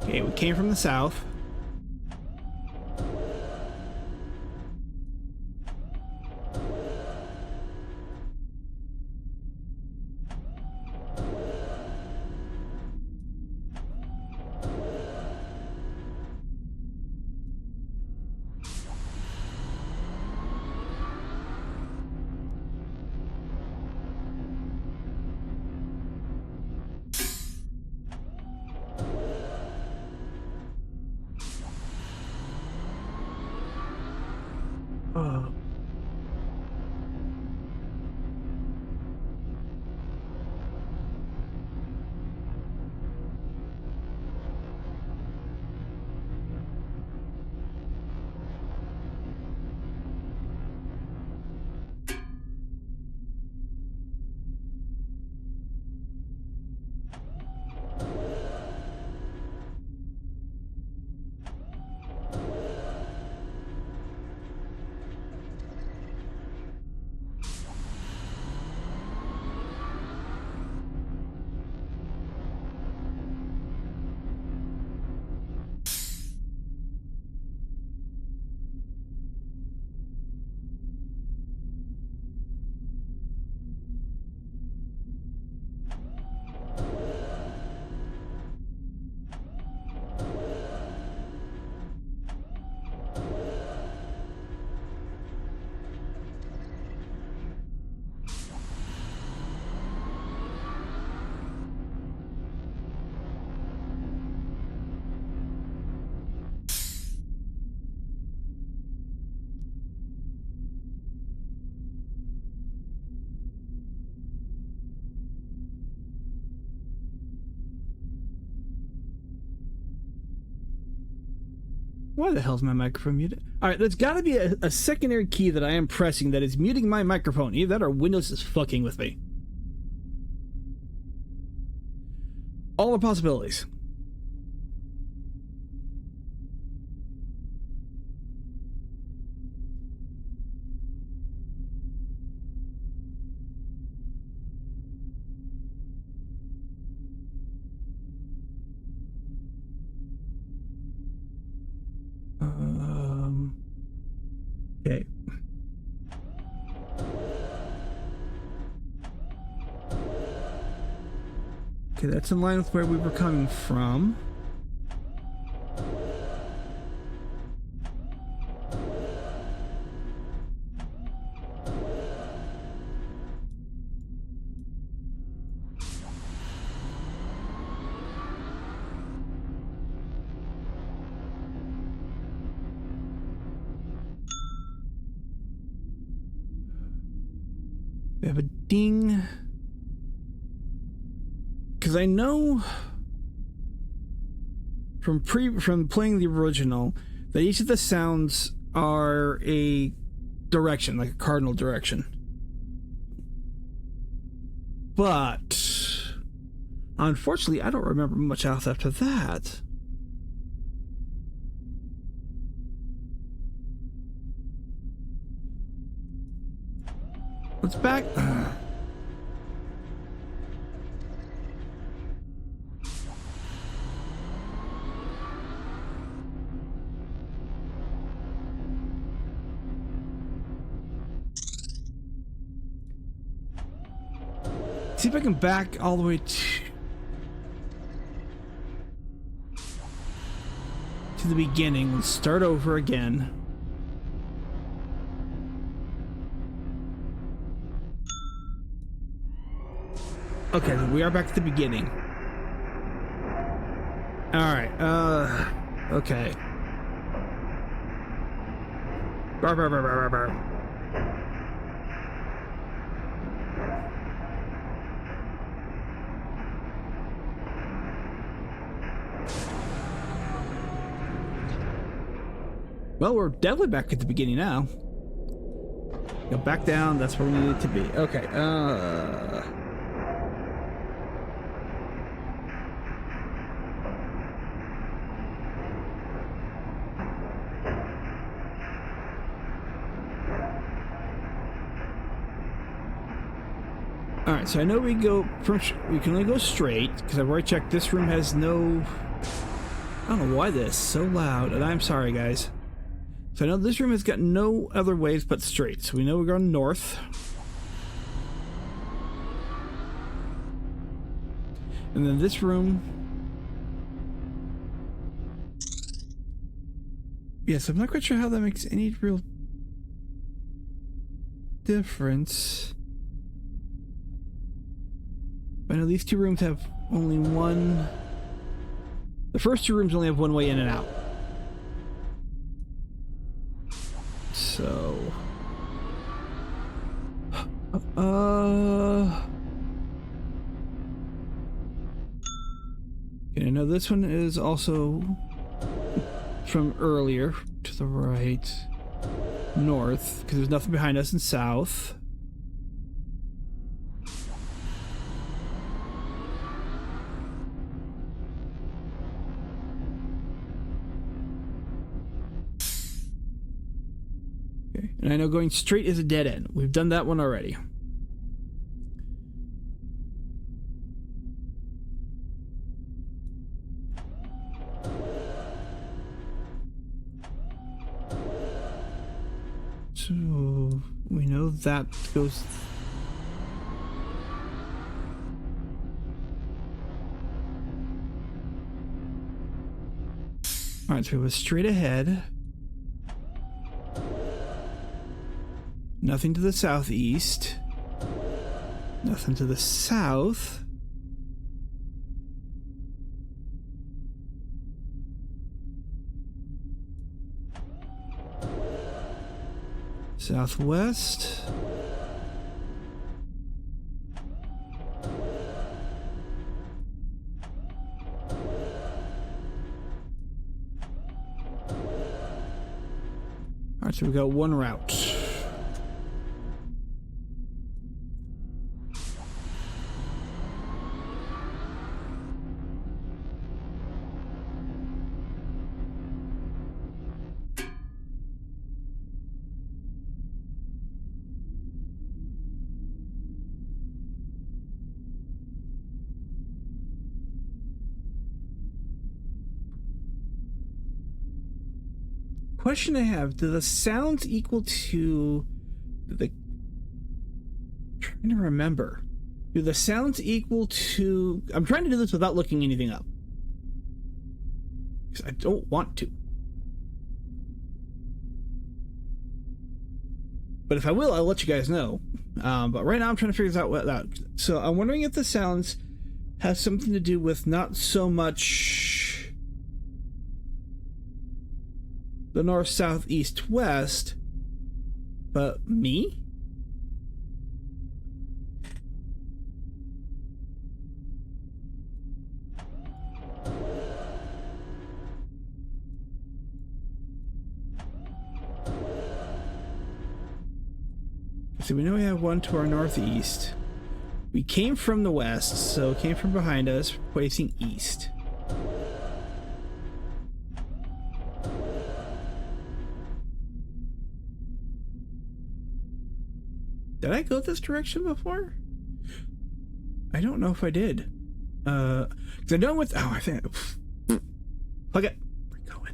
Okay, we came from the south. Oh. Why the hell's my microphone muted? Alright, there's gotta be a secondary key that I am pressing that is muting my microphone. Either that or Windows is fucking with me. All are possibilities. Okay. Okay, that's in line with where we were coming from. We have a ding. Because I know from playing the original that each of the sounds are a direction, like a cardinal direction. But unfortunately, I don't remember much else after that. Let's back. See if I can back all the way to the beginning. Let's start over again. Okay, we are back at the beginning. Alright, okay. Bar, bar, bar, bar, bar, bar. Well, we're definitely back at the beginning now. Go back down. That's where we need it to be. Okay. All right. So I know we go from. We can only go straight because I've already checked. This room has no. I don't know why this is so loud, and I'm sorry, guys. So I know this room has got no other ways but straight. So we know we're going north. And then this room. Yes, I'm not quite sure how that makes any real difference. I know these two rooms have only one. The first two rooms only have one way in and out. So. Okay, I know this one is also from earlier to the right. North, because there's nothing behind us, and south. And I know going straight is a dead end. We've done that one already. So we know that goes. All right, so we go straight ahead. Nothing to the southeast. Nothing to the south. Southwest. All right, so we got one route. Question I have, do the sounds equal to the... I'm trying to remember. Do the sounds equal to... I'm trying to do this without looking anything up. Because I don't want to. But if I will, I'll let you guys know. But right now I'm trying to figure this out. So I'm wondering if the sounds have something to do with not so much the north, south, east, west, but me? So we know we have one to our northeast. We came from the west, so it came from behind us, facing east. Did I go this direction before? I don't know if I did. Because I know with... Oh, I think... Plug it. We're going.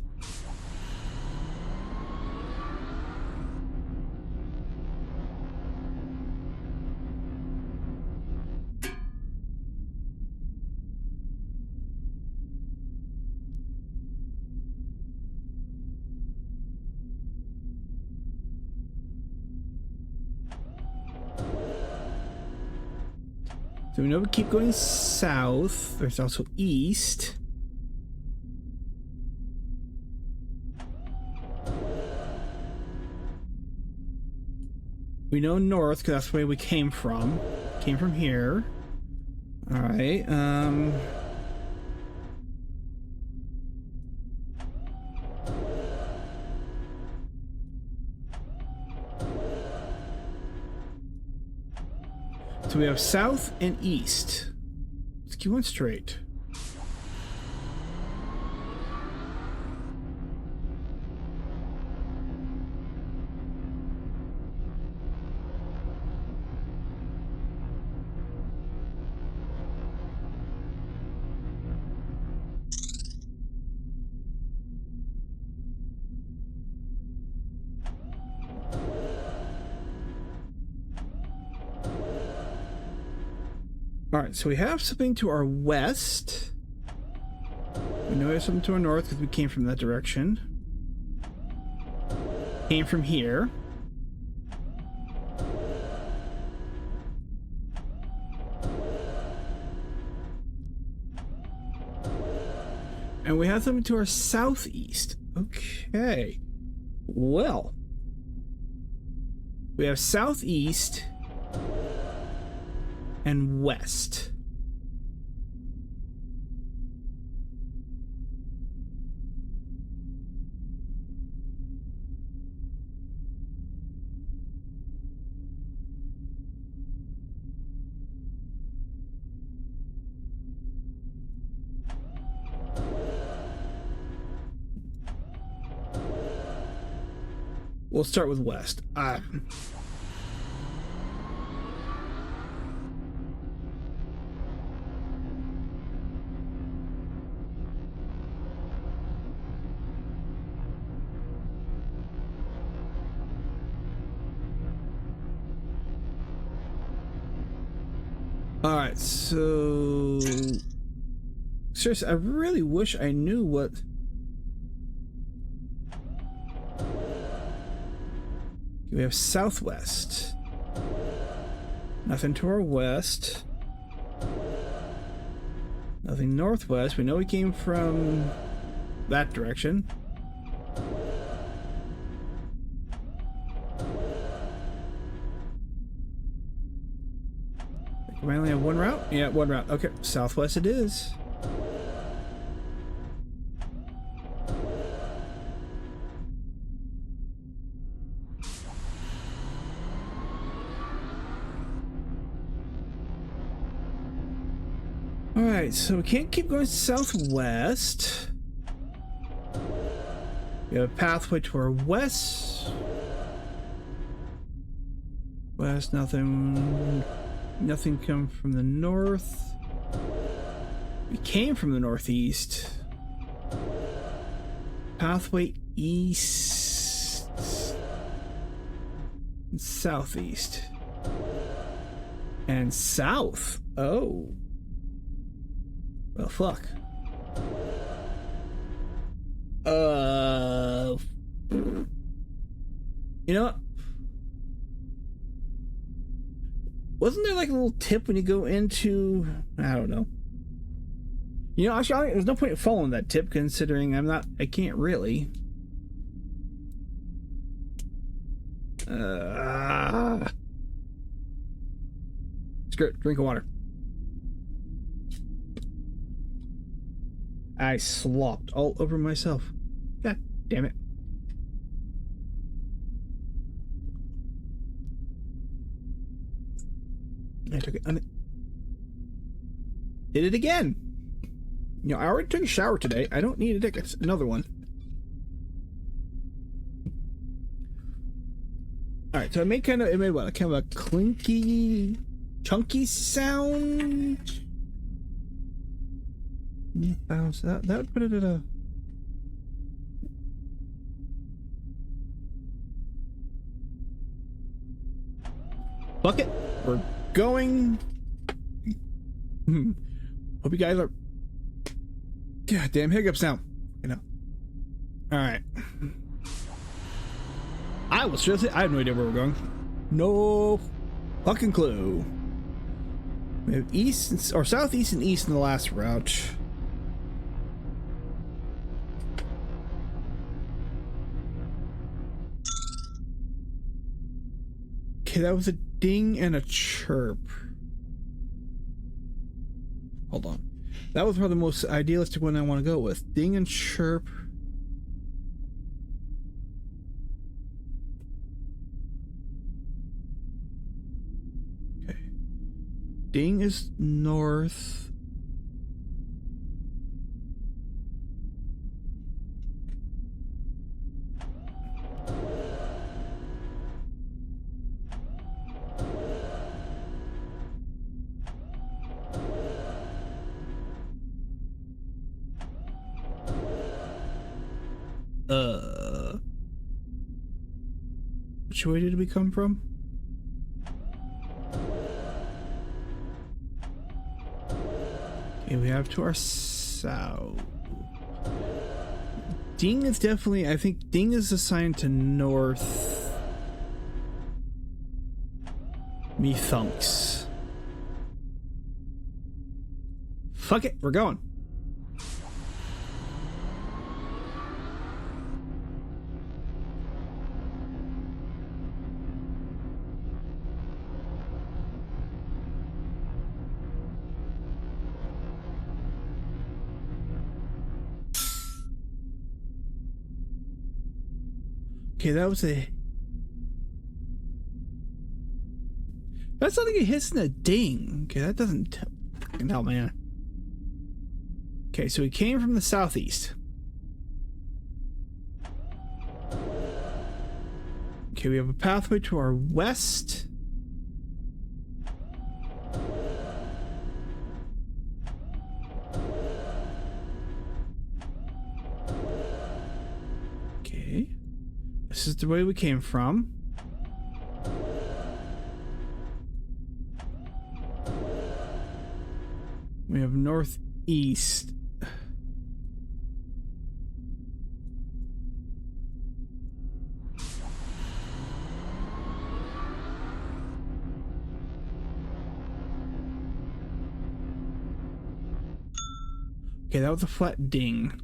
So we know we keep going south. There's also east. We know north because that's the way we came from. Came from here. All right. so we have south and east. Let's keep one straight. All right, so we have something to our west. We know we have something to our north because we came from that direction. Came from here. And we have something to our southeast. Okay. Well, we have southeast and west. We'll start with west. All right, so seriously, I really wish I knew what. We have southwest. Nothing to our west. Nothing northwest. We know we came from that direction. We only have one route? Yeah, one route. Okay, southwest it is. Alright, so we can't keep going southwest. We have a pathway to our west. West, nothing. Nothing come from the north. We came from the northeast. Pathway east. And southeast. And south. Oh. Well, fuck. You know what? Wasn't there like a little tip when you go into... I don't know. You know, actually, there's no point in following that tip considering I can't really. Screw it. Drink of water. I slopped all over myself. God damn it. I took it. Did it again. You know, I already took a shower today. I don't need to take another one. All right, so it made what? Kind of a clinky, chunky sound. Bounce. That would put it at a. Fuck it. We're going. Hope you guys are. Goddamn hiccups now. You know. All right. I have no idea where we're going. No fucking clue. We have east or southeast and east in the last route. Okay, that was a ding and a chirp. Hold on. That was probably the most idealistic one I want to go with. Ding and chirp. Okay. Ding is north. Which way did we come from? Okay, we have to our south. Ding is definitely, I think Ding is assigned to north. Methinks. Fuck it, we're going. Okay, that was a... That's not like it hits in a ding. Okay, that doesn't... Fucking hell, man. Okay, so we came from the southeast. Okay, we have a pathway to our west. Okay. This is the way we came from. We have northeast. Okay, that was a flat ding.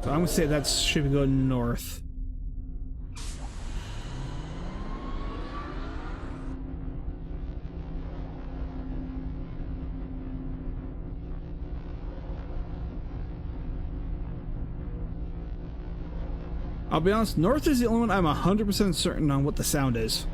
So I'm gonna say that should go north. I'll be honest, north is the only one I'm 100% certain on what the sound is.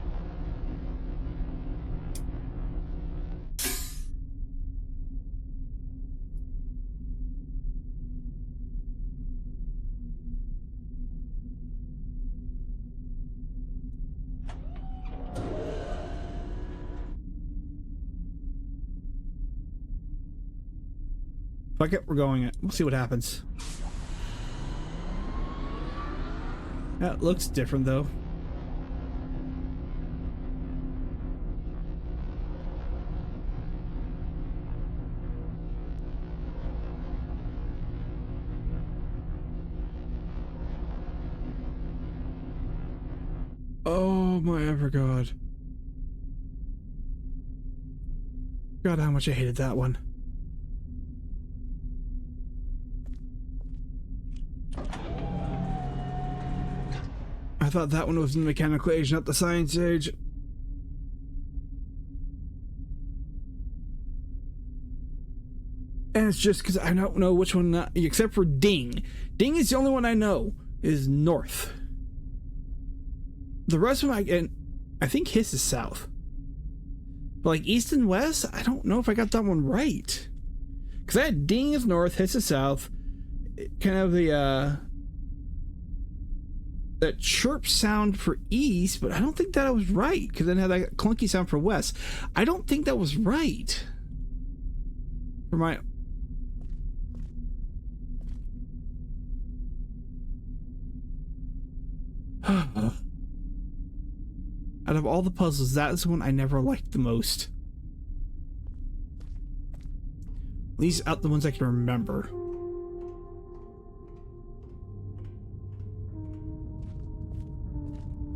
Fuck it, we're going it. We'll see what happens. That looks different though. Oh my ever god. God, how much I hated that one. I thought that one was in the mechanical age, not the science age. And it's just because I don't know which one, except for Ding. Ding is the only one I know is north. The rest of them, I think Hiss is south. But like east and west, I don't know if I got that one right. Because I had Ding is north, Hiss is south. Kind of the, that chirp sound for east, but I don't think that I was right because then it had that clunky sound for west. I don't think that was right. For my... Out of all the puzzles, that is the one I never liked the most. At least out the ones I can remember.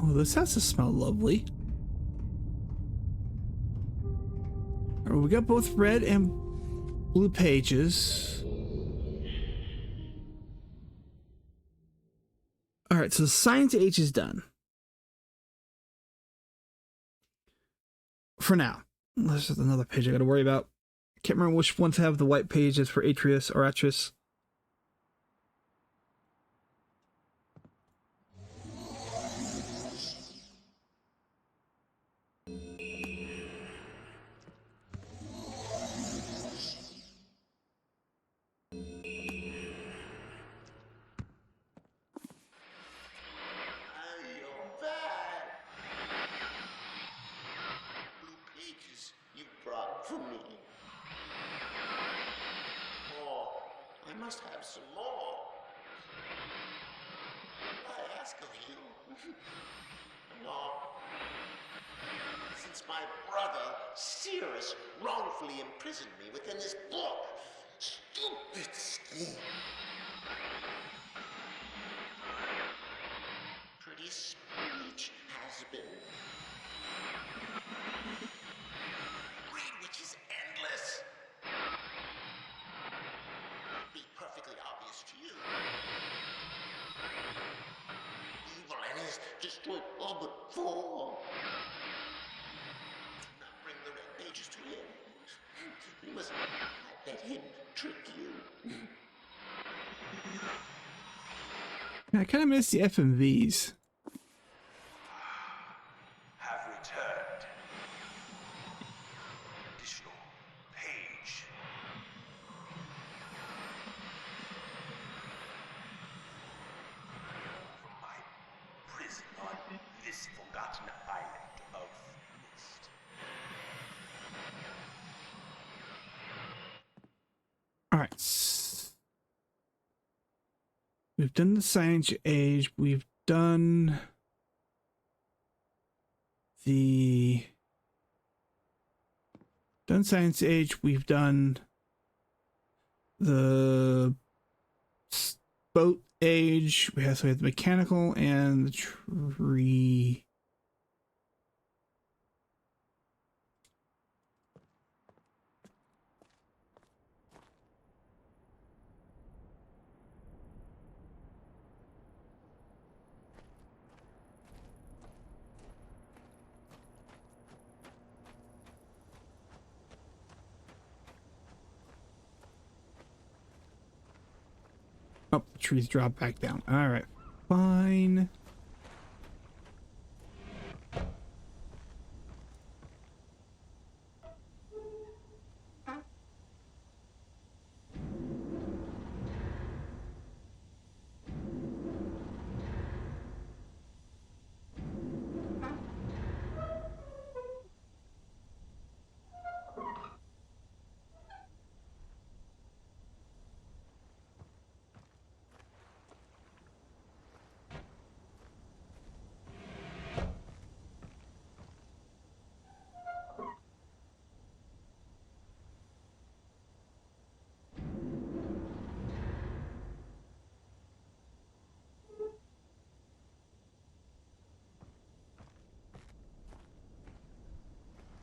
Oh, this has to smell lovely. All right, we got both red and blue pages. All right, so the science age is done. For now. There's just another page I gotta worry about. Can't remember which ones have the white pages for Atreus or Atreus. have some more. I ask of you. No. Since my brother, Cirrus, wrongfully imprisoned me within this book. Stupid scheme. Pretty speech has been. Greed which is endless. Be perfectly obvious to you. Evil and his destroyed all but four. Do not bring the red pages to him. You must not let him trick you. I kind of miss the FMVs. Have returned. Additional page. From my prison on this forgotten island of Myst. All right. We've done the Science Age. We've done the Science Age. We've done the boat age. We have the mechanical and the tree. Oh, the trees drop back down. All right, fine.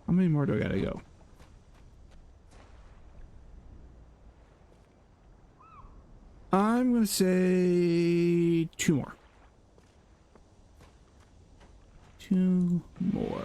How many more do I gotta go? I'm gonna say 2 more. 2 more.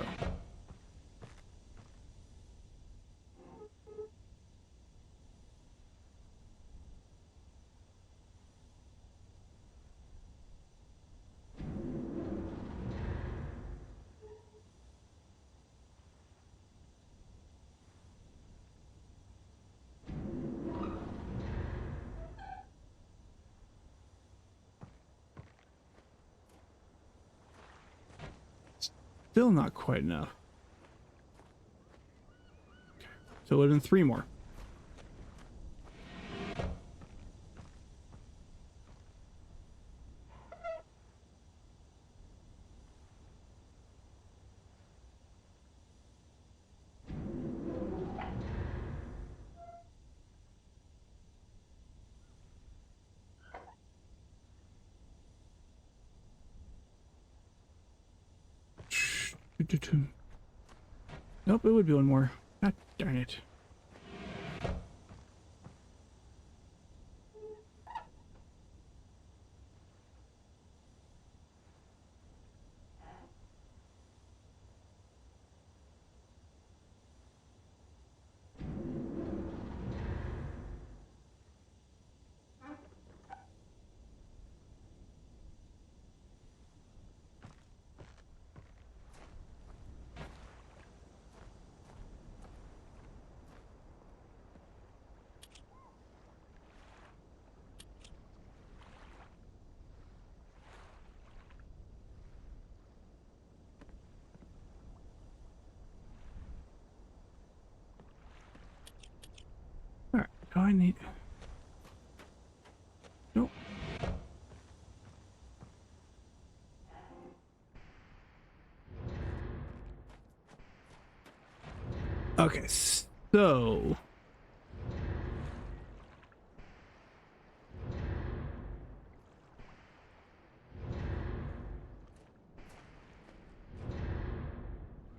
Still not quite enough. Okay. So it would have been 3 more. Nope, it would be 1 more. God darn it. All right, do I need... Nope. Okay, so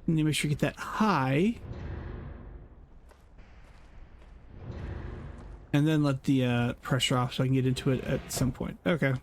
you need to make sure you get that high. And then let the pressure off so I can get into it at some point. Okay.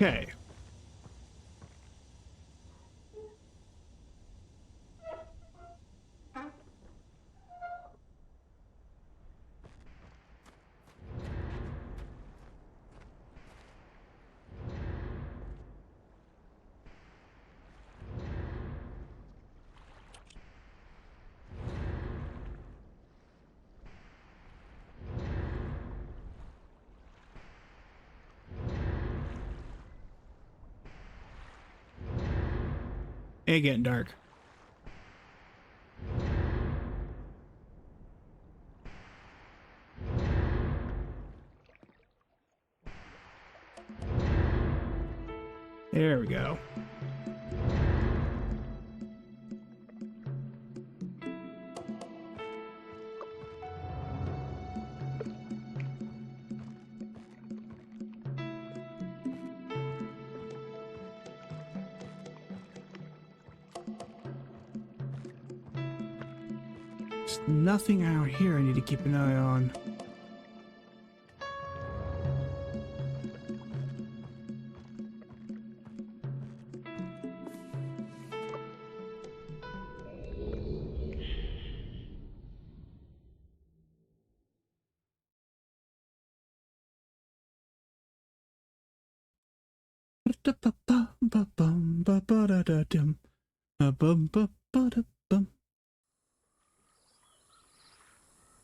Okay. And getting dark. There we go. There's nothing out here I need to keep an eye on.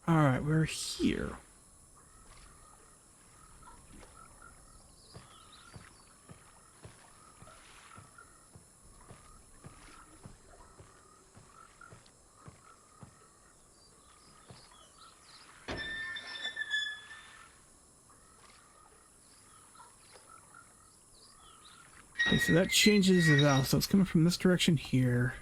All right, we're here. Okay, so that changes the valve. So it's coming from this direction here.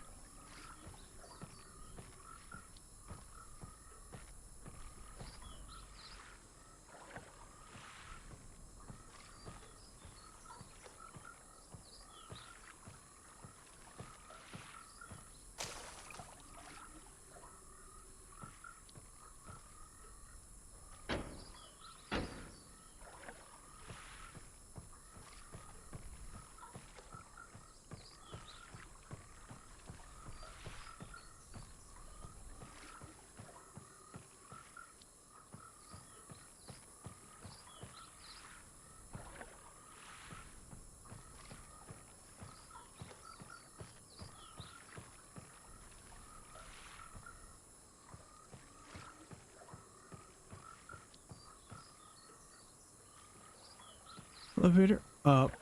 Elevator up.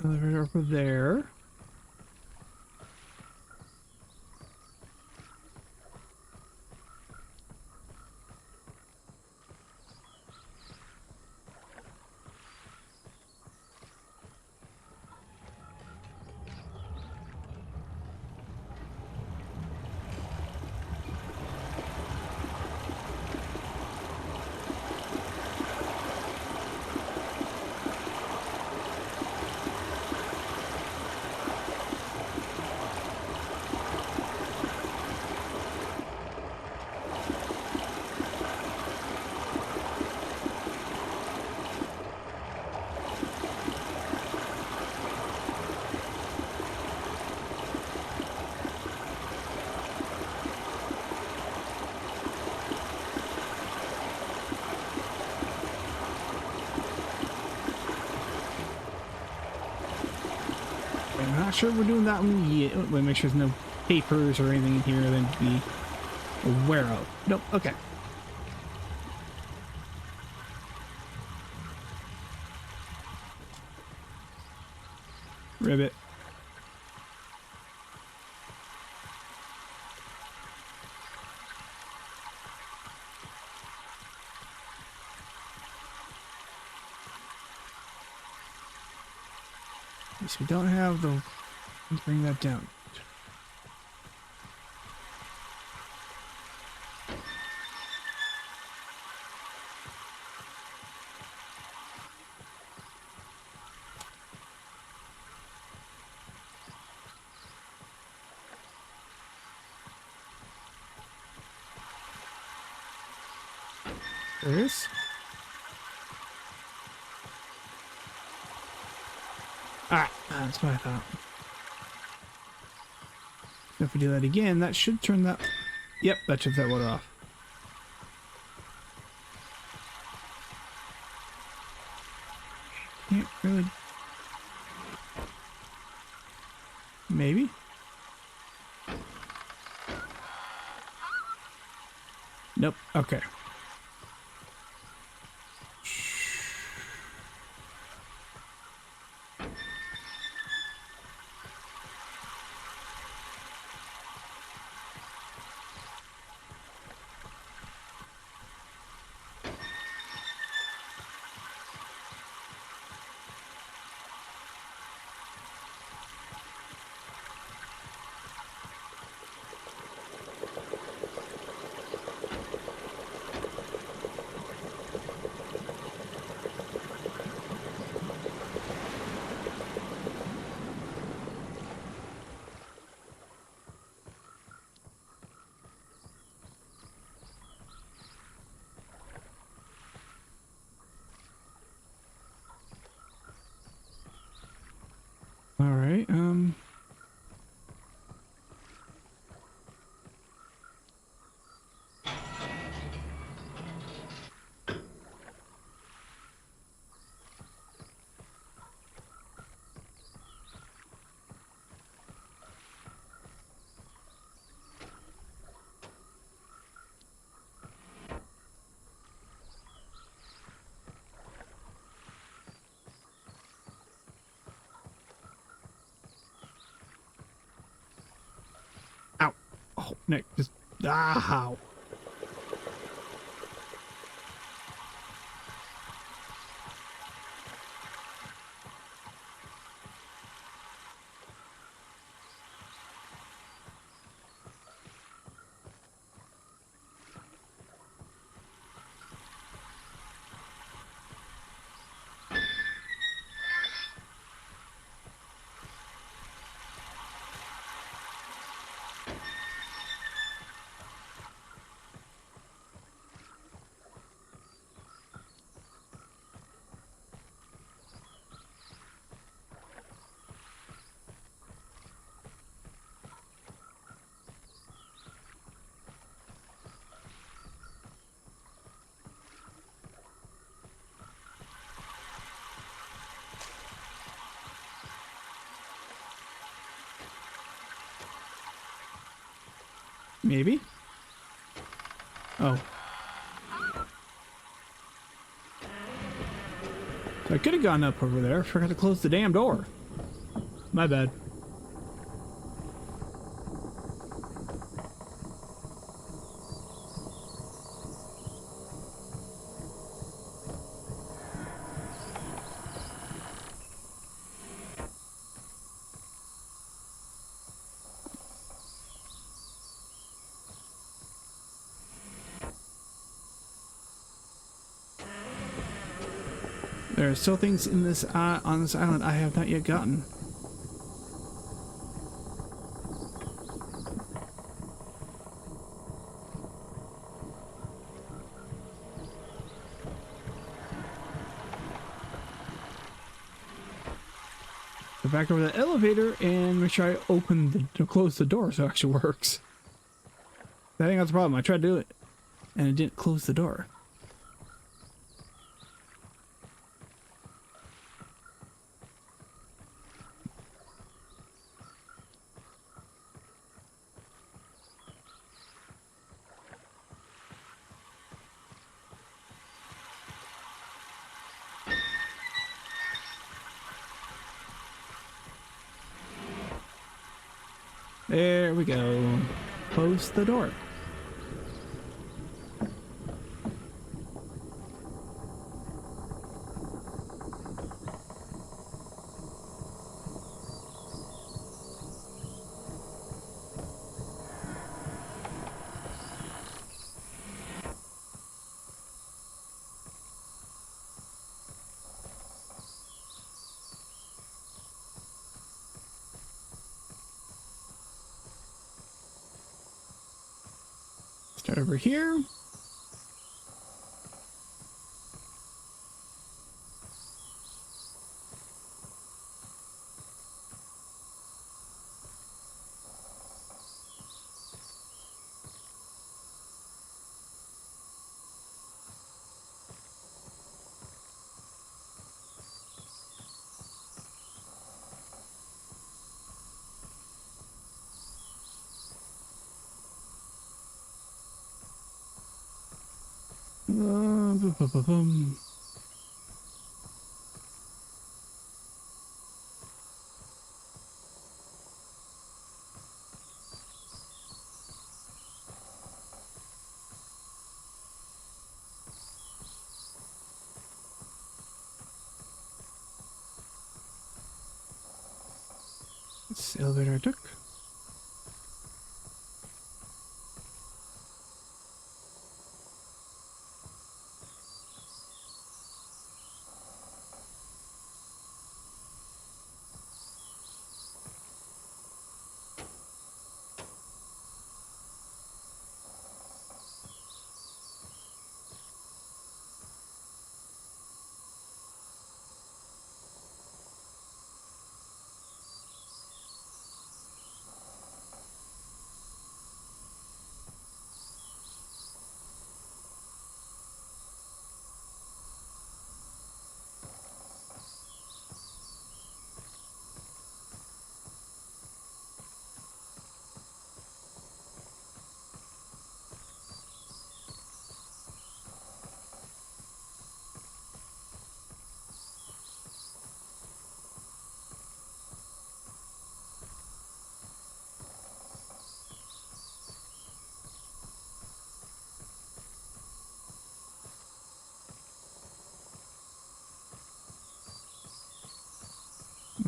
Elevator over there. sure we're doing that one yet. Wait, make sure there's no papers or anything in here then to be aware of. Nope. Okay. Ribbit. Yes, we don't have the... Let's bring that down. There it is. Alright, that's what I thought. If we do that again, that should turn that... Yep, that should that water off. Can't really... Maybe? Nope, okay. Alright, Ow. Oh, Nick, just... Ow. Maybe? Oh. So I could have gone up over there. Forgot to close the damn door. My bad. There are still things in this on this island I have not yet gotten. Go back over the elevator and make sure I open to close the door so it actually works. I think that's the problem. I tried to do it and it didn't close the door. There we go. Close the door. Start over here. Boom. This elevator I took.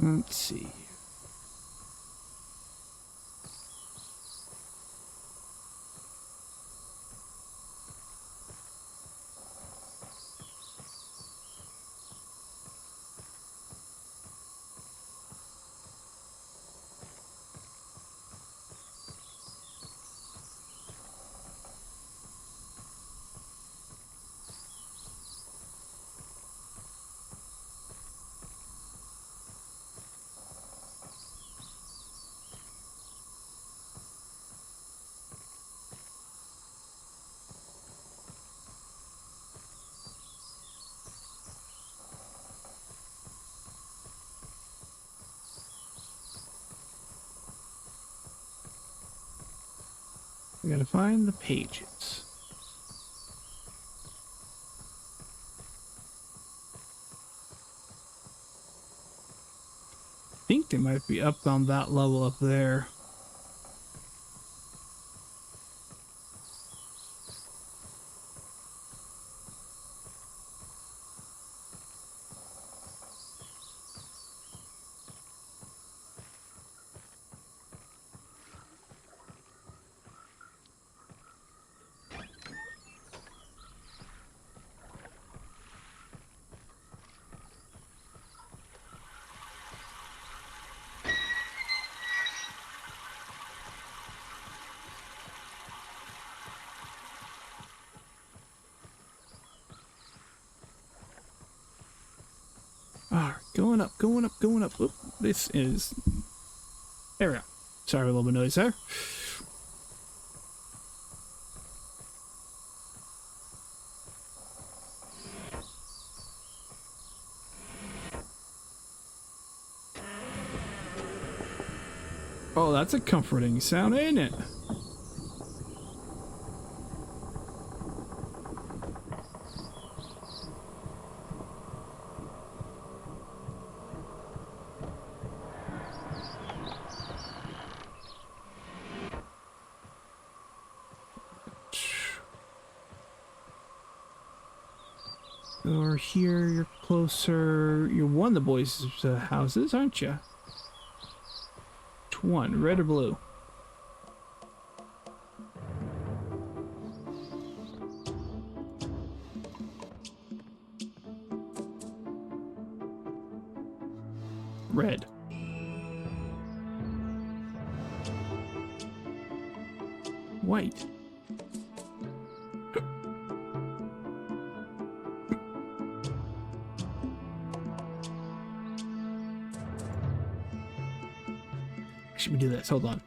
Let's see. I gotta find the pages. I think they might be up on that level up there. Alright, going up, going up, going up. Oop, this is... There we go. Sorry, a little bit of noise there. Oh, that's a comforting sound, ain't it? Or here, you're closer. You're one of the boys' houses, aren't you? Which one, red or blue? Red. White. Should we do this? Hold on.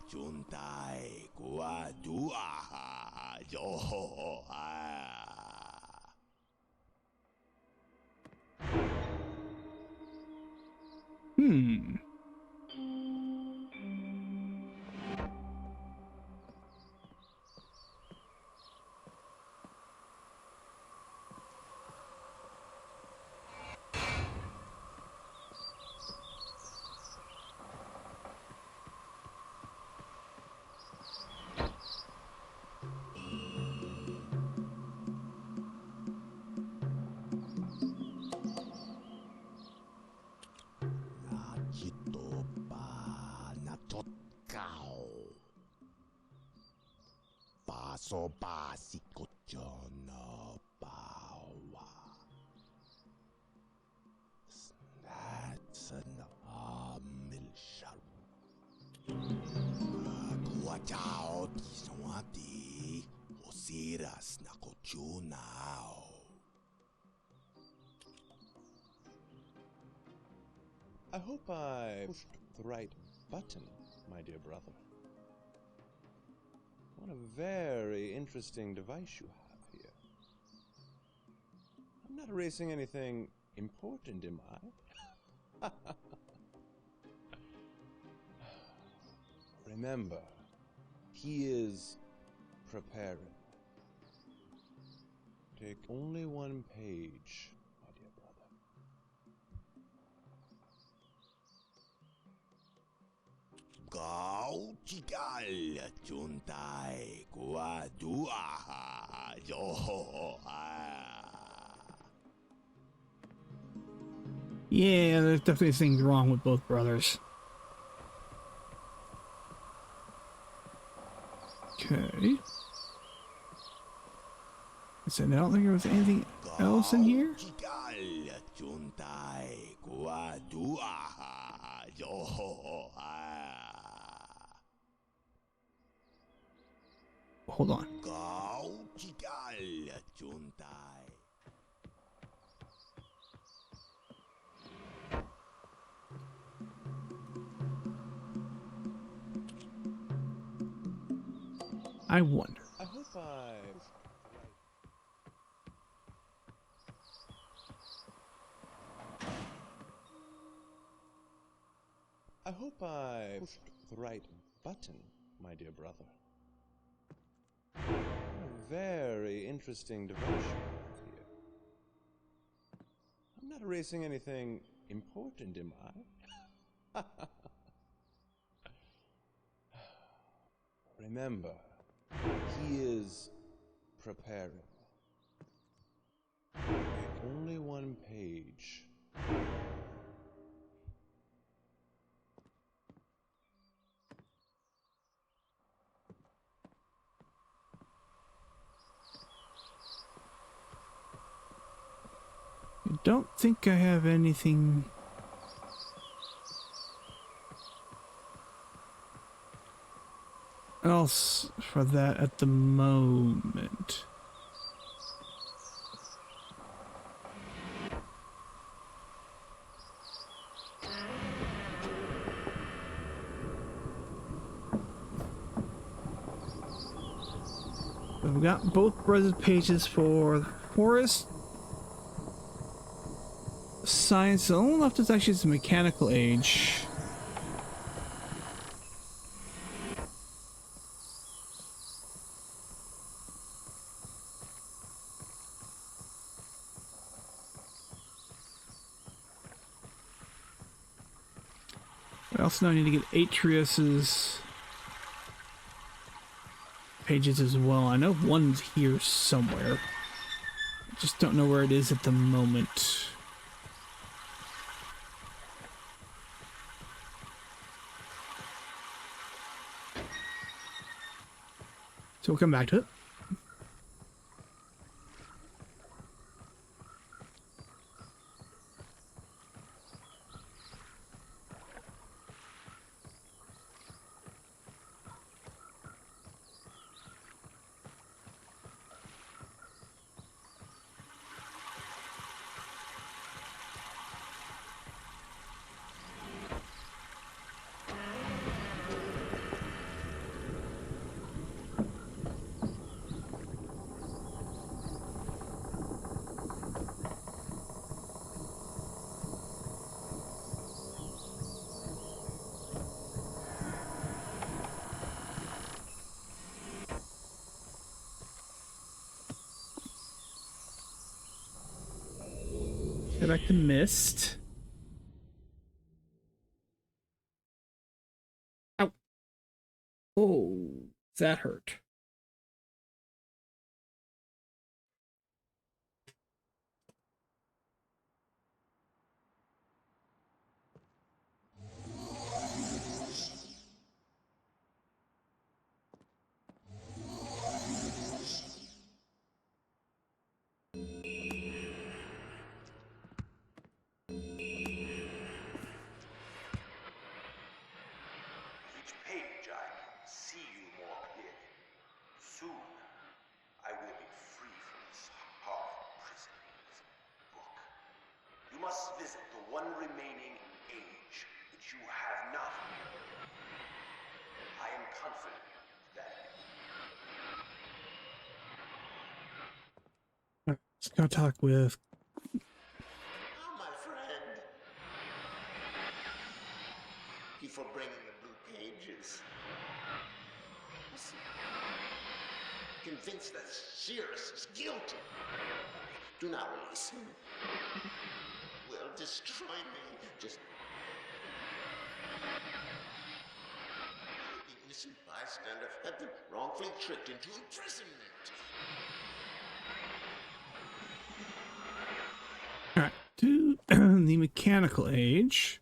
Juntai gua dua yo Hmm. Nachito pa natot kau paso básico no bawa snatsan milshar kuachao tiswati osiras na kochunao. I hope I pushed the right button, my dear brother. What a very interesting device you have here. I'm not erasing anything important, am I? Remember, he is preparing. Take only one page, my dear brother. Kau cikal juntai gua dua yo. Yeah, there's definitely things wrong with both brothers. Okay. I said, I don't think there was anything else in here. Cikal juntai gua dua yo. Hold on. Kau cikal juntai. I wonder. I hope I pushed the right button, my dear brother. What a very interesting device you have here. I'm not erasing anything important, am I? Remember, he is preparing. Take only one page. I don't think I have anything else for that at the moment. We've got both Brez's pages for Forest Science. The only left is actually the Mechanical Age. I also know I need to get Atreus's pages as well. I know one's here somewhere. Just don't know where it is at the moment. So we'll come back to it. Go back to Myst. Ow. Oh, that hurt. Each page I see you more clearly. Soon, I will be free from this horrible prison, this book. You must visit the one remaining age which you have not. I am confident that Let's go talk with. Ah, my friend. Thank you for bringing the blue pages. Listen. Convinced that Cirrus is guilty. Do not release him. Will destroy me. Just the innocent bystander have been wrongfully tricked into imprisonment. Alright, to the Mechanical Age.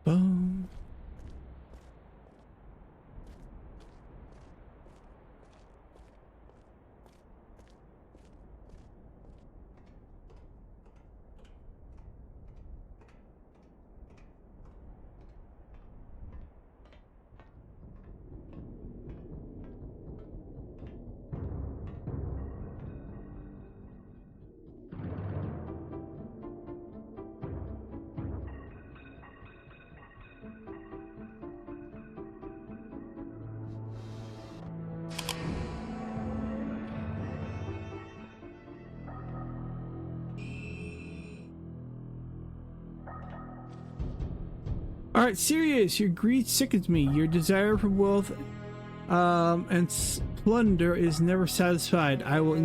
Boom. Alright, Sirius, your greed sickens me. Your desire for wealth and splendor is never satisfied. I will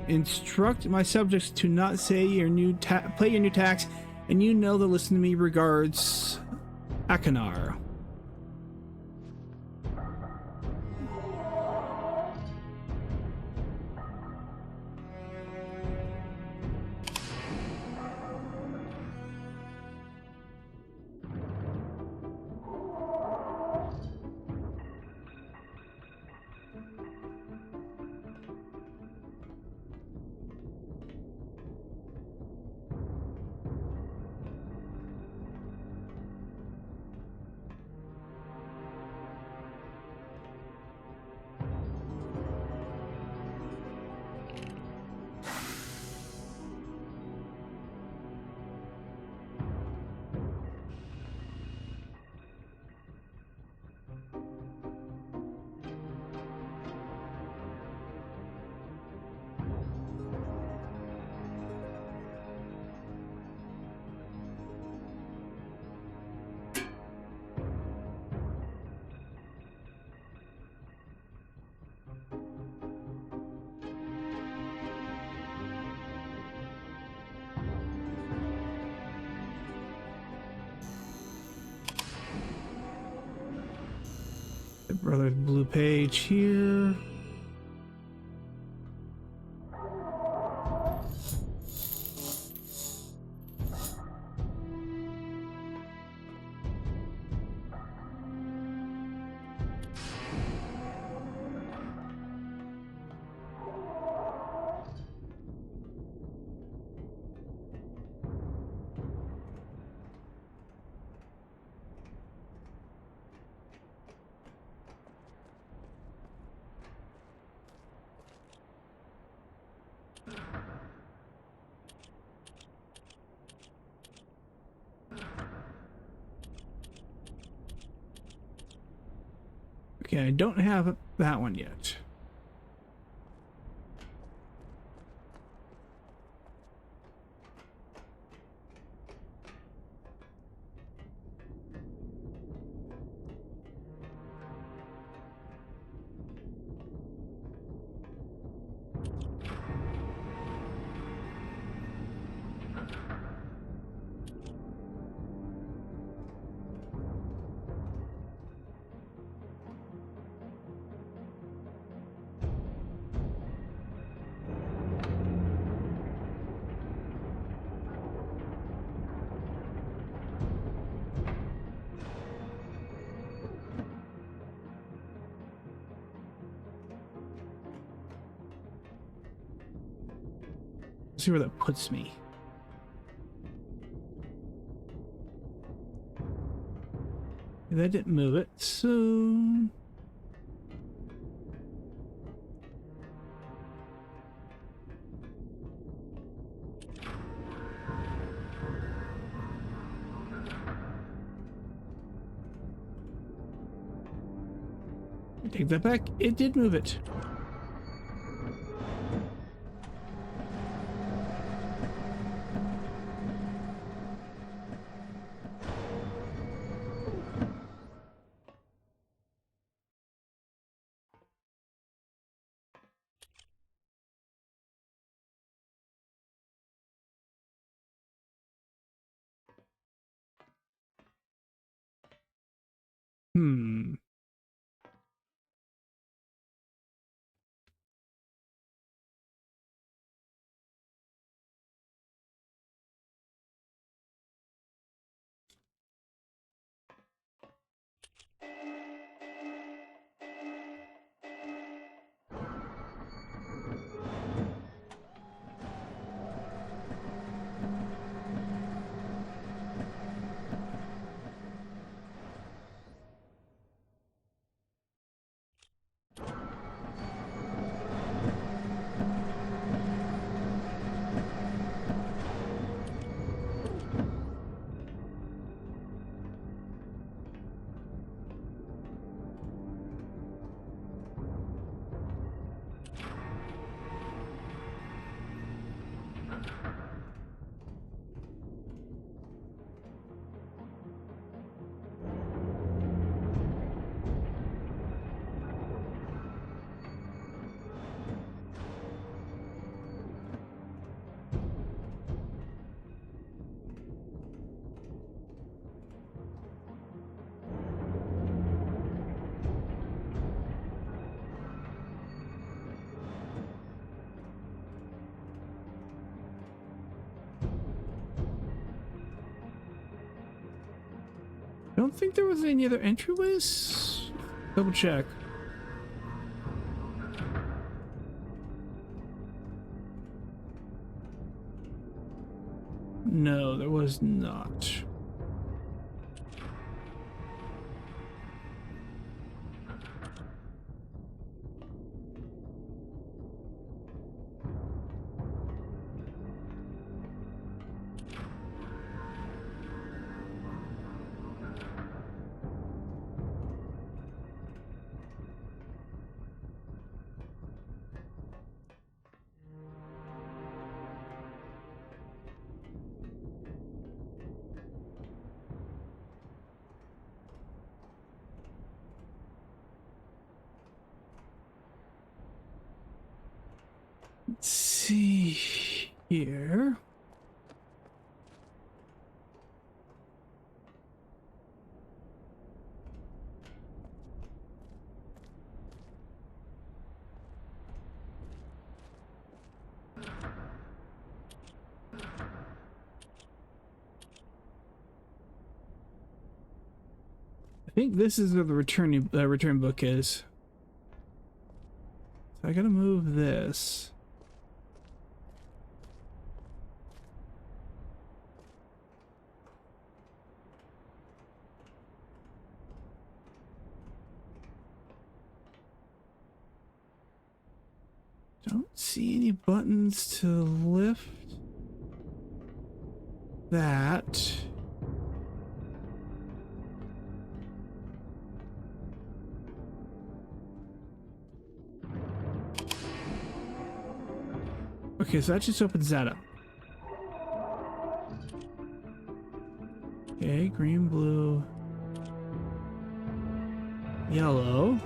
instruct my subjects to not say your new play your new tax, and you know to listen to me. Regards, Akanar. Brother's blue page here. Okay, I don't have that one yet. See where that puts me. That didn't move it, so... Take that back. It did move it. Hmm. I don't think there was any other entryways. Double check. No, there was not. Let's see here. think this is where the return book is. So I gotta move this. Don't see any buttons to lift that. Okay, so that just opens that up. Okay, green, blue, yellow.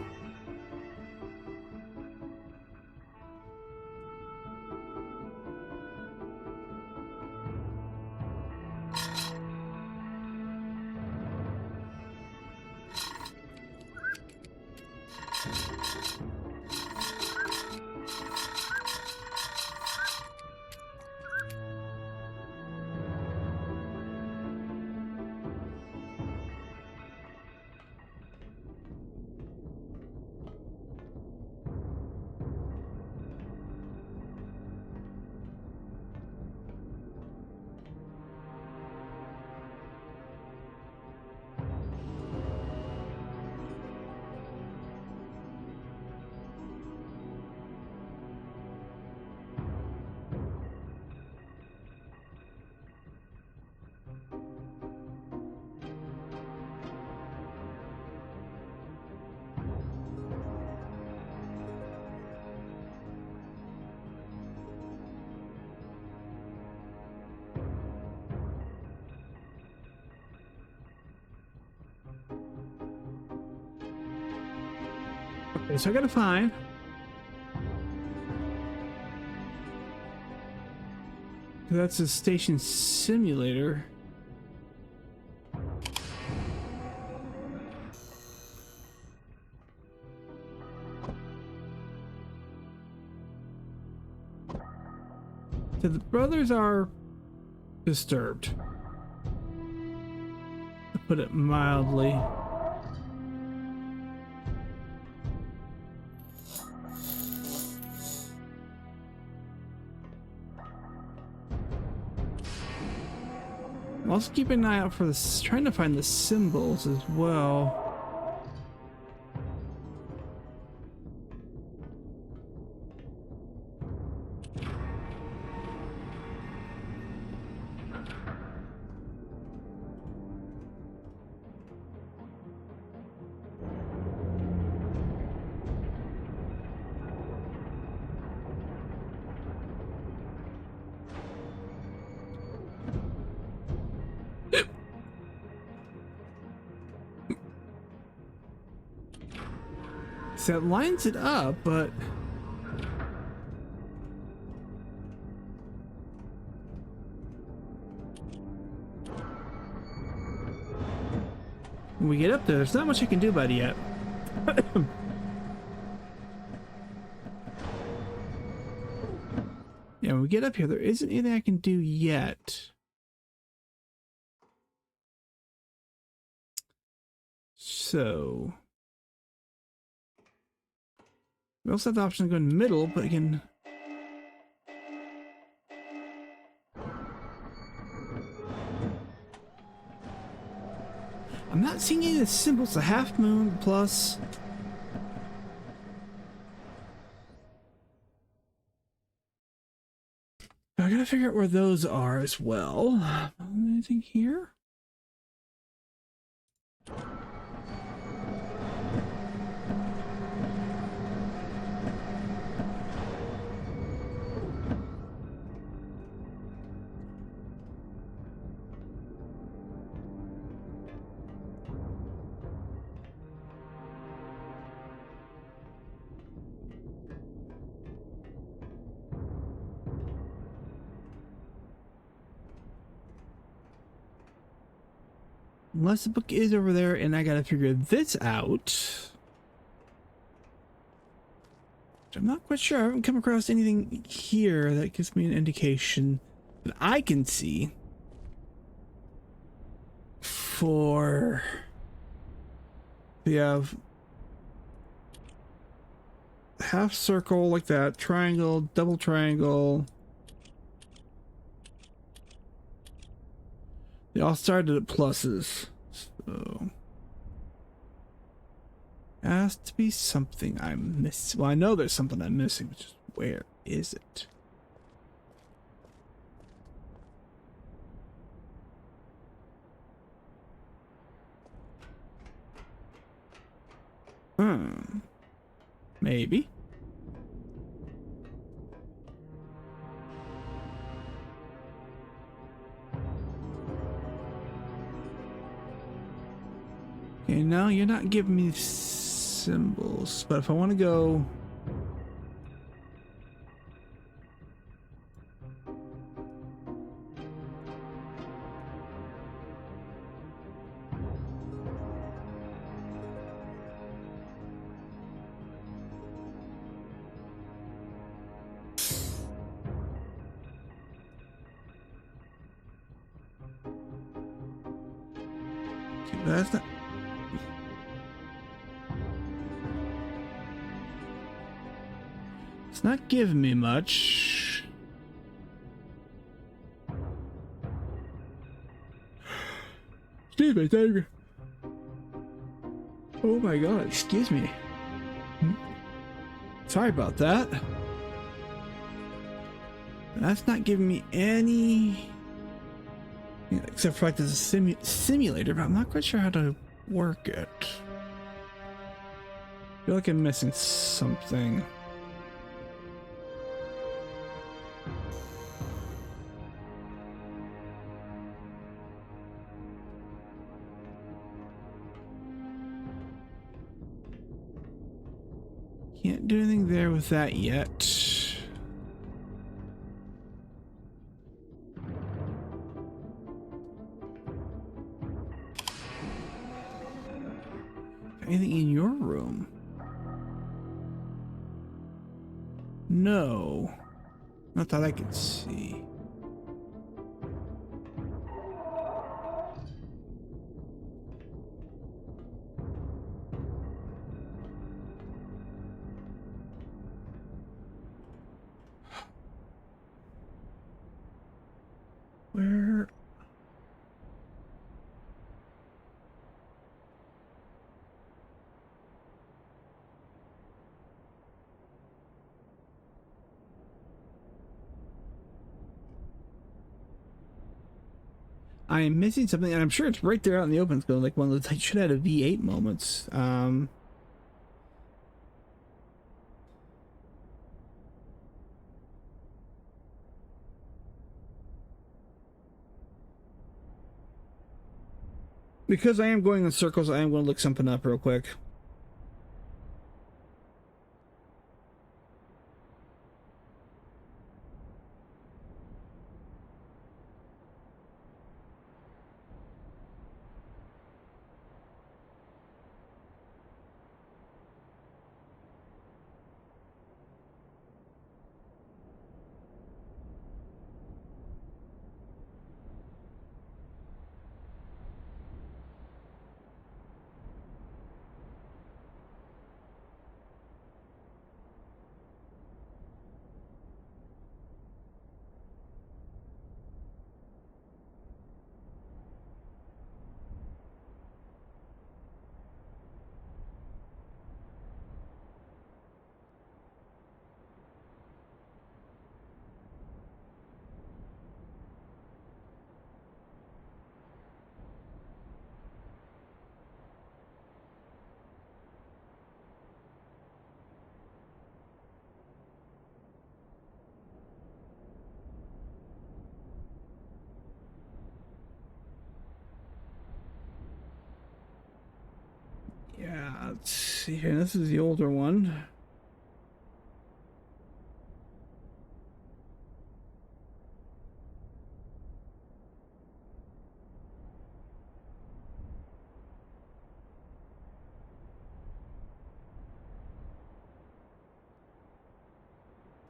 Okay, so I gotta find. That's a station simulator. So the brothers are disturbed, to put it mildly. I'm also keeping an eye out for this, trying to find the symbols as well. So it lines it up, but when we get up there, there's not much I can do about it yet. Yeah, when we get up here, there isn't anything I can do yet. So we also have the option to go in the middle, but again, I'm not seeing any of the symbols. The half moon plus. I gotta figure out where those are as well. Anything here? Unless the book is over there and I gotta figure this out. I'm not quite sure. I haven't come across anything here that gives me an indication that I can see for We have half circle like that, triangle, double triangle. They all started at pluses, so has to be something I'm missing. Well, I know there's something I'm missing, but just where is it? Maybe. Okay, no, you're not giving me symbols, but if I want to go... That's not... It's not giving me much. Excuse me, tiger. Oh my god, excuse me. Sorry about that. That's not giving me any... Except for like there's a simulator, but I'm not quite sure how to work it. I feel like I'm missing something. Can't do anything there with that yet. Anything in your room? No. Not that I could see. Where? I am missing something, and I'm sure it's right there out in the open. It's going like one of those. I should have had a V8 moments. Because I am going in circles, I am going to look something up real quick. Yeah, let's see here. This is the older one.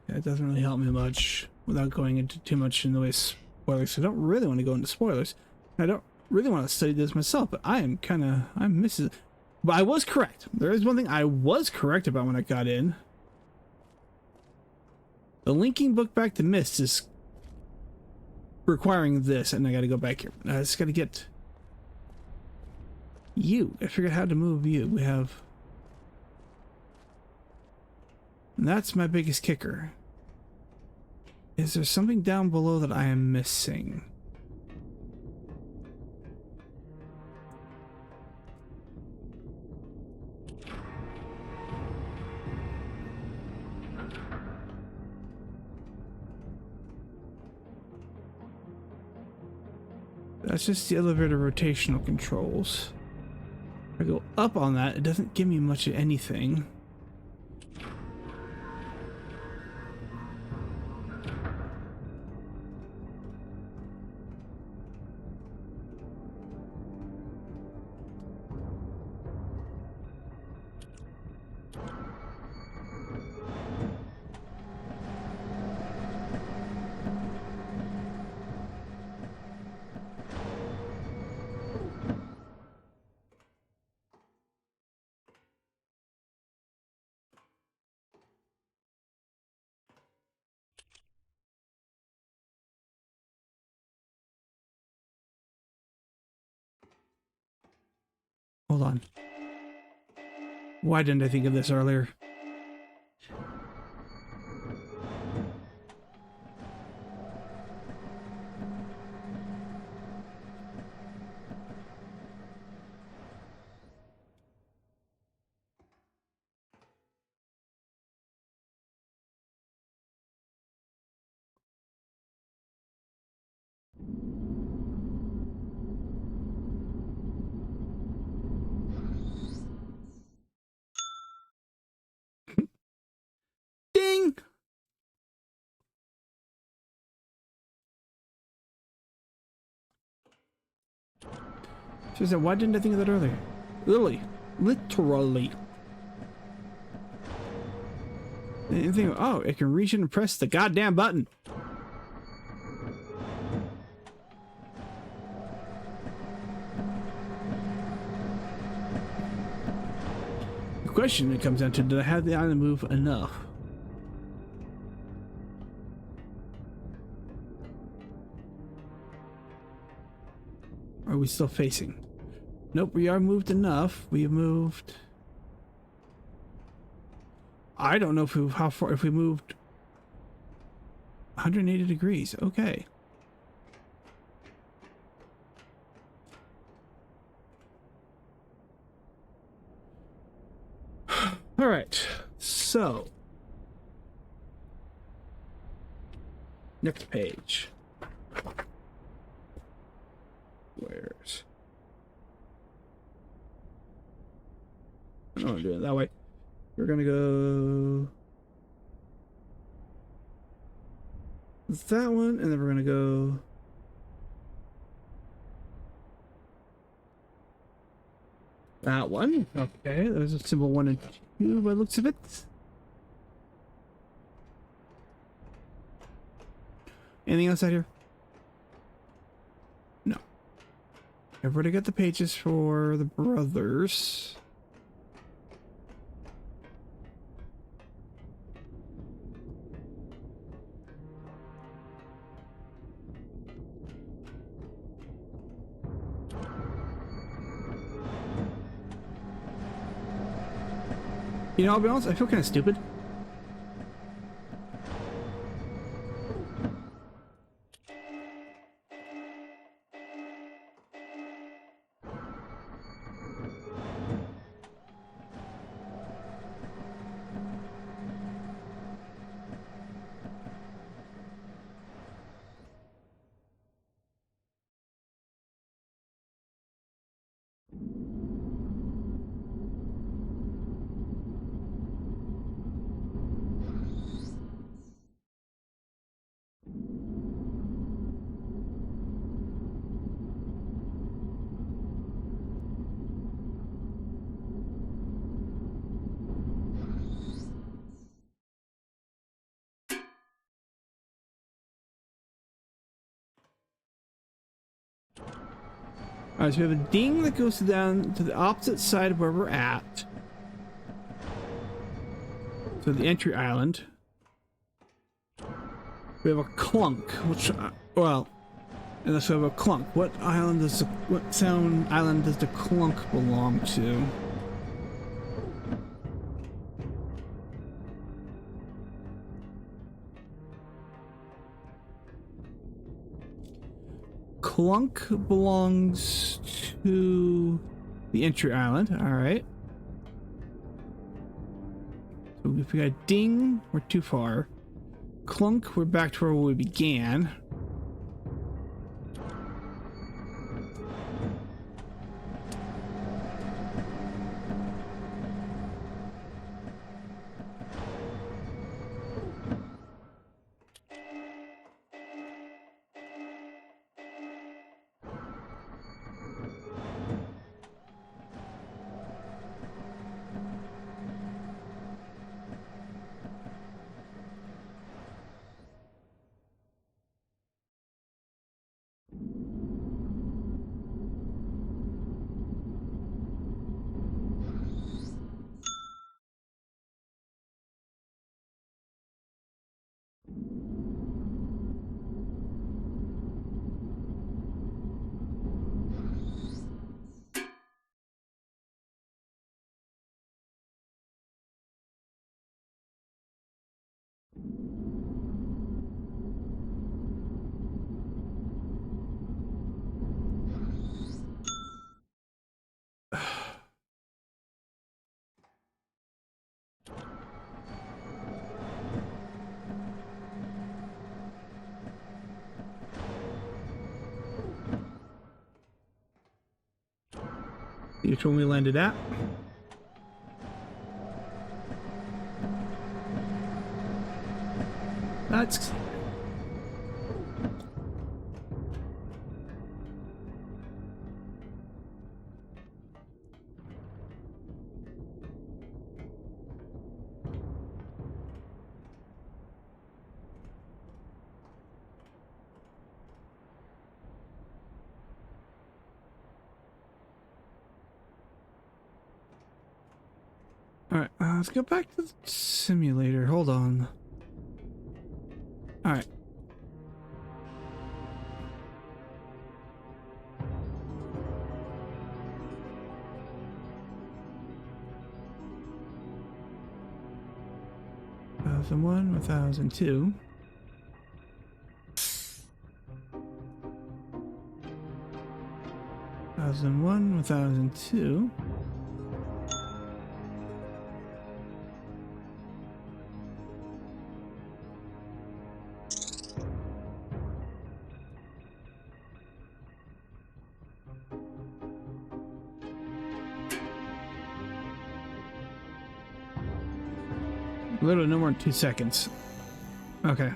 Yeah, it doesn't really help me much without going into too much in the way of spoilers. I don't really want to go into spoilers. I don't really want to study this myself, but I'm missing. But I was correct. There is one thing I was correct about when I got in. The linking book back to Myst is requiring this, and I gotta go back here. I just gotta get you. I figured out how to move you. We have... And that's my biggest kicker. Is there something down below that I am missing? That's just the elevator rotational controls. If I go up on that, it doesn't give me much of anything. Hold on. Why didn't I think of this earlier? Ding! She said, why didn't I think of that earlier? Literally. Anything? Oh, it can reach in and press the goddamn button. The question it comes down to, did I have the island move enough? Are we still facing? Nope, we are moved enough. We have moved. I don't know how far, if we moved 180 degrees. Okay. All right. So, next page. Where's... I don't want to do it that way. We're gonna go that one, and then we're gonna go that one. Okay, there's a symbol 1 and 2 by the looks of it. Anything else out here? No. I've already got the pages for the brothers. You know, I'll be honest, I feel kind of stupid. Alright, so we have a ding that goes down to the opposite side of where we're at. So the entry island. We have a clunk, which, well, unless we have a clunk. What sound island does the clunk belong to? Clunk belongs to the entry island. All right. So if we got ding, we're too far. Clunk, we're back to where we began. Which one we landed at? That's... Alright, let's go back to the simulator. Hold on. Alright. Thousand one, 1002. Thousand one, 1002. Literally no more than 2 seconds. Okay.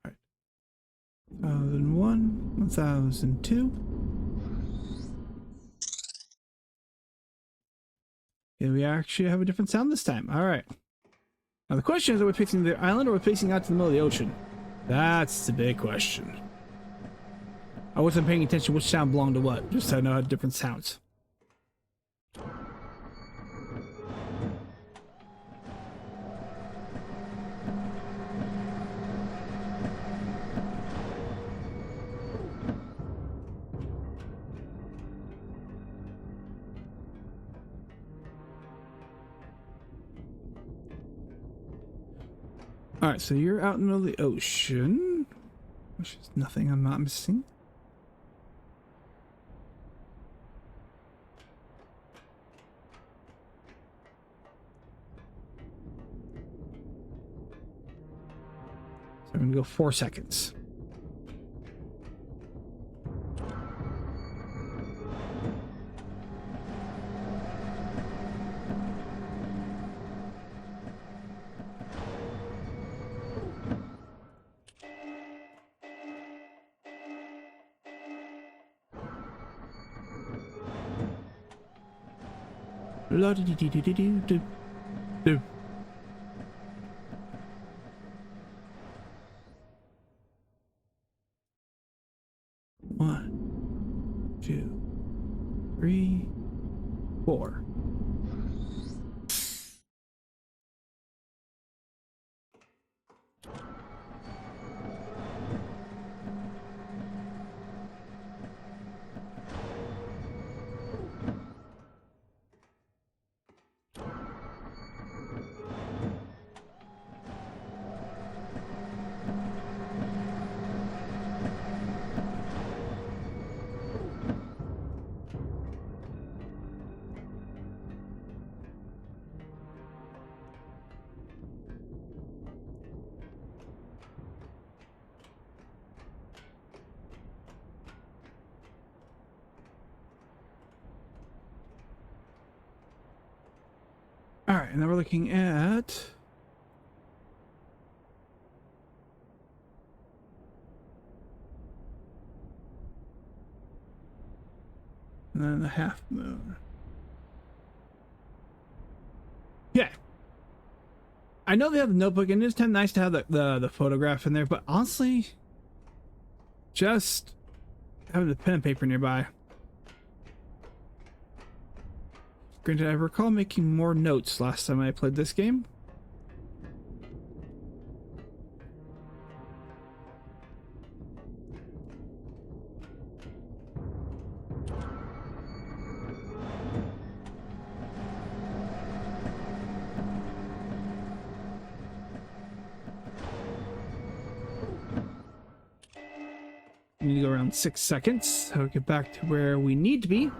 All right. 1001, 1002. Yeah, we actually have a different sound this time. All right. Now the question is, are we facing the island or are we facing out to the middle of the ocean? That's the big question. I wasn't paying attention which sound belonged to what, just so I know how different sounds. Alright, so you're out in the middle of the ocean, which is nothing I'm not missing. So I'm gonna go 4 seconds. La -di -di -di -di -di -di -do. Do. One, two, three, four. All right, and then we're looking at and then the half moon. Yeah. I know they have the notebook, and it's kind of nice to have the photograph in there, but honestly, just having the pen and paper nearby. Granted, I recall making more notes last time I played this game. We need to go around 6 seconds, so we get back to where we need to be.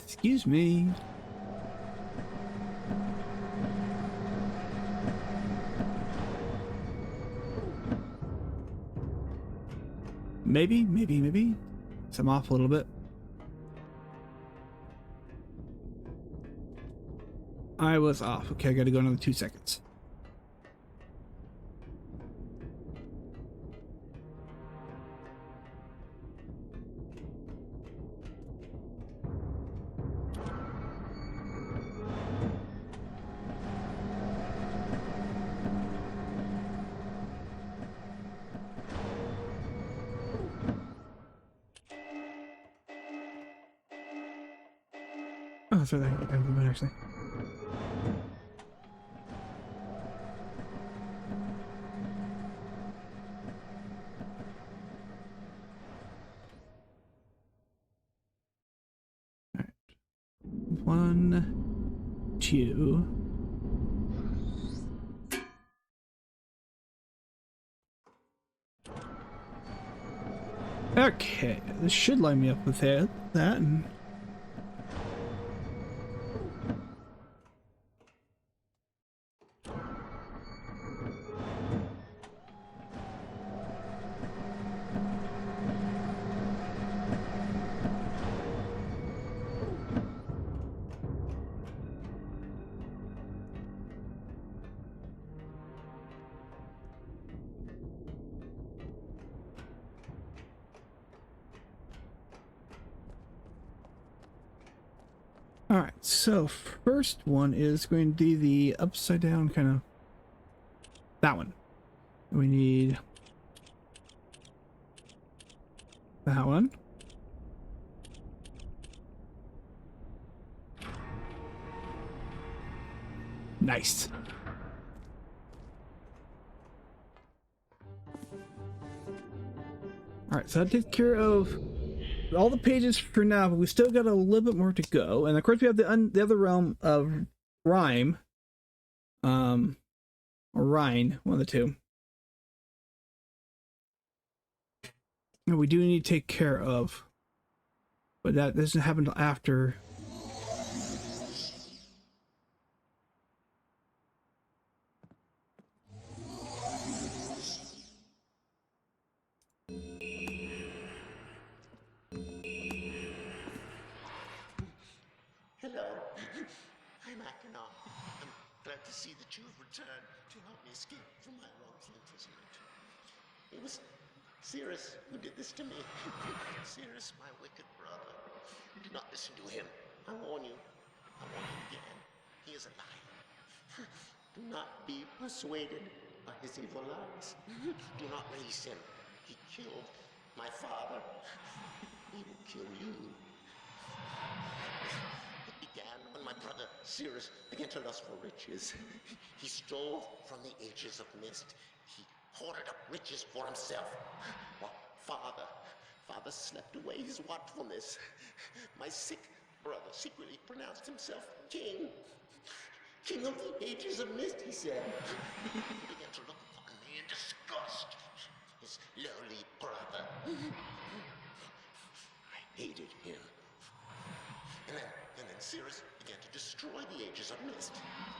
Excuse me. Maybe. So I'm off a little bit. I was off. Okay, I gotta go another 2 seconds. Oh, that's right. I have the moon actually. All right. 1, 2. Okay, this should line me up with that. And all right, so first one is going to be the upside down kind of that one. We need that one. Nice. All right, so that takes care of all the pages for now, but we still got a little bit more to go. And of course, we have the other realm of Rhyme, or Rhine, one of the two. that we do need to take care of. But that doesn't happen until after. Hello. I'm Achenar. I'm glad to see that you have returned to help me escape from my wrongful imprisonment. It was Cirrus who did this to me. Cirrus, my wicked brother. Do not listen to him. I warn you. I warn you again. He is a liar. Do not be persuaded by his evil lies. Do not release him. He killed my father. He will kill you. It began when my brother Cirrus began to lust for riches. He stole from the ages of Myst. He hoarded up riches for himself. While father slept away his watchfulness. My sick brother secretly pronounced himself king. King of the ages of Myst, he said. He began to look upon me in disgust. His lowly brother. I hated him. And then Cirrus began to destroy the ages of Myst.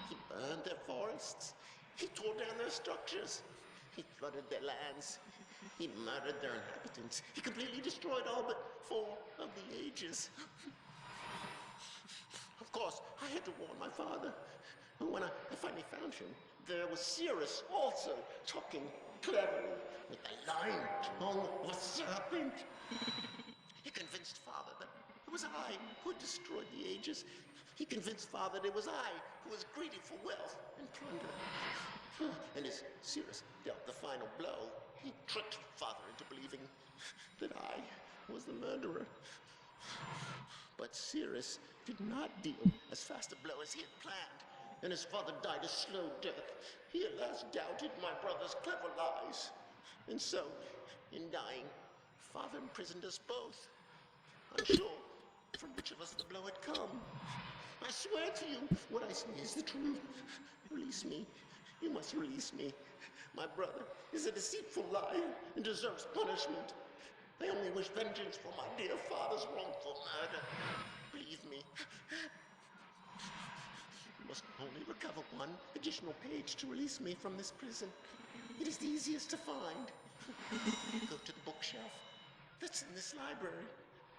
He burned their forests. He tore down their structures. He flooded their lands. He murdered their inhabitants. He completely destroyed all but 4 of the ages. Of course, I had to warn my father. And when I finally found him, there was Cirrus also talking cleverly with the lying tongue of a serpent. He convinced father that it was I who had destroyed the ages. He convinced father that it was I who was greedy for wealth and plunder. And as Cirrus dealt the final blow, he tricked father into believing that I was the murderer. But Cirrus did not deal as fast a blow as he had planned, and his father died a slow death. He at last doubted my brother's clever lies. And so, in dying, father imprisoned us both, unsure from which of us the blow had come. I swear to you, what I say is the truth. Release me. You must release me. My brother is a deceitful liar and deserves punishment. I only wish vengeance for my dear father's wrongful murder. Believe me. You must only recover one additional page to release me from this prison. It is the easiest to find. Go to the bookshelf that's in this library.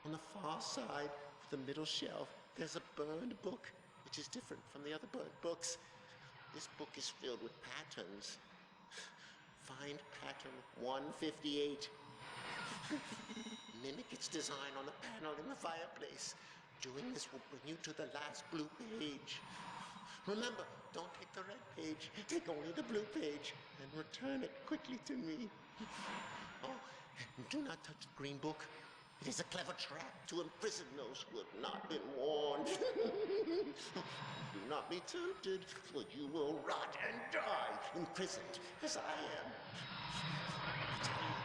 On the far side of the middle shelf, there's a burned book, which is different from the other burnt books. This book is filled with patterns. Find pattern 158. Mimic its design on the panel in the fireplace. Doing this will bring you to the last blue page. Remember, don't take the red page. Take only the blue page and return it quickly to me. Oh, and do not touch the green book. It is a clever trap to imprison those who have not been warned. Do not be tempted, for you will rot and die, imprisoned as I am. I tell you,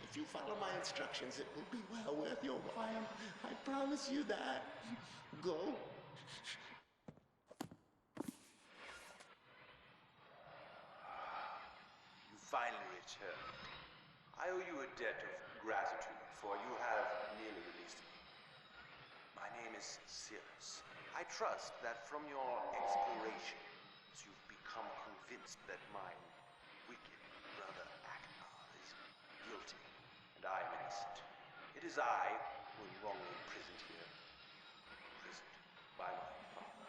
if you follow my instructions, it will be well worth your while. I promise you that. Go. You finally returned. I owe you a debt of gratitude, for you have nearly released me. My name is Cirrus. I trust that from your explorations, you've become convinced that my wicked brother Achenar is guilty, and I am innocent. It is I who am wrongly imprisoned here, imprisoned by my father.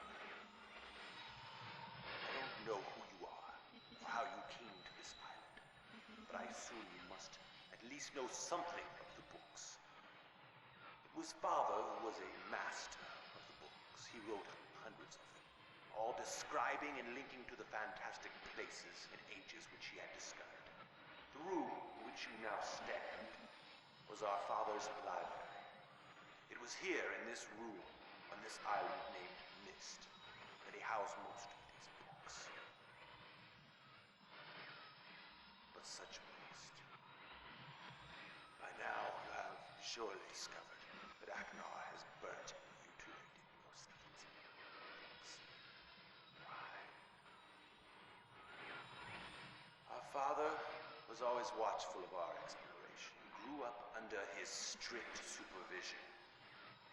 I don't know who you are, or how you came to this island, but I assume you must at least know something of the books. It was father who was a master of the books. He wrote hundreds of them, all describing and linking to the fantastic places and ages which he had discovered. The room in which you now stand was our father's library. It was here in this room, on this island named Myst, that he housed most of these books. But such a waste. By now you have surely discovered that Achenar has burnt mutilated most of these books. Why? Our father was always watchful of our exploration. grew up under his strict supervision.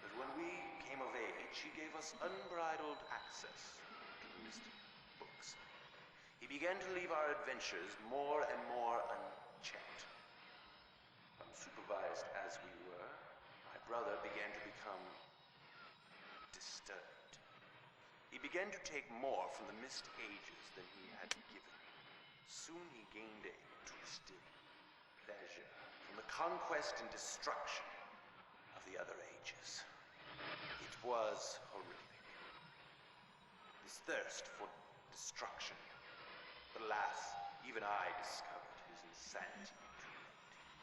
But when we came of age, he gave us unbridled access to his books. He began to leave our adventures more and more unchecked. Unsupervised as we were, my brother began to become disturbed. He began to take more from the Myst ages than he had given. Soon he gained a twisted pleasure from the conquest and destruction of the other ages. It was horrific. This thirst for destruction. But alas, even I discovered his insanity too late.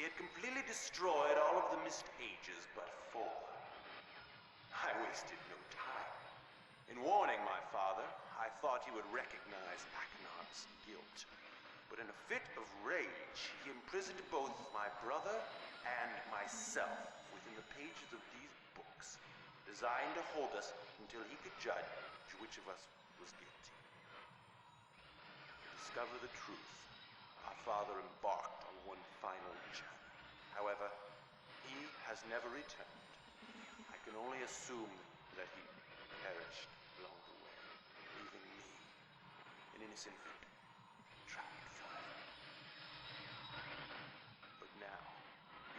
He had completely destroyed all of the Myst ages but 4. I wasted no time. In warning my father, I thought he would recognize Aknar's guilt. But in a fit of rage, he imprisoned both my brother and myself within the pages of these books, designed to hold us until he could judge which of us was guilty. To discover the truth, our father embarked on one final journey. However, he has never returned. I can only assume that he perished along the way, leaving me, an innocent victim, trapped forever. But now,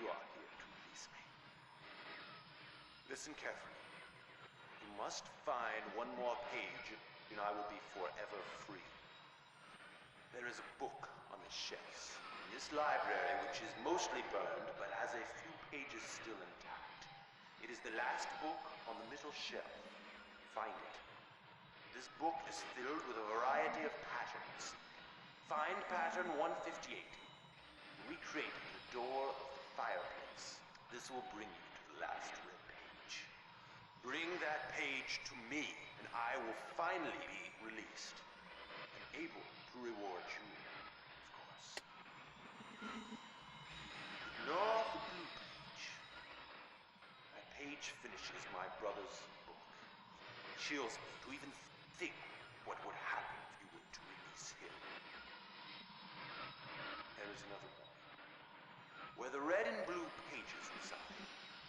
you are here to release me. Listen carefully. You must find one more page, and I will be forever free. There is a book on the shelves in this library which is mostly burned, but has a few pages still intact. It is the last book on the middle shelf. Find it. This book is filled with a variety of patterns. Find pattern 158. Recreate the door of the fireplace. This will bring you to the last red page. Bring that page to me, and I will finally be released. And able to reward you, of course. Ignore the blue page. That page finishes my brother's book. It chills me to even think what would happen if you were to release him. There is another one. Where the red and blue pages reside,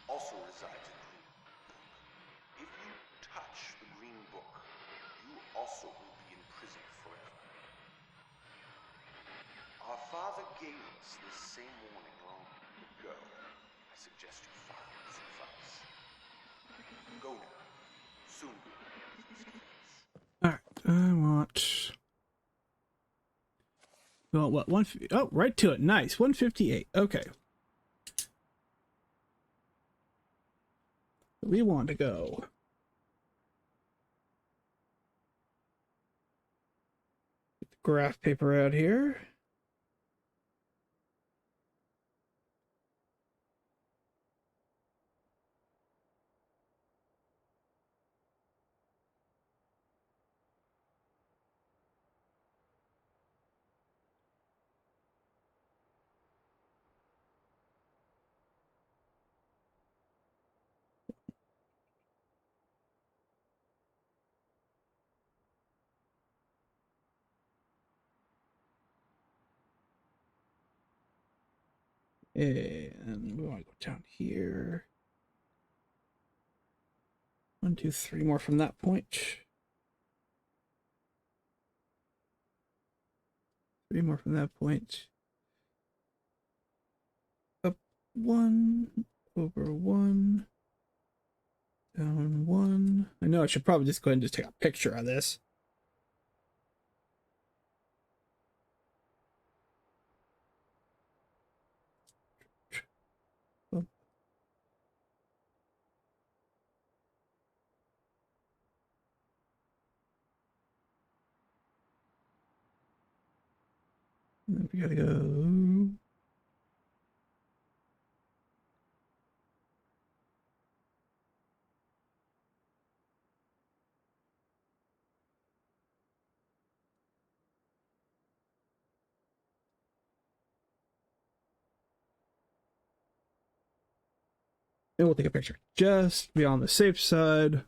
also resides a green book. If you touch the green book, you also will be in prison forever. Our father gave us this same warning long ago. I suggest you follow his advice. Go now. Soon we will be face to face. Alright, I want... Well, what? Oh, right to it. Nice. 158. Okay. We want to go. Get the graph paper out here. And we want to go down here. 1, 2, 3 more from that point. 3 more from that point. Up 1, over 1, down 1. I know I should probably just go ahead and just take a picture of this. We gotta go. And we'll take a picture just to be on the safe side.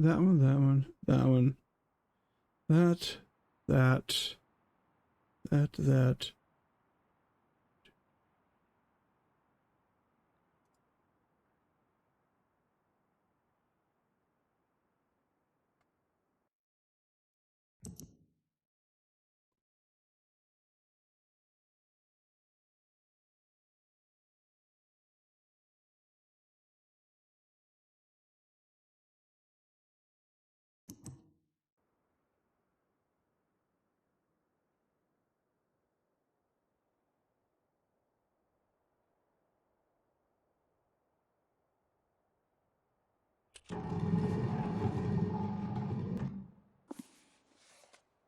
that one, that one, that one, that, that.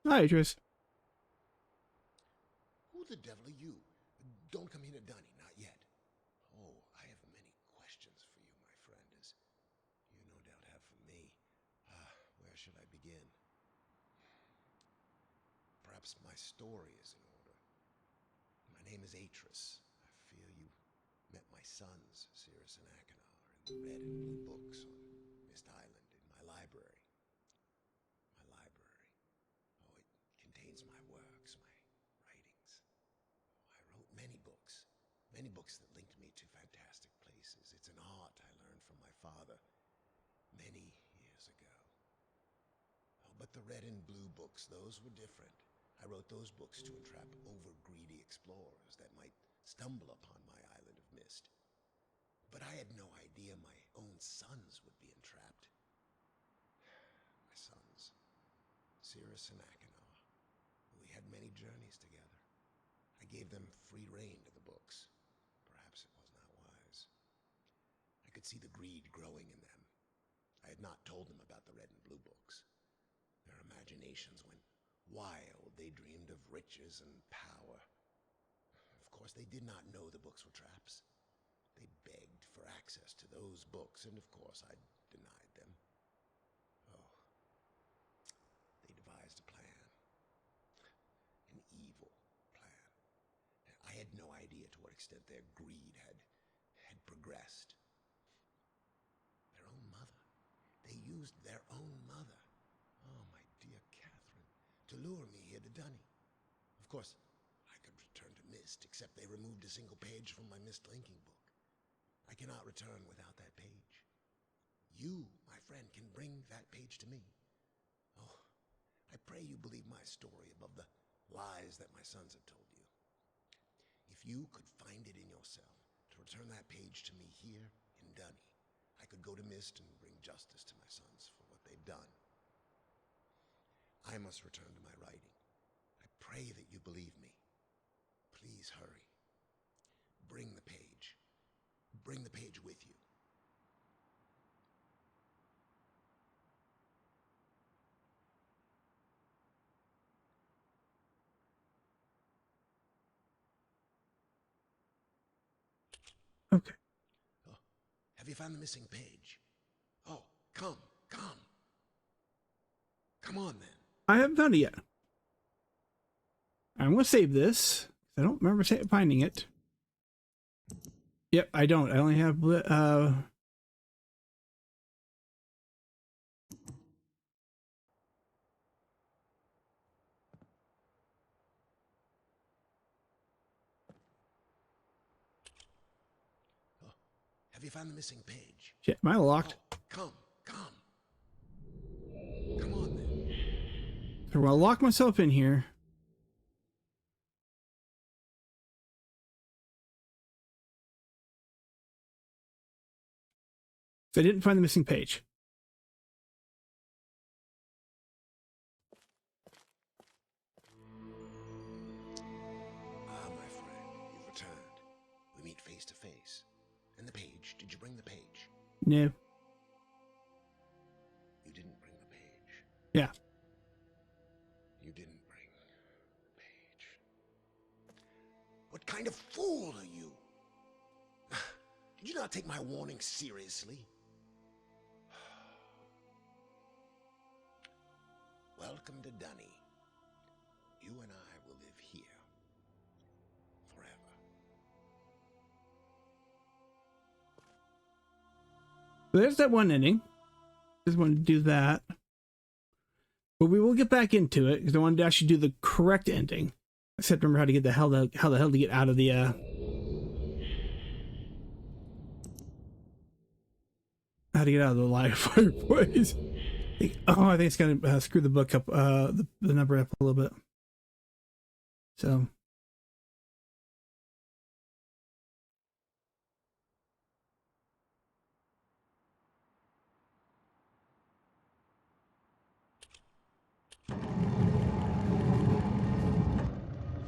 Hi, Tris. Who the devil are you? Don't come here to Dunny, not yet. Oh, I have many questions for you, my friend, as you no doubt have for me. Where should I begin? Perhaps my story is in order. My name is Atris. I fear you met my sons, Cirrus and Achenar, in the red and blue books on Myst Island in my library. My library. Oh, it contains my works, my writings. I wrote many books that linked me to fantastic places. It's an art I learned from my father many years ago. Oh, but the red and blue books, those were different. I wrote those books to entrap over-greedy explorers that might stumble upon my island of Myst. But I had no idea my own sons would be entrapped. My sons, Cirrus and Achenar. We had many journeys together. I gave them free rein to the books. Perhaps it was not wise. I could see the greed growing in them. I had not told them about the red and blue books. Their imaginations went wild. They dreamed of riches and power. Of course, they did not know the books were traps. They begged for access to those books, and of course I denied them. Oh, they devised a plan. An evil plan. I had no idea to what extent their greed had progressed. Their own mother. They used their own mother. Oh, my dear Catherine, to lure me here to Dunny. Of course, I could return to Myst, except they removed a single page from my Myst linking book. I cannot return without that page. You, my friend, can bring that page to me. Oh, I pray you believe my story above the lies that my sons have told you. If you could find it in yourself to return that page to me here in Dunny, I could go to Myst and bring justice to my sons for what they've done. I must return to my writing. I pray that you believe me. Please hurry. Bring the page. Bring the page with you. Okay. Oh, have you found the missing page? Oh, come. Come on, then. I haven't found it yet. I'm going to save this. I don't remember finding it. Yep, I don't. I only have... Oh, have you found the missing page? Shit, am I locked? Oh, come. Come on, then. So I'm going to lock myself in here. So I didn't find the missing page. Ah, my friend, you've returned. We meet face to face. And the page, did you bring the page? No. You didn't bring the page. Yeah. You didn't bring the page. What kind of fool are you? Did you not take my warning seriously? Welcome to Dunny. You and I will live here forever. There's that one ending. Just wanted to do that. But we will get back into it because I wanted to actually do the correct ending. Except remember how to get the hell to get out of the how to get out of the line of fireplace. I think it's gonna screw the book up, the number up a little bit. So.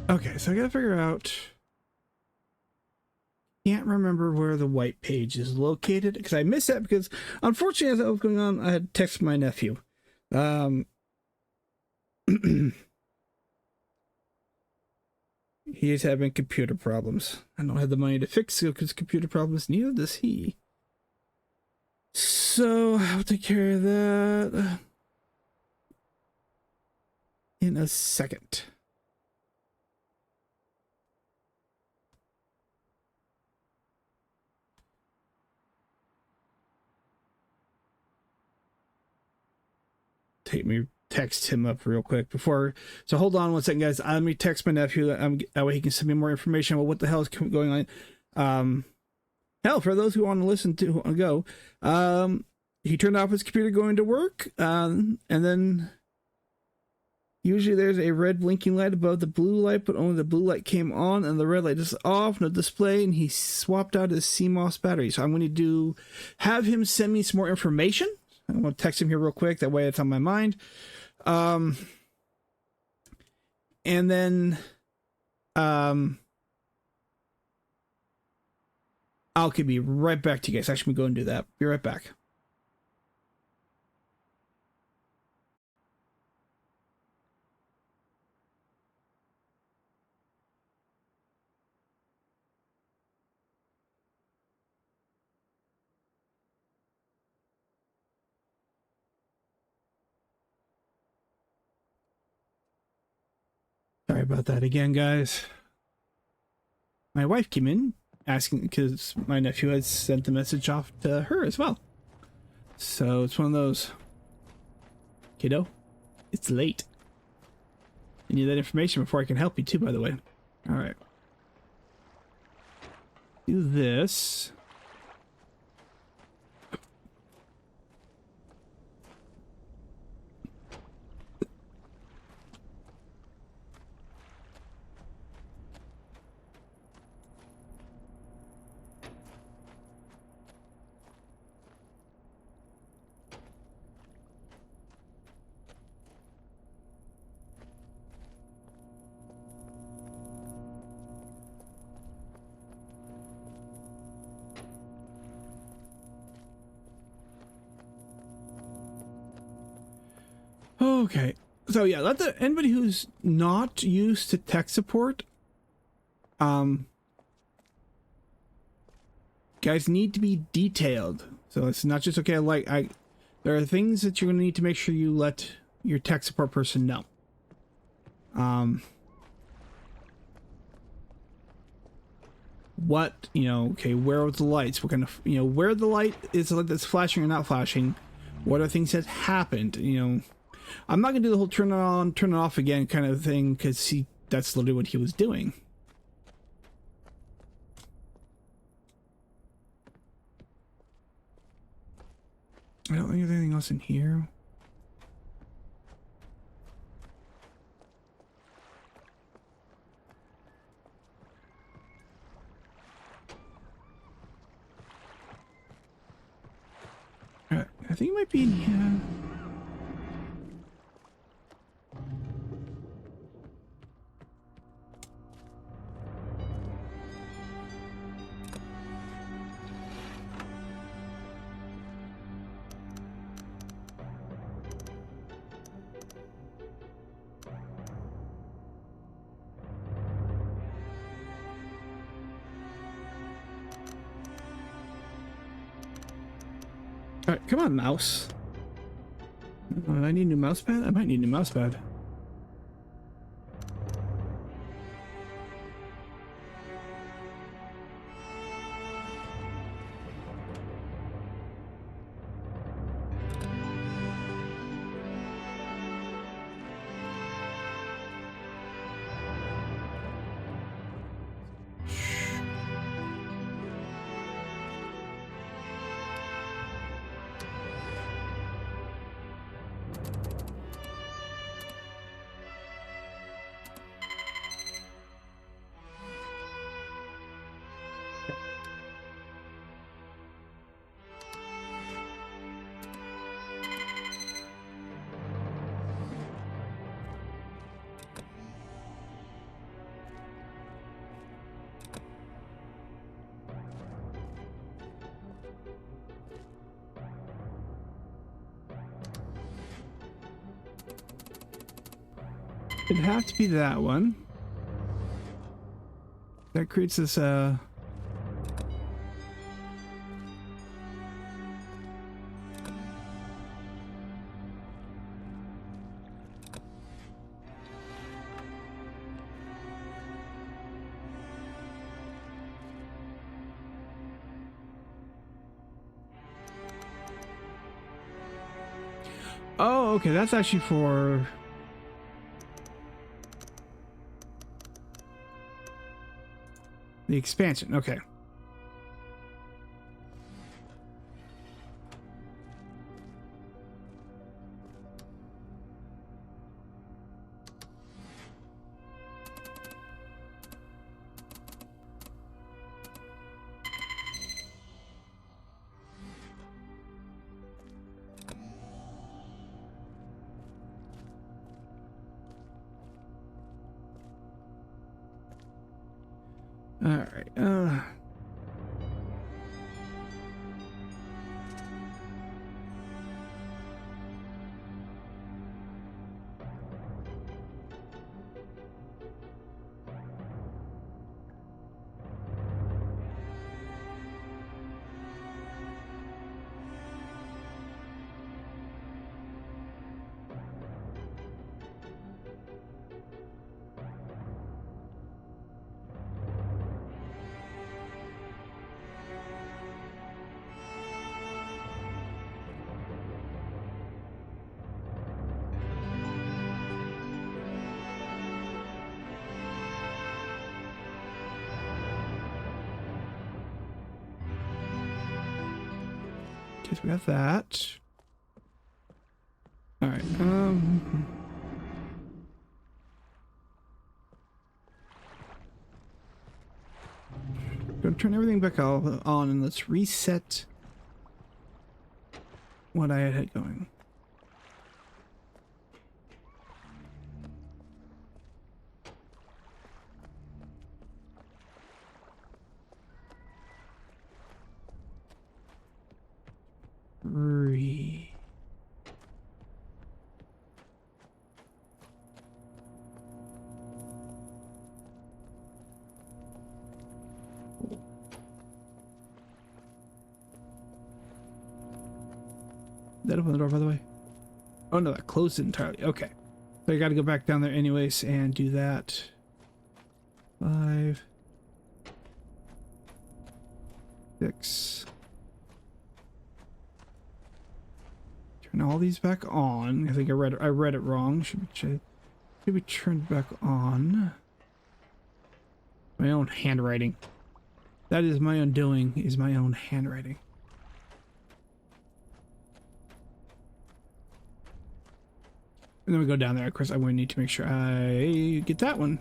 Okay, so I gotta figure out. Can't remember where the white page is located because I missed that because unfortunately as that was going on, I had to text my nephew. He is having computer problems. I don't have the money to fix his computer problems, neither does he. So I'll take care of that in a second. Text him up real quick before. So hold on one second, guys. Let me text my nephew. That way he can send me more information about what the hell is going on. Hell, for those who want to listen to go, he turned off his computer going to work, and then usually there's a red blinking light above the blue light, but only the blue light came on and the red light is off, no display, and he swapped out his CMOS battery. So I'm going to have him send me some more information. I'm going to text him here real quick. That way it's on my mind. And then I'll be right back to you guys. Actually, go and do that. Be right back. Sorry about that again, guys. My wife came in asking because my nephew had sent the message off to her as well. So it's one of those, kiddo, it's late. I need that information before I can help you too, by the way. All right. Do this. Okay, so yeah, anybody who's not used to tech support, guys, need to be detailed. So it's not just okay. There are things that you're gonna need to make sure you let your tech support person know. What, okay, where are the lights? What kind of, where the light is, like that's flashing or not flashing. What are things that happened? I'm not gonna do the whole turn it on, turn it off again kind of thing because that's literally what he was doing. I don't think there's anything else in here. I think it might be in here. Alright, come on, mouse. I need a new mouse pad? I might need a new mouse pad. It'd have to be that one. That creates this, oh, okay, that's actually for... the expansion, okay. All right. Okay, so we have that. All right. Gonna turn everything back on and let's reset what I had going. That opened the door, by the way. Oh no, that closed it entirely. Okay. So I gotta go back down there anyways and do that. 5, 6. Turn all these back on. I think I read it wrong. Should be turned back on. My own handwriting. That is my undoing, is my own handwriting. And then we go down there. Of course, I'm going to need to make sure I get that one.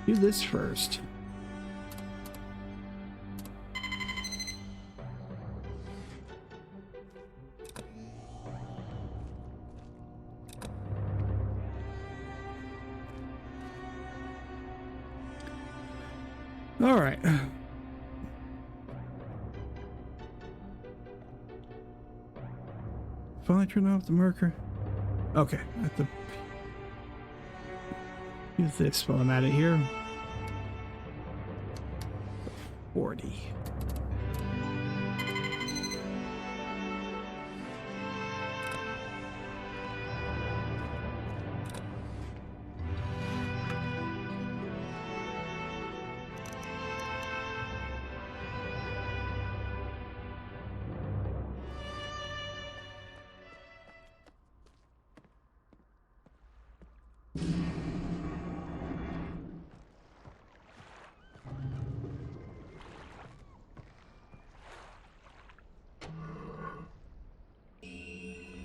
Do this first. All right. Finally turn off the marker. Okay, I have to do this while I'm at it here. 40.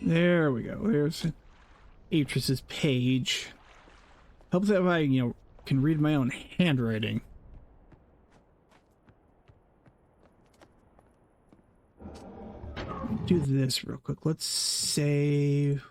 There we go. There's Atris's page. Helps if I, can read my own handwriting. do this real quick. Let's save.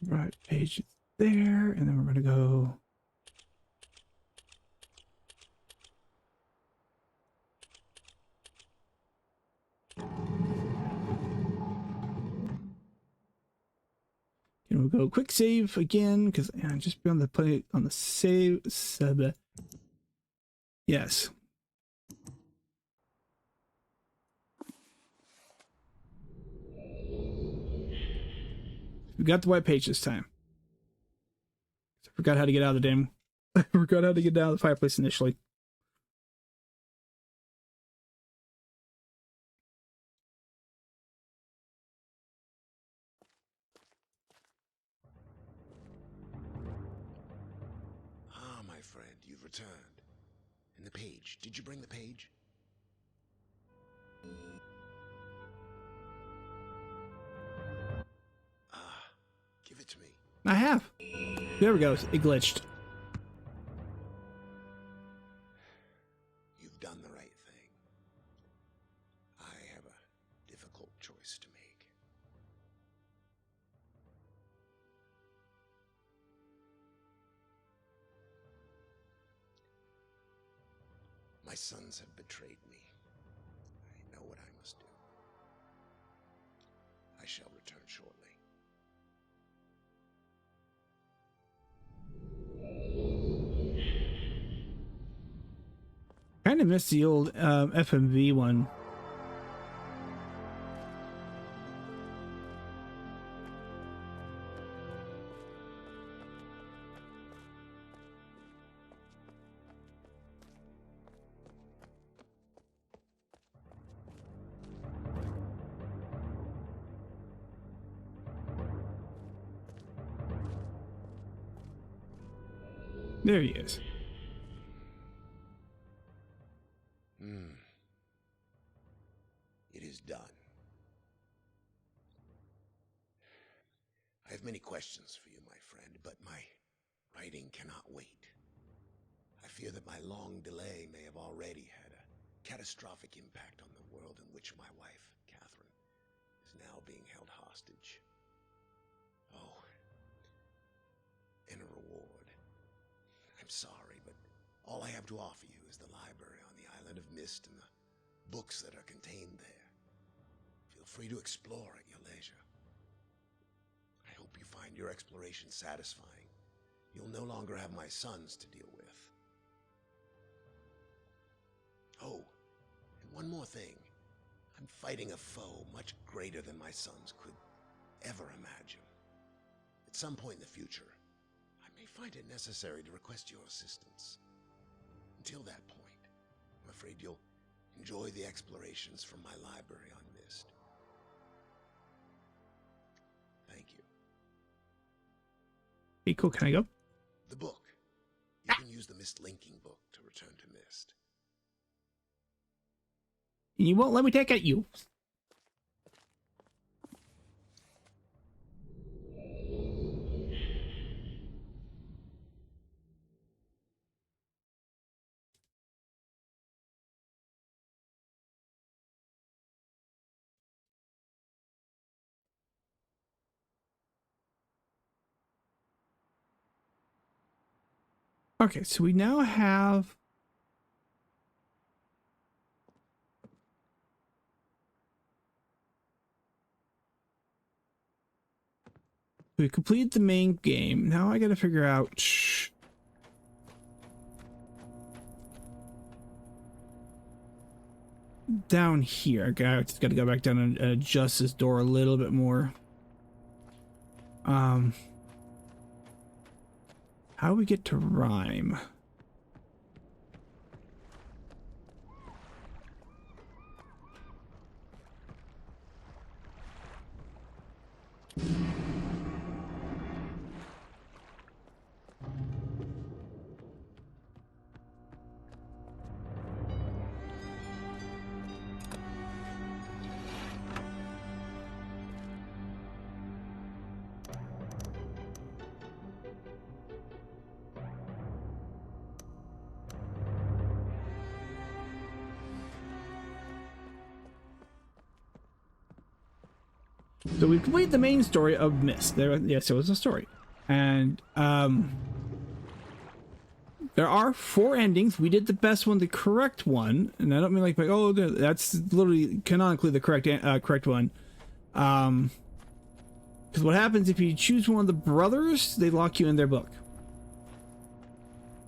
Right page there, and then we're going to go. And we'll go quick save again because I just be on the put it on the save sub. Yes. We got the white page this time. I forgot how to get out of the damn. I forgot how to get out of the fireplace initially. Ah, my friend, you've returned. And the page. Did you bring the page? Ah, give it to me. I have. There we go. It glitched. You've done the right thing. I have a difficult choice to make. My sons have betrayed me. I know what I must do. I shall return shortly. Kind of missed the old FMV one. There he is. It is done. I have many questions for you, my friend, but my writing cannot wait. I fear that my long delay may have already had a catastrophic impact on the world in which my wife, Catherine, is now being held hostage. Oh, and a reward. I'm sorry, but all I have to offer you is the library on the island of Myst and the books that are contained there. Feel free to explore at your leisure. I hope you find your exploration satisfying. You'll no longer have my sons to deal with. Oh, and one more thing. I'm fighting a foe much greater than my sons could ever imagine. At some point in the future, I may find it necessary to request your assistance. Until that point, I'm afraid you'll enjoy the explorations from my library on Myst. Thank you. Hey, cool. Can I go? The book. You can use the Myst linking book to return to Myst. You won't let me take at you. Okay, so we now have we completed the main game. Now I gotta figure out down here. I just gotta go back down and adjust this door a little bit more. How do we get to Rhyme? So we completed the main story of Myst. Yes, it was a story. And there are 4 endings. We did the best one, the correct one. And I don't mean like oh, that's literally canonically the correct one. Because what happens if you choose one of the brothers, they lock you in their book.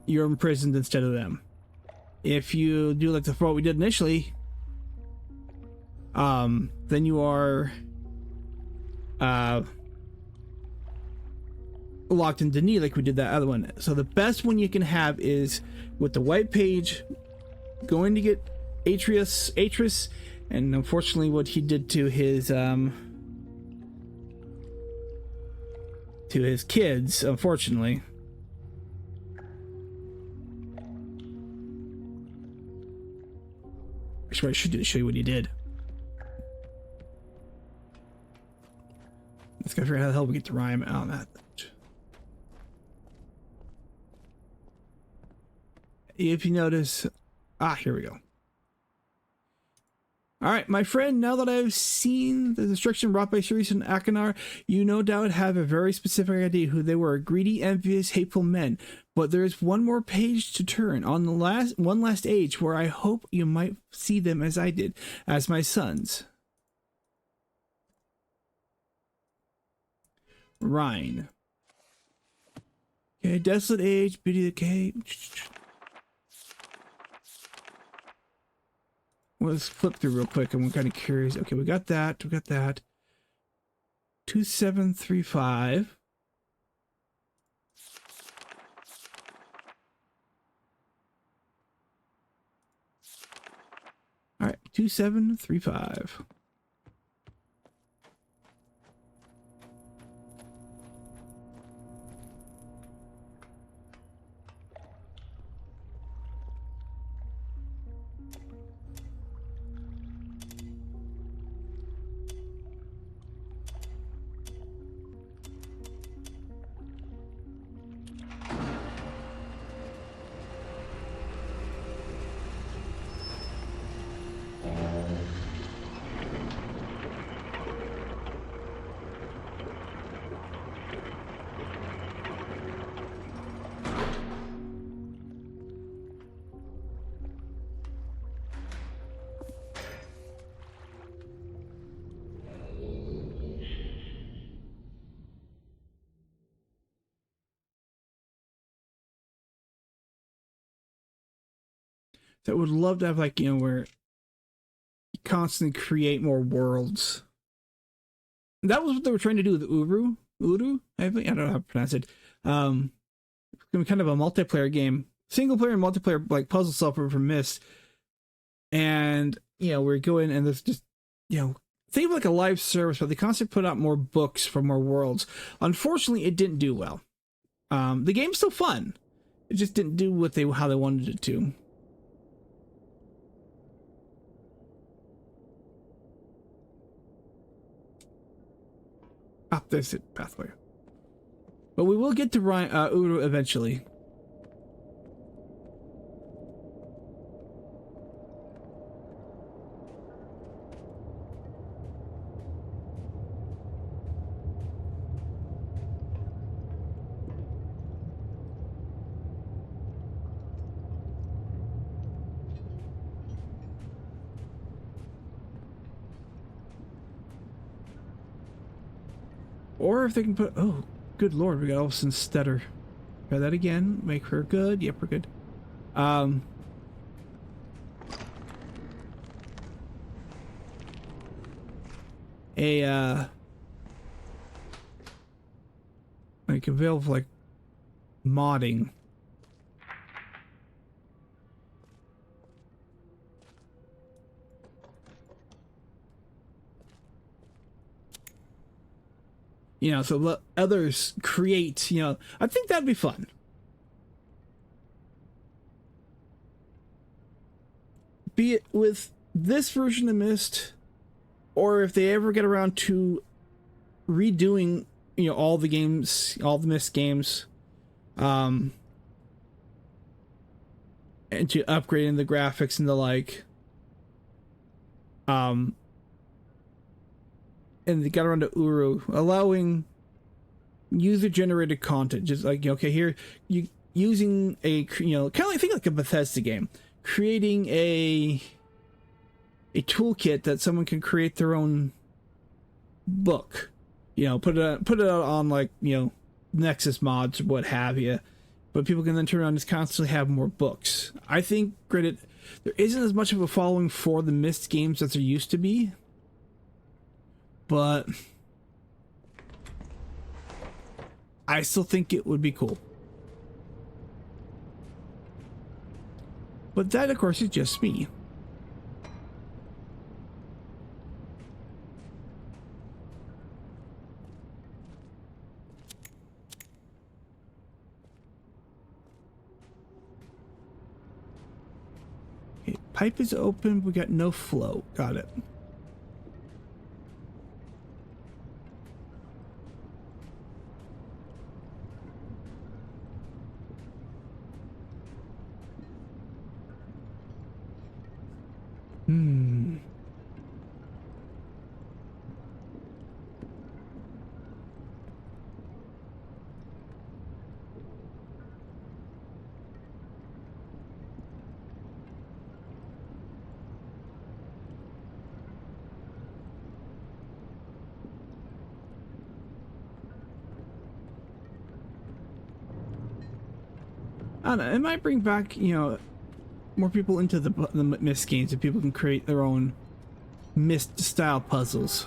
You're imprisoned instead of them. If you do like what we did initially, then you are locked in Denis like we did that other one. So the best one you can have is with the white page, going to get Atreus, and unfortunately what he did to his kids, unfortunately. Actually, what I should do is show you what he did. Let's go figure out how the hell we get the rhyme on that. If you notice, here we go. All right, my friend, now that I've seen the destruction brought by Ceres and Achenar, you no doubt have a very specific idea who they were: greedy, envious, hateful men. But there's one more page to turn, on the one last age, where I hope you might see them as I did, as my sons. Rhine. Okay, desolate age, beauty decay. Let's flip through real quick. I'm kind of curious. Okay, we got that. 2735. All right, 2735. So I would love to have, like, where you constantly create more worlds. That was what they were trying to do with Uru. I don't know how to pronounce it. It's gonna be kind of a multiplayer game, single player and multiplayer, like puzzle solver for Myst. And we're going, and there's just think of like a live service, but they constantly put out more books for more worlds. Unfortunately, it didn't do well. The game's still fun. It just didn't do how they wanted it to. There's it, pathway. But we will get to Uru eventually. Or if they can put... Oh, good lord, we got Olsen Stetter. Try that again. Make her good. Yep, we're good. Like available, like, modding. You know, so let others create, you know, I think that'd be fun. Be it with this version of Myst, or if they ever get around to redoing, you know, all the games, all the Myst games, and to upgrading the graphics and the like, and they got around to Uru, allowing user-generated content, just like, okay, here, you using a, you know, kind of like, think like a Bethesda game, creating a toolkit that someone can create their own book, you know, put it out on, like, you know, Nexus mods or what have you, but people can then turn around and just constantly have more books. I think, granted, there isn't as much of a following for the Myst games as there used to be, but I still think it would be cool. But that, of course, is just me. Okay, pipe is open. We got no flow. Got it. I don't know, it might bring back, you know, more people into the Myst games, and people can create their own Myst style puzzles.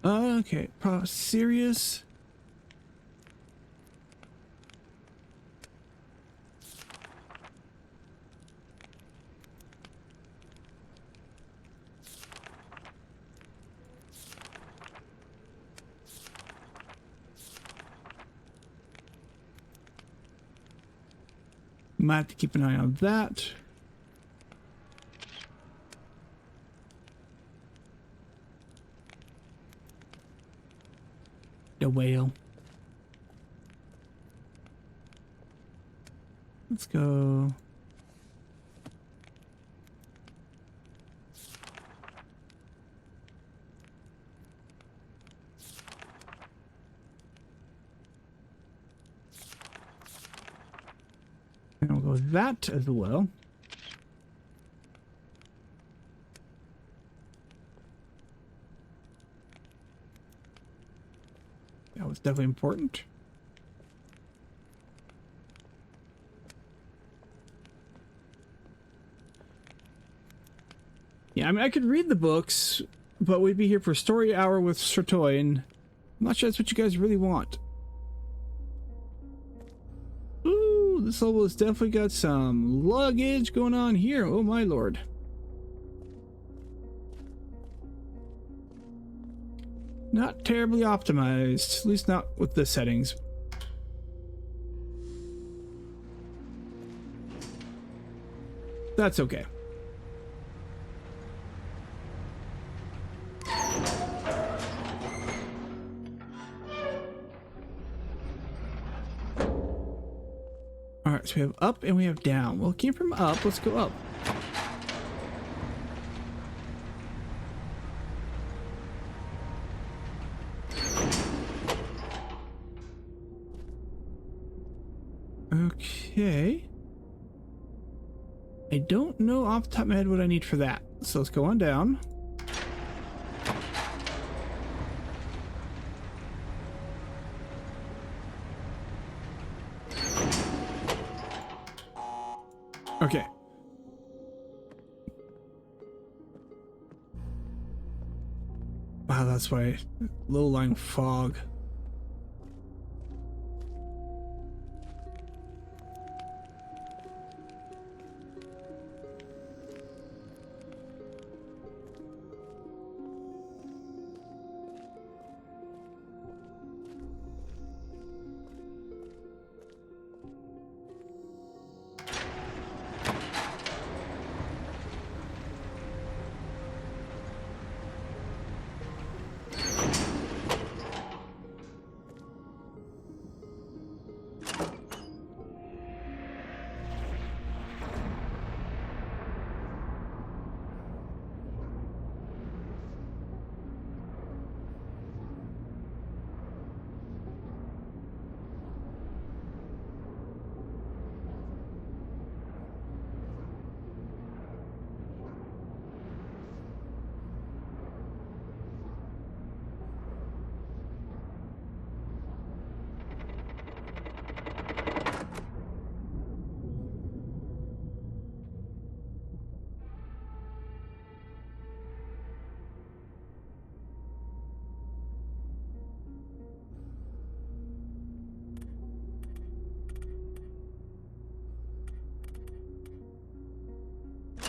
Okay, serious. Might have to keep an eye on that. The whale. Let's go. And we'll go with that as well. That was definitely important. Yeah, I mean, I could read the books, but we'd be here for story hour with Sertoy, and I'm not sure that's what you guys really want. Ooh, this level has definitely got some luggage going on here. Oh my lord. Not terribly optimized, at least not with the settings. That's okay. Alright, so we have up and we have down. Well, it came from up. Let's go up. Okay. I don't know off the top of my head what I need for that. So let's go on down. Okay. Wow, that's why low-lying fog.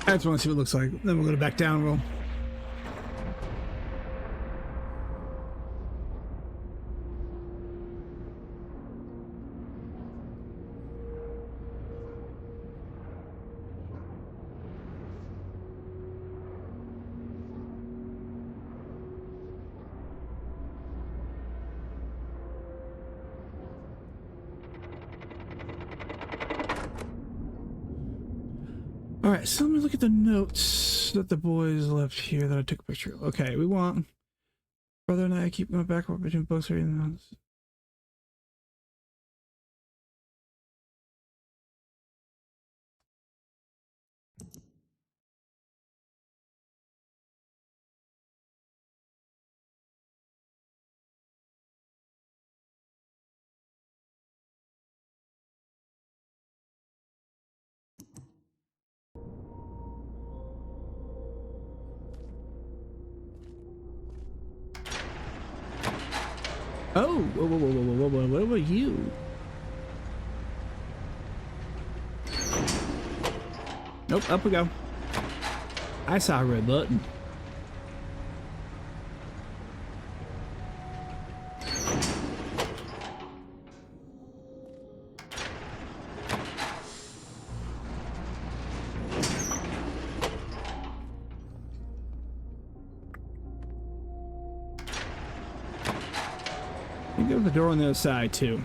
I just want to see what it looks like. Then we'll go back down. We'll. All right, so let me look at the notes that the boys left here that I took a picture of. Okay, we want brother and I keep going back between books and oh, whoa, whoa, whoa, whoa, whoa, whoa, what about you? Nope, up we go. I saw a red button. I think there's a door on the other side too.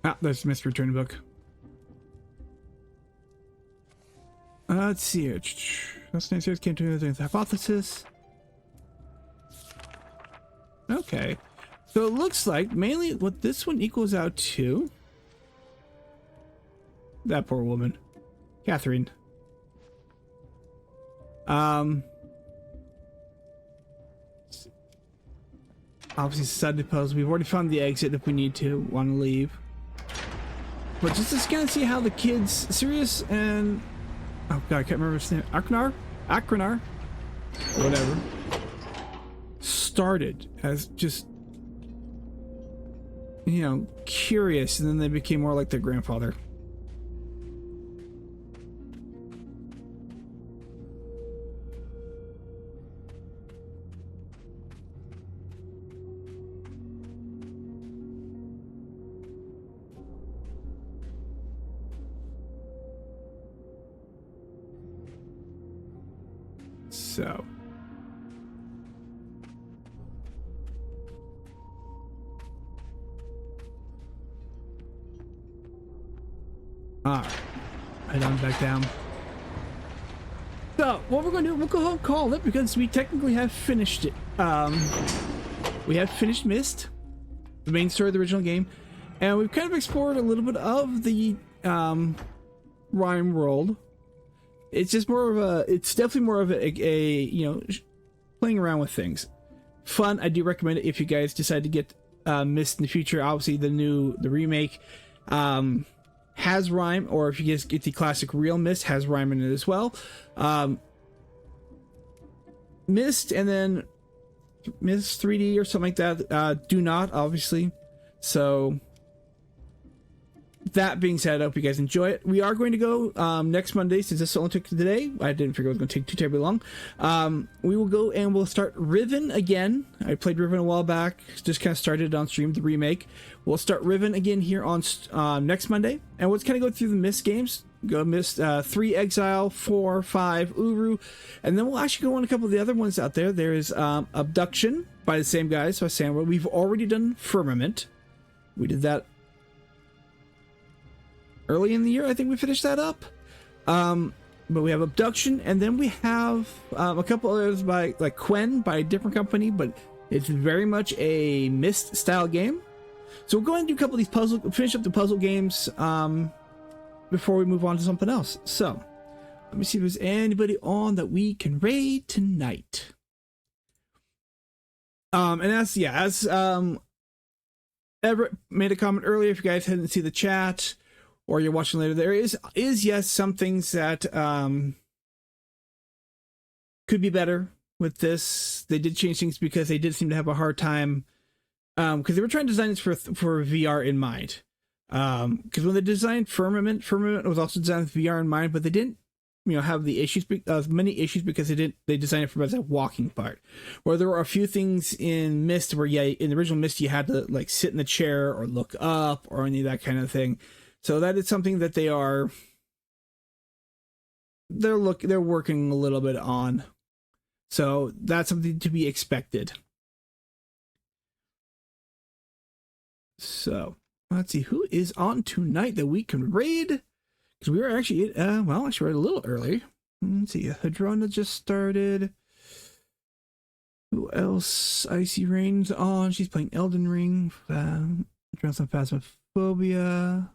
Ah, there's the mystery return book. Let's see here. Fascinating series came to the hypothesis. Okay. So it looks like mainly what this one equals out to. That poor woman. Catherine. Obviously sudden puzzle. We've already found the exit if we need to want to leave. But just to kind of see how the kids, Sirius and, oh god, I can't remember his name, Akrenar, whatever, started as just, you know, curious, and then they became more like their grandfather. So head on back down. So what we're going to do, we'll go ahead and call it, because we technically have finished it. We have finished Myst, the main story of the original game, and we've kind of explored a little bit of the Rhyme world. It's just more of a, it's definitely more of a you know, playing around with things. Fun. I do recommend it if you guys decide to get Myst in the future. Obviously the remake has Rhyme, or if you guys get the classic real Myst, has Rhyme in it as well. Myst and then Myst 3D or something like that do not, obviously. So that being said, I hope you guys enjoy it. We are going to go next Monday, since this only took today. I didn't figure it was going to take too terribly long. We will go and we'll start Riven again. I played Riven a while back, just kind of started on stream, the remake. We'll start Riven again here on next Monday, and we'll just kind of go through the Myst games. Go Myst 3 Exile, 4, 5 Uru, and then we'll actually go on a couple of the other ones out there. There is Abduction by the same guys, so Sandra. We've already done Firmament. We did that early in the year. I think we finished that up. But we have Abduction, and then we have a couple others by, like, Quen by a different company, but it's very much a Myst style game. So we'll go ahead and do a couple of these puzzle, finish up the puzzle games before we move on to something else. So let me see if there's anybody on that we can raid tonight. And as Everett made a comment earlier, if you guys hadn't seen the chat, or you're watching later, there is yes, some things that could be better with this. They did change things because they did seem to have a hard time, because they were trying to design this for VR in mind. Because when they designed Firmament was also designed with VR in mind, but they didn't, have the issues, many issues, because they designed it for as a walking part. Where there were a few things in Myst where, in the original Myst, you had to like sit in the chair or look up or any of that kind of thing. So that is something that they're working a little bit on. So that's something to be expected. So let's see who is on tonight that we can raid, because we were actually we're a little early. Let's see, Hadrona just started. Who else? Icy Rain's on. She's playing Elden Ring. Drowns on Phasmophobia.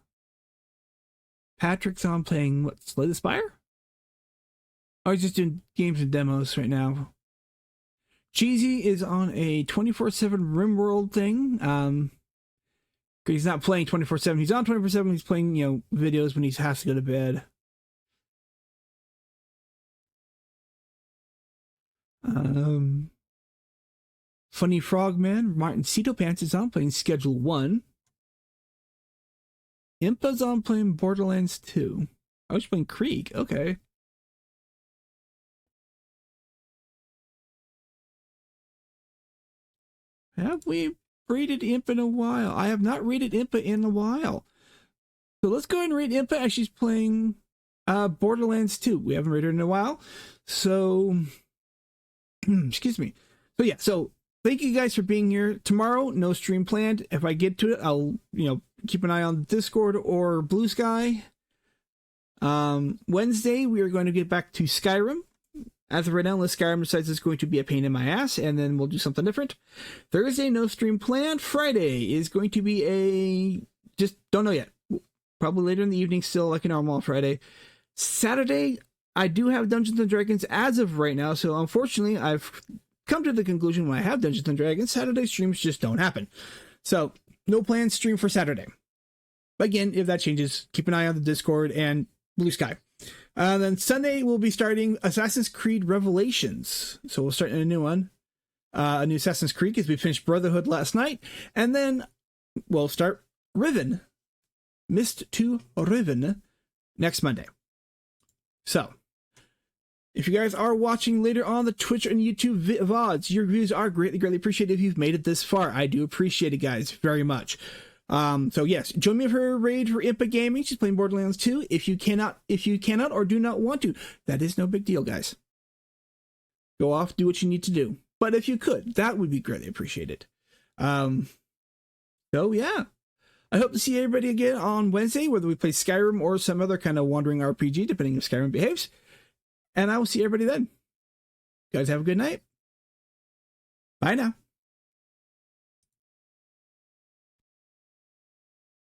Patrick's on playing Slay the Spire? Oh, he's just doing games and demos right now. Cheesy is on a 24/7 RimWorld thing. He's not playing 24/7. He's on 24/7. He's playing, videos when he has to go to bed. Funny Frogman, Martin Cito Pants is on playing Schedule 1. Impa's on playing Borderlands 2. I was playing Krieg. Okay. Have we rated Impa in a while? I have not rated Impa in a while. So let's go ahead and rate Impa as she's playing Borderlands 2. We haven't rated her in a while. So, excuse me. So yeah, so thank you guys for being here. Tomorrow, no stream planned. If I get to it, I'll, keep an eye on Discord or Blue Sky. Wednesday, we are going to get back to Skyrim. As of right now, unless Skyrim decides it's going to be a pain in my ass, and then we'll do something different. Thursday, no stream planned. Friday is going to be just don't know yet. Probably later in the evening, still like a normal Friday. Saturday, I do have Dungeons & Dragons as of right now, so unfortunately, I've come to the conclusion when I have Dungeons & Dragons, Saturday streams just don't happen. So, no planned stream for Saturday. But again, if that changes, keep an eye on the Discord and Blue Sky. Then Sunday, we'll be starting Assassin's Creed Revelations. So we'll start a new one. A new Assassin's Creed, because we finished Brotherhood last night. And then we'll start Riven. Myst to Riven next Monday. So, if you guys are watching later on the Twitch and YouTube VODs, your views are greatly appreciated if you've made it this far. I do appreciate it, guys, very much. So yes, join me for a raid for Impa Gaming. She's playing Borderlands 2. If you cannot or do not want to, that is no big deal, guys. Go off, do what you need to do. But if you could, that would be greatly appreciated. So yeah, I hope to see everybody again on Wednesday, whether we play Skyrim or some other kind of wandering RPG, depending if Skyrim behaves. And I will see everybody then. You guys have a good night. Bye now.